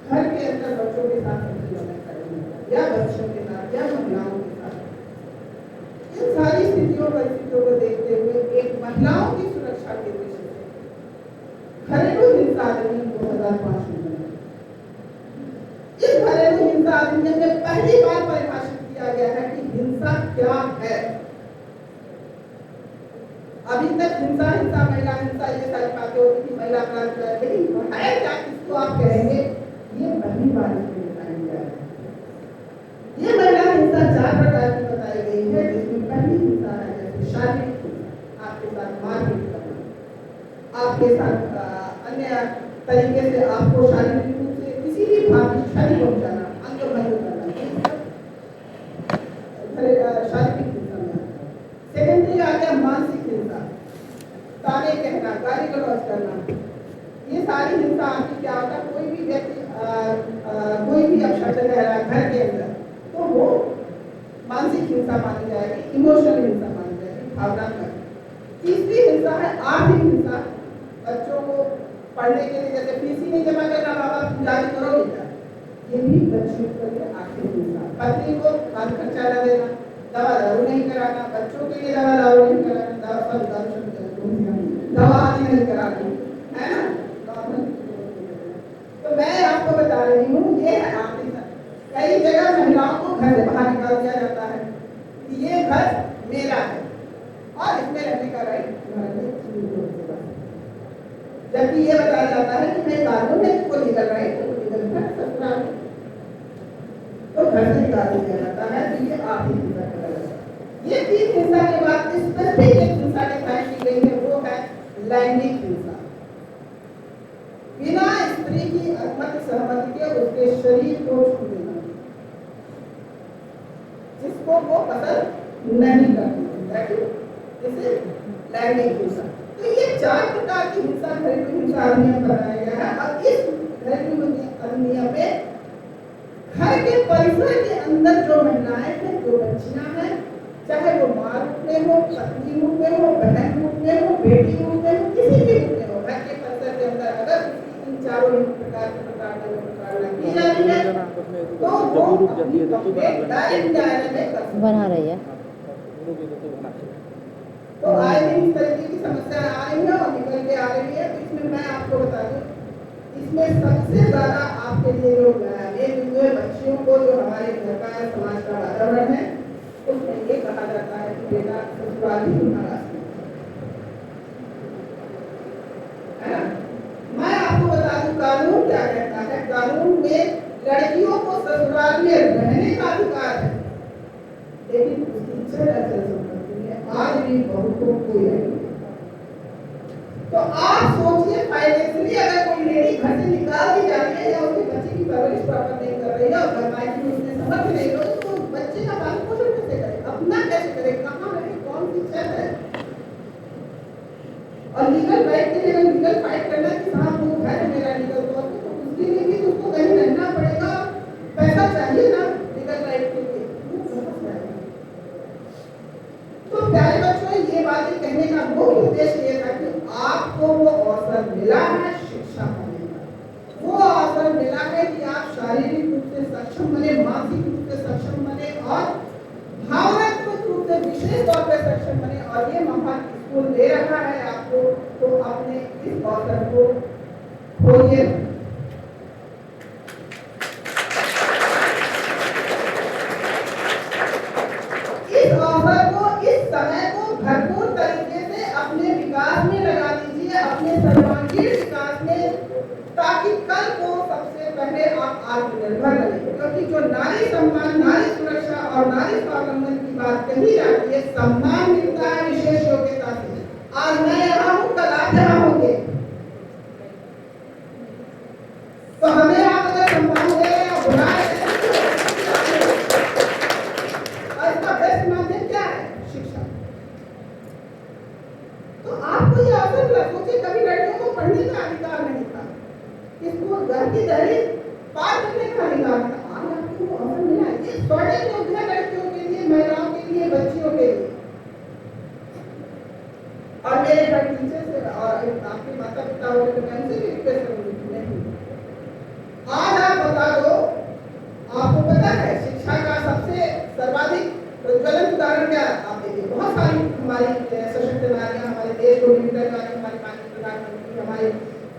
घर के अंदर बच्चों के साथ या बच्चों के साथ या महिलाओं के साथ। इन सारी स्थितियों परिस्थितियों को देखते हुए एक महिलाओं की सुरक्षा के दृष्टि से घरेलू हिंसा अधिनियम 2005 में बना। इस घरेलू हिंसा अधिनियम में पहली बार परिभाषित किया गया है कि हिंसा क्या है। अभी तक हिंसा महिला हिंसा ये सारी बातें होती थी, महिला अपराध, लेकिन है क्या, किसको आप कहेंगे, ये पहली बार इसमें बताया गया है। ये महिला हिंसा 4 प्रकार की बताई गई है, जिसमें पहली हिंसा है जैसे शारीरिक हिंसा, आपके साथ मारपीट करना, आपके साथ अन्य तरीके से आपको शारीरिक रूप से किसी भी भाग की क्षति पहुंचाना, अंग भंग करना, शारीरिक हिंसा में। सेकेंडरी आ गया मानसिक हिंसा, ताने कहना, गाली गलौज करना। ये सारी हिंसा आपकी क्या होता है, कोई भी व्यक्ति कोई भी अपशब्द कह रहा है घर के अंदर, तो वो मानसिक हिंसा मानी जाएगी, इमोशनल हिंसा मानी जाएगी, भावनात्मक। तीसरी हिंसा है आर्थिक हिंसा, बच्चों को पढ़ने के लिए जैसे फीस ही नहीं जमा करना, बाबा तुम जारी करोगे क्या, ये भी बच्चों के लिए आर्थिक हिंसा। पत्नी को खाद खर्चा न देना, दवा दारू नहीं कराना, बच्चों के लिए दवा दारू नहीं कराना, दवा आदि नहीं करानी, है ना। तो मैं आपको बता रही हूँ, ये है आर्थिक। कई जगह महिलाओं को घर से बाहर निकाल दिया जाता है कि ये घर मेरा है और इसमें रहने का राइट तुम्हारे लिए, जबकि ये बताया जाता है कि मैं कानून में को लीगल राइट ससुराल, तो घर से निकाल दिया जाता है। तो ये आर्थिक हिंसा कहलाता है। ये 3 हिंसा के बाद स्पेसिफिक एक हिंसा डिफाइन की गई है, वो है लैंगिक हिंसा। बिना स्त्री की अनुमति सहमति के उसके शरीर को छू देना, जिसको वो पसंद नहीं करती, जैसे लैंगिक हिंसा। तो ये 4 प्रकार की हिंसा घरेलू हिंसा अधिनियम बनाया गया है। और इस घरेलू अधिनियम में घर के परिसर के अंदर जो महिलाएं हैं, जो बच्चियां हैं, चाहे वो माँ रूप में हो, पत्नी रूप में हो, बहन रूप में हो, बेटी रूप में हो, किसी भी रूप में हो, घर के परिसर के अंदर अगर इन चारों प्रकार की प्रताड़ना की जा रही है तो वो बना रही है। तो आए दिन इस तरीके की समस्या आ रही है और निकल के आ रही है। तो इसमें मैं आपको बता दूं, उसमें सबसे ज्यादा आपके लिए जो हुए बच्चियों को जो हमारे घर का समाज का वातावरण है उसमें ये कहा जाता है कि बेटा ससुराल ही तुम्हारा है ना। मैं आपको बता दूं कानून क्या कहता है। कानून में लड़कियों को ससुराल में रहने का अधिकार है, लेकिन उसकी इच्छा अचल संपत्ति में आज भी बहुतों को है। तो आप सोचिए फाइनेंशियली अगर कोई लेडी घर से निकाल दी जा रही है या उसके बच्चे की परवरिश प्रॉपर नहीं कर रही है और घरवाली में उसने समझ नहीं करी तो बच्चे का पालन पोषण कैसे करे, अपना कैसे करे, कहाँ रहे, कौन सी छत है। और लीगल राइट के लिए अगर लीगल फाइट करना है कि साहब वो घर है मेरा लीगल तौर पे, तो उसके लिए भी उसको कहीं रहना पड़ेगा, पैसा चाहिए ना लीगल राइट के लिए। तो प्यारे बच्चों ये बातें कहने का मुख्य उद्देश्य ये था कि आपको वो अवसर मिला है शिक्षा पाने का, वो अवसर मिला है कि आप शारीरिक रूप से सक्षम बने, मानसिक रूप से सक्षम बने और भावनात्मक रूप से विशेष तौर पर सक्षम बने। और ये मौका स्कूल दे रहा है आपको, तो अपने इस अवसर को खोइए। इस अवसर को, इस समय को भरपूर तरीके से अपने विकास में लगा दीजिए, अपने सर्वांगीण विकास में, ताकि कल को सबसे पहले आप आत्मनिर्भर बने। क्योंकि जो नारी सम्मान, नारी सुरक्षा और नारी स्वावलंबन की बात कही जाती है, सम्मान मिलता है विशेष योग्यता से। आज मैं यहाँ हूँ, कल आप यहाँ होंगे, तो हमें आप अगर सम्मान दे रहे हैं, बुला रहे हैं, और इसका बेस्ट माध्यम क्या है? शिक्षा। तो आपको ये अवसर मिला। सोचिए कभी लड़कियों को पढ़ने का अधिकार नहीं था, स्कूल घर की दहलीज पार करने का अधिकार था, आज आपको वो अवसर मिला है। ये स्वर्णिम युग है लड़कियों के लिए, महिलाओं के लिए, बच्चियों के लिए। और मेरे घर टीचर से और आपके माता पिता हो तो मैं उनसे भी रिक्वेस्ट करूंगी, नहीं आज आप बता दो, आपको पता है शिक्षा का सबसे सर्वाधिक प्रज्वलित उदाहरण क्या है? आप देखिए बहुत सारी हमारी सशक्त नारियां हमारे देश को लीडर नारी, हमारी माननीय प्रधानमंत्री, हमारे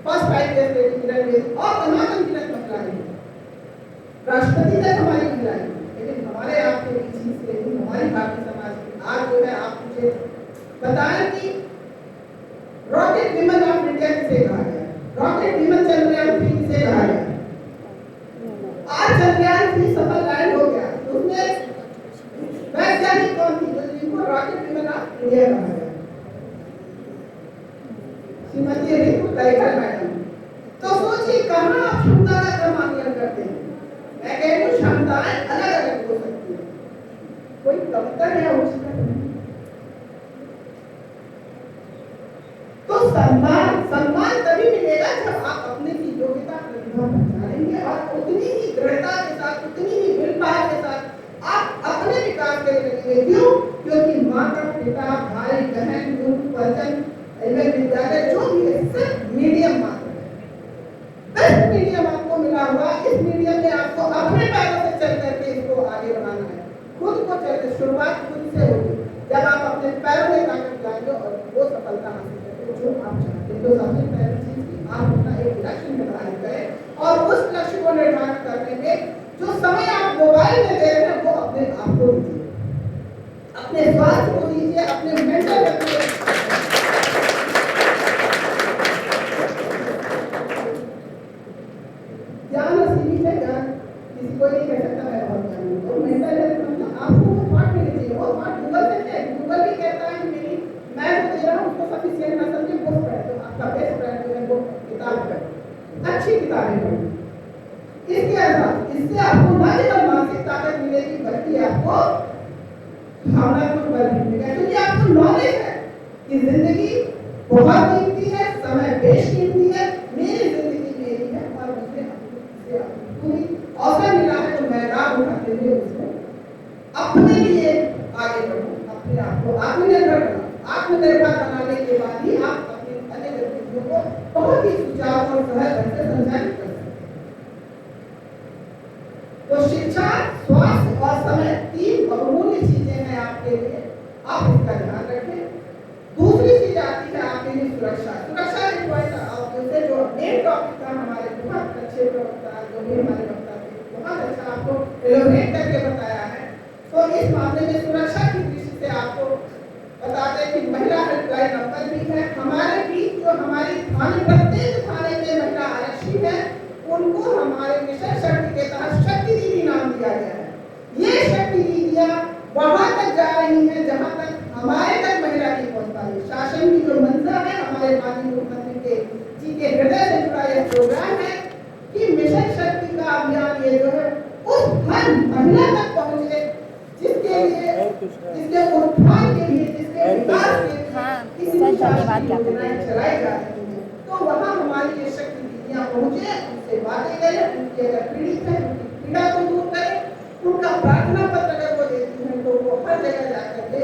first prime minister lady Kiran Bedi और तमाम अनगिनत महिलाएं, राष्ट्रपति तक हमारी महिलाएं। लेकिन हमारे आपके बीच से ही हमारी भारतीय समाज की आज जो है, आप मुझे बताएं कि रॉकेट विमेन ऑफ इंडिया किसे कहा गया? रॉकेट विमेन चंद्रयान 3 किसे कहा गया? आज चंद्रयान 3 सफल लैंड हो गया, तो उसमें वैज्ञानिक कौन थी जिनको रॉकेट विमेन ऑफ इंडिया कहा गया? श्रीमती रितु दहीकर मैडम। तो सोचिए कहाँ आप क्षमता का क्रम आकलन करते हैं। मैं कह रही हूँ क्षमताएं अलग अलग हो सकती है, कोई कमतर या उच्चतर नहीं। तो सम्मान तभी मिलेगा जब आप अपने की योग्यता प्रतिभा पहचानेंगे और उतनी ही दृढ़ता के साथ, उतनी ही विलपाव के साथ आप अपने विकास के लिए लगेंगे। क्यों? क्योंकि माता, पिता, भाई, बहन, गुरु, परिजन, विद्यालय जो भी है सिर्फ मीडियम मात्र है। बेस्ट मीडियम आपको मिला हुआ, इस मीडियम में आपको अपने पैरों से चल करके इसको आगे बढ़ाना है। खुद को चलते, शुरुआत खुद से होगी। जब आप अपने पैरों में ताकत लाएंगे और वो सफलता हासिल करेंगे जो आप चाहते हैं, तो सबसे पहली चीज कि आप अपना एक लक्ष्य निर्धारित करें और उस लक्ष्य को निर्धारित करने में जो समय आप मोबाइल में दे रहे हैं वो अपने आप को दीजिए, अपने स्वास्थ्य को दीजिए, अपने मेंटल हेल्थ को। ज्ञान सीमित है, ज्ञान किसी को नहीं कह सकता मैं बहुत जानूं, तो मेंटल हेल्थ मतलब आपको वो थॉट मिलनी चाहिए। वो थॉट गूगल से है, गूगल भी कहता है कि मेरी मैं जो दे रहा हूँ उसको सफिशिएंट ना समझे, बुक पढ़े, तो आपका बेस्ट फ्रेंड जो है वो किताब पढ़े, अच्छी किताबें पढ़े। इसके अलावा इससे आपको न केवल मानसिक ताकत मिलेगी बल्कि आपको भावनात्मक बल भी मिलेगा, क्योंकि आपको नॉलेज है कि जिंदगी बहुत कीमती है, समय बेशकीमती है, मेरी जिंदगी मेरी है और मुझे पूरी अवसर मिला है तो मैं लाभ उठाते हुए उसको अपने लिए आगे बढ़ूं, अपने आप को आत्मनिर्भर बनाऊं। आत्मनिर्भर बनाने के बाद ही आप अपनी अन्य गतिविधियों को बहुत ही सुचारू और सहज ढंग से संचालित कर सकते हैं। तो शिक्षा, स्वास्थ्य और समय 3 बहुमूल्य चीजें हैं आपके लिए, आप इसका ध्यान रखें। दूसरी चीज आती है आपके लिए सुरक्षा। सुरक्षा जो मेन टॉपिक था हमारा हमारे बहुत अच्छे प्रवक्ता जो भी हमारे वक्ता थे, बहुत अच्छा आपको एलोबरेट करके बताया है। तो इस मामले में सुरक्षा की दृष्टि से आपको बता दें कि महिला हेल्पलाइन नंबर भी है हमारे बीच, जो हमारी थाने प्रत्येक थाने में महिला आरक्षी है उनको हमारे मिशन शक्ति के तहत शक्ति दीदी नाम दिया गया है। ये शक्ति दीदियां वहां तक जा रही हैं जहां तक हमारे तक महिला नहीं पहुंच पा रही। शासन की जो मंशा है, हमारे माननीय मुख्यमंत्री के जी के हृदय से जुड़ा यह प्रोग्राम है कि मिशन शक्ति का अभियान ये जो है उस हर महिला तक पहुंचे जिसके लिए, जिसके उत्थान के लिए, जिसके विकास के लिए किसी भी शासन की योजनाएं चलाई जा रही हैं। तो वहाँ हमारी ये शक्ति दीदियां पहुंचे, उनसे बातें करें, उनके अगर पीड़ित है उनकी पीड़ा को दूर करें, उनका प्रार्थना पत्र अगर वो देती हैं तो वो हर जगह जाकर के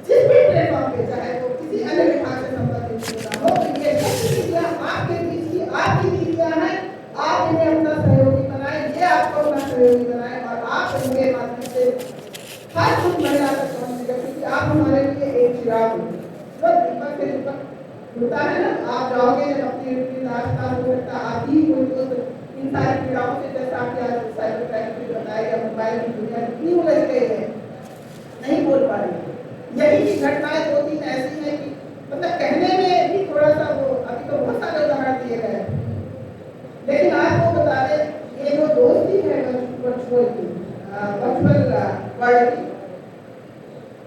जिस भी प्लेटफॉर्म पे, चाहे वो किसी अन्य विभाग से संबंधित होता हो, तो ये शक्ति दीदियां आपके बीच की आपकी दीदियां हैं। आप इन्हें अपना सहयोगी बनाए, ये आपको अपना सहयोगी बनाए और आप उनके माध्यम से हर उस महिला तक पहुंचेगा, क्योंकि आप हमारे लिए एक चिराग हो। तो दीपक से दीपक होता है ना, आप जाओगे जब अपनी रास्ता हो सकता आप ही कोई दोस्त इन सारी पीड़ाओं से, जैसा आपके आज साइबर क्राइम भी बताया गया, मोबाइल की दुनिया इतनी उलझ गई है नहीं बोल पा रही। यही की घटनाएं 2-3 ऐसी हैं कि मतलब कहने में भी थोड़ा सा वो, अभी तो बहुत सारे उदाहरण दिए गए, लेकिन आपको बता दें ये जो दोस्ती है वर्चुअल वर्ल्ड की,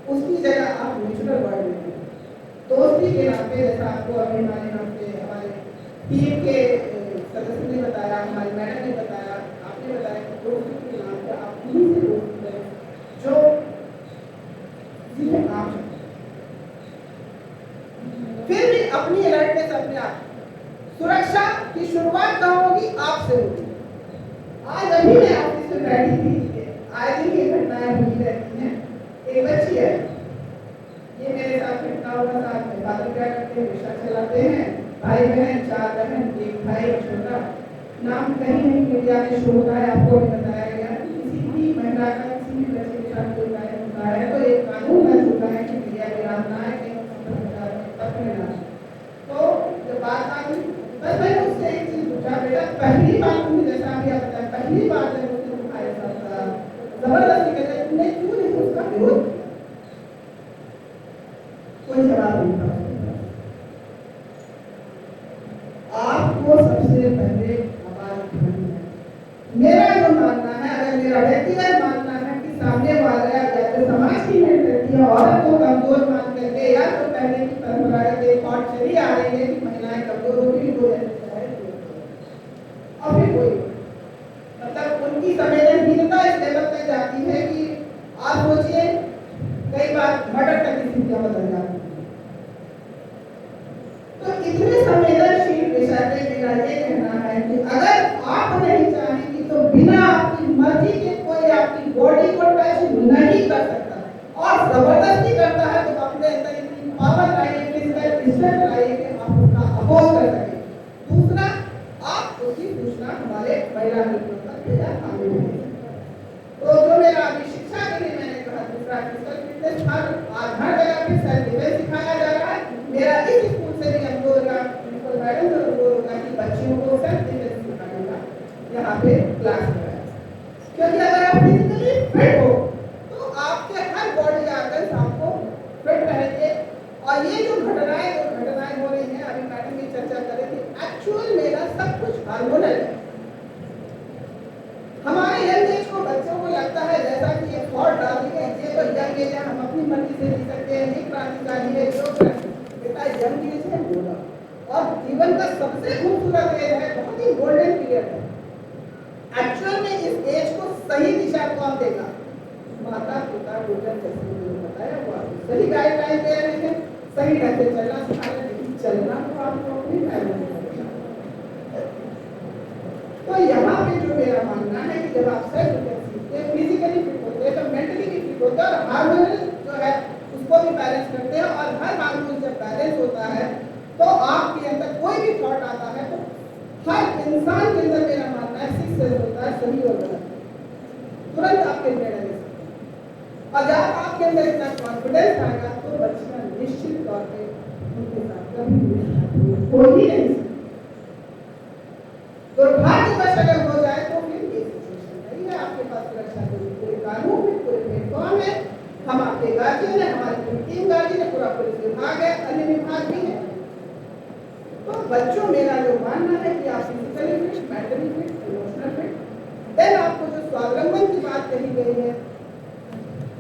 उसकी जगह आप नेचुरल वर्ल्ड में दोस्ती के नाम पे, जैसा आपको अभी हमारे टीम के सदस्य ने बताया, हमारी मैडम ने बताया, आपने बताया कि दोस्ती के नाम पे आप उन्हीं से दोस्ती करें जो जिन्हें आप फिर भी अपनी अलर्टनेस अपने आप। सुरक्षा की शुरुआत कहाँ होगी? आपसे होगी। आज अभी मैं ऑफिस में बैठी थी, आज ही ये घटनाएं हुई रहती हैं। एक बच्ची है, ये मेरे साथ घटना हुआ, साथ में बातें क्या करते हैं, रिक्शा चलाते हैं, भाई बहन 4 बहन, एक भाई छोटा, नाम कहीं नहीं मीडिया में शो होता है, आपको भी बताया गया। किसी भी महिला का किसी भी बच्चे के साथ कोई कार्य होता है तो एक कानून बन चुका है कि मीडिया के नाम ना है, तो जब बात आई बस मैं उससे एक चीज पूछा, बेटा पहली बार तुमने, जैसा अभी आप बताया, पहली बार जब उसने तुम्हारे साथ जबरदस्ती करके तुमने क्यों नहीं उसका विरोध? कोई जवाब नहीं था। आपको सबसे पहले आवाज उठानी है। मेरा जो मानना है, अगर मेरा व्यक्तिगत मानना है कि सामने वाला या तो समाज की मेंटालिटी है, औरत को कमजोर मान करके, या तो पहले की परंपराएं एक थॉट चली आ रही है कि महिलाएं कमजोर होती हो जाए, और फिर कोई मतलब उनकी संवेदनहीनता इस लेवल तक जाती है कि आप सोचिए कई बार मर्डर तक की स्थितियां बदल जाती है। तो इतने संवेदनशील विषय पे मेरा ये कहना है कि अगर आप नहीं चाहेंगी तो बिना आपकी मर्जी के कोई आपकी बॉडी को टच नहीं कर सकता, और जबरदस्ती करता है तो अपने अंदर इतनी पावर लाइए, फिजिकल स्ट्रेंथ लाइए कि आप उसका अपोज कर सकें। दूसरा, आप उसकी सूचना हमारे महिला मित्रों तक भेजा कानून है। तो जो मेरा अभी शिक्षा के लिए मैंने कहा, दूसरा फिजिकल फिटनेस, हर जगह पे सेल्फ डिफेंस सिखाया जा रहा है। मेरा इस स्कूल से भी अनुरोध होगा, प्रिंसिपल मैडम से अनुरोध होगा कि बच्चियों को सेल्फ डिफेंस सिखाने का यहाँ पे क्लास कराएं, क्योंकि अगर आप फिजिकली फिट हो तो आपके हर बॉडी आर्गन्स आपको फिट रहेंगे। और ये जो घटनाएं हो रही हैं, अभी मैडम की चर्चा कर रही थी, एक्चुअल मेरा सब कुछ हार्मोनल है। हमारे यंग एज को बच्चों को लगता है जैसा कि ये थॉट डाल दी है, ये तो यंग एज है, हम अपनी मर्जी से जी सकते हैं, ये क्रांतिकारी है, जो बेटा यंग एज है बोला, और जीवन का सबसे खूबसूरत एज है, बहुत ही गोल्डन पीरियड है। एक्चुअल में इस एज को सही दिशा कौन देगा? माता पिता, गुरुजन, जैसे बताया वो आपको सही गाइडलाइन दे रहे हैं, सही ढंग से चलना सिखा रहे हैं, लेकिन चलना तो आपको अपनी गाइडलाइन। तो यहाँ पे जो मेरा मानना है कि जब आप सेल्फ डिफेंस सीखते हैं, फिजिकली फिट होते हैं, तो मेंटली भी फिट होते हैं, और हार्मोनल जो है उसको भी बैलेंस करते हैं। और हर हार्मोन जब बैलेंस होता है तो आपके अंदर कोई भी थॉट आता है तो हर इंसान के अंदर मेरा मानना है 6 सेंस होता है, सही और गलत, तुरंत आपके निर्णय ले सकते हैं। और जब आपके अंदर इतना कॉन्फिडेंस आएगा तो बच्चियां निश्चित तौर पे उनके साथ कभी हो ही नहीं सकती। दुर्भाग्यवश अगर हो जाए तो फिर ये सिचुएशन नहीं है आपके पास सुरक्षा के लिए पूरे कानून है, पूरे प्लेटफॉर्म है, हम आपके गार्जियन है, हमारी पूरी टीम गार्जियन है, पूरा पुलिस विभाग है, अन्य विभाग भी है। तो बच्चों, मेरा जो मानना है कि आप physically fit, mentally fit, emotional fit, then आपको जो स्वावलंबन की बात कही गई है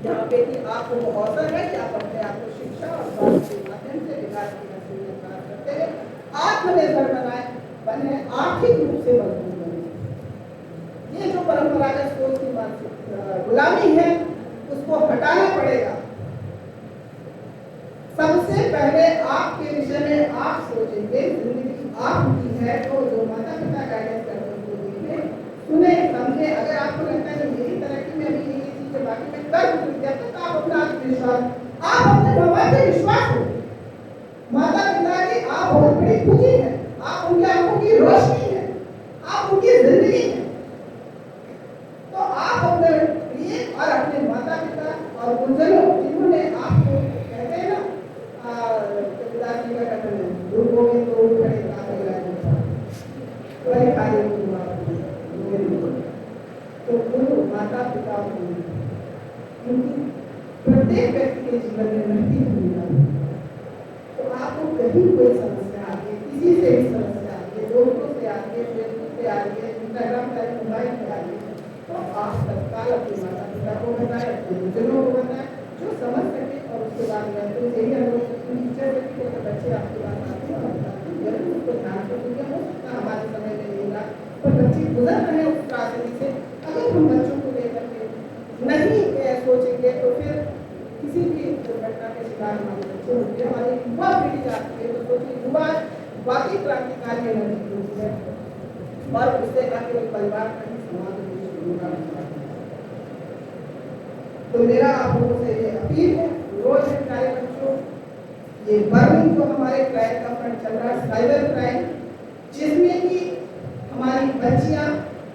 जहाँ पे कि आपको वो अवसर है कि आप अपने आप को शिक्षा और स्वास्थ्य के माध्यम से विकास की नसीहत प्राप्त करते हैं, आत्मनिर्भर बने, आर्थिक रूप से मजबूत बने। ये जो परंपरागत सोच की मानसिक गुलामी है उसको हटाना पड़ेगा। सबसे पहले आपके विषय में आप सोचेंगे, जिंदगी आपकी है तो जो माता पिता गाइडेंस करते हैं उसको देखें, सुने, समझे। अगर आपको लगता है कि मेरी तरक्की में अभी ये चीज है, बाकी मैं कर दूंगी, जब तक आप अपना आत्मविश्वास, आप अपने भगवान पे विश्वास हो, माता पिता की आप बहुत बड़ी पूंजी है, आप उनकी आंखों की रोशनी है, आप उनकी जिंदगी है। तो आप अपने लिए और अपने माता पिता और गुरुजनों जिन्होंने आपको कहते हैं ना पिताजी का कथन है, गुरु में तो खड़े तो गुरु माता पिता उनकी प्रत्येक व्यक्ति के जीवन में रहती भूमिका। तो आपको कहीं कोई समस्या आ गई, किसी से भी समस्या आ गई, दोस्तों से आ गई, फेसबुक से आ गई, इंस्टाग्राम पर, मोबाइल पे आ गई, तो आप तत्काल अपने माता पिता को बताएं, अपने गुरुजनों को बताएं, जो समझ सके। और उसके बाद मैं तो यही अनुरोध करती हूँ टीचर से कि अगर बच्चे आपके पास आते हैं और बताते हैं, जरूर उसको ध्यान से सुनिए। हो सकता है हमारे समय में नहीं रहा, पर बच्चे गुजर रहे हैं उस त्रासदी से। अगर हम बच्चों को लेकर के नहीं सोचेंगे तो फिर किसी भी दुर्घटना के शिकार हमारे बच्चे होंगे, हमारी युवा पीढ़ी जाती है। तो सोचिए, युवा वाकई क्रांतिकारी एनर्जी होती है और उससे न केवल परिवार का ही समाज होगा। तो मेरा आप लोगों से ये अपील है, रोज है प्यारे बच्चों, ये बर्निंग जो हमारे क्राइम का फ्रंट चल रहा है, साइबर क्राइम, जिसमें कि हमारी बच्चियां,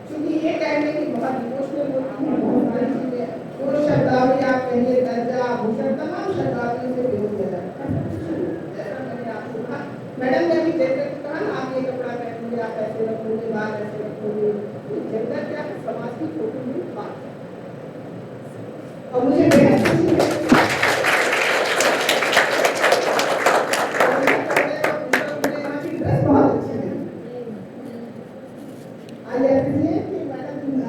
चूंकि ये कहने की बहुत इमोशनल होती हैं, बहुत सारी चीजें, जो शब्दावली आप कहिए, दर्जा, भूषण, तमाम शब्दावलियों से विरोध किया जाता है। जैसा मैंने आपको कहा, मैडम ने अभी जेंडर को कहा ना, आप ये कपड़ा पहनोगे, आप ऐसे रखोगे, बाल ऐसे रखोगे, जेंडर क्या है? समाज की छोटी बड़ी बात है। और मुझे बेहद खुशी है बहुत अच्छी है।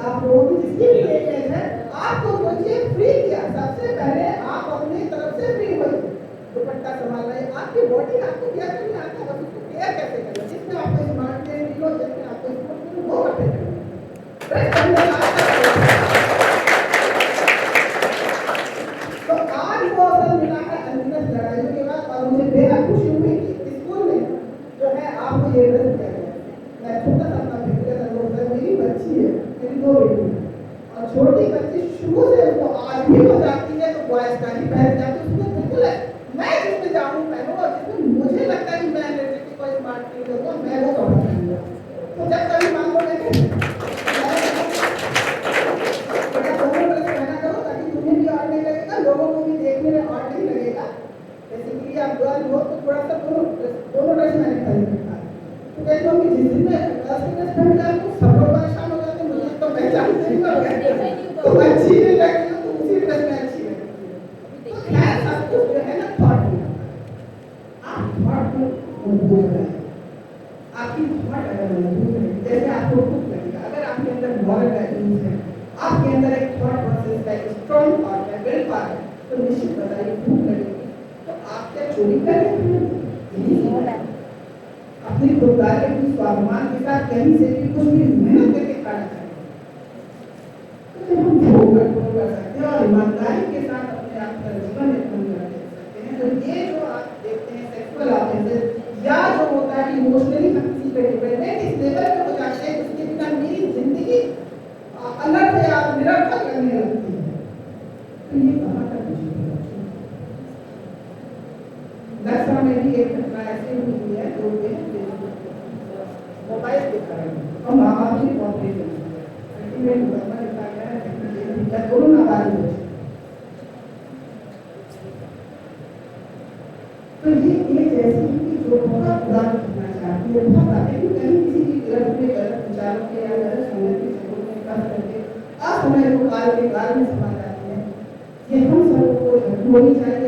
आप लोगों की जिसकी भी एज है, आपको सोचिए फ्री किया, सबसे पहले आप अपनी तरफ से फ्री हुए, दुपट्टा संभाल रहे, आपकी बॉडी आपको केयर करनी आता है, बस उसको केयर कैसे करना, जिसमें आपको स्मार्ट ट्रेन लो, जिसमें आपको स्पोर्ट वो करते हैं। तो आज वो अवसर मिला है अनगिनत लड़ाइयों के बाद, और मुझे बेहद खुशी हुई कि स्कूल में जो है आपको ये ड्रेस दिया गया। मैं छोटा सा अपना व्यक्तिगत अनुभव है, मेरी बच्ची है, मेरी 2 बेटी है, और छोटी बच्ची शुरू से वो आज भी हो जाती है तो बॉयज का ही पहन जाती है, उसमें बिल्कुल है मैं जिसमें जाऊँ पहनूँ, और जिसमें मुझे लगता है कि मैं एनर्जेटिक और स्मार्ट फील करूँगा, मैं वो कपड़ा पहनूँगा। तो जब कभी मान लो मैं तुम्हें भी और नहीं लगेगा, लोगों को भी देखने में और नहीं लगेगा। बेसिकली आप गर्ल हो तो थोड़ा सा दोनों ड्रेस मैंने खरीद रखा है। तो कहते हो कि जिस दिन मैं ड्रेस पहन जाती हूँ सब लोग परेशान हो जाते हैं, मुझे तो पहचान नहीं होगा, तो अच्छी नहीं लगती हो तो उसी ड्रेस में अच्छी लगती है। तो खैर सब कुछ जो है ना थॉट में, आप थॉट को मजबूत बनाएं। आपकी थॉट अगर मजबूत है, जैसे आपको भूख लगेगा, अगर आपके अंदर मॉरल वैल्यूज है, आपके अंदर एक थॉट प्रोसेस का एक स्ट्रॉन्ग थॉट है, विल पावर है, तो निश्चित बताइए भूख लगेगी तो आप क्या चोरी करेंगे? अपनी खुददारी, अपनी स्वाभिमान के साथ कहीं से भी कुछ भी मेहनत करके खाना चाहिए। तो जब हम भोग कर सकते हैं और ईमानदारी के साथ अपने आप का जीवन निर्माण कर सकते हैं, तो ये जो आप देखते हैं सेक्सुअल ऑफेंसेस या जो होता है इमोशनली हम किसी पे डिपेंडेंट इस लेवल पे हो जाते हैं जिसके बिना मेरी जिंदगी अनर्थ या निरर्थक लगने लगती है। तो ये कहाँ तक दक्षिण में भी एक घटना ऐसी हुई है जो मोबाइल के कारण और माँ बाप भी बहुत दोनों नाबालिग बच्चे। तो ये एक ऐसी को बहुत बुरा करना चाहती है, बहुत आते हैं कहीं किसी की गलत में गलत विचारों के या गलत संगति चीजों में फंस करके असमय को काल के काल में समा जाती है। ये हम सबको होनी चाहिए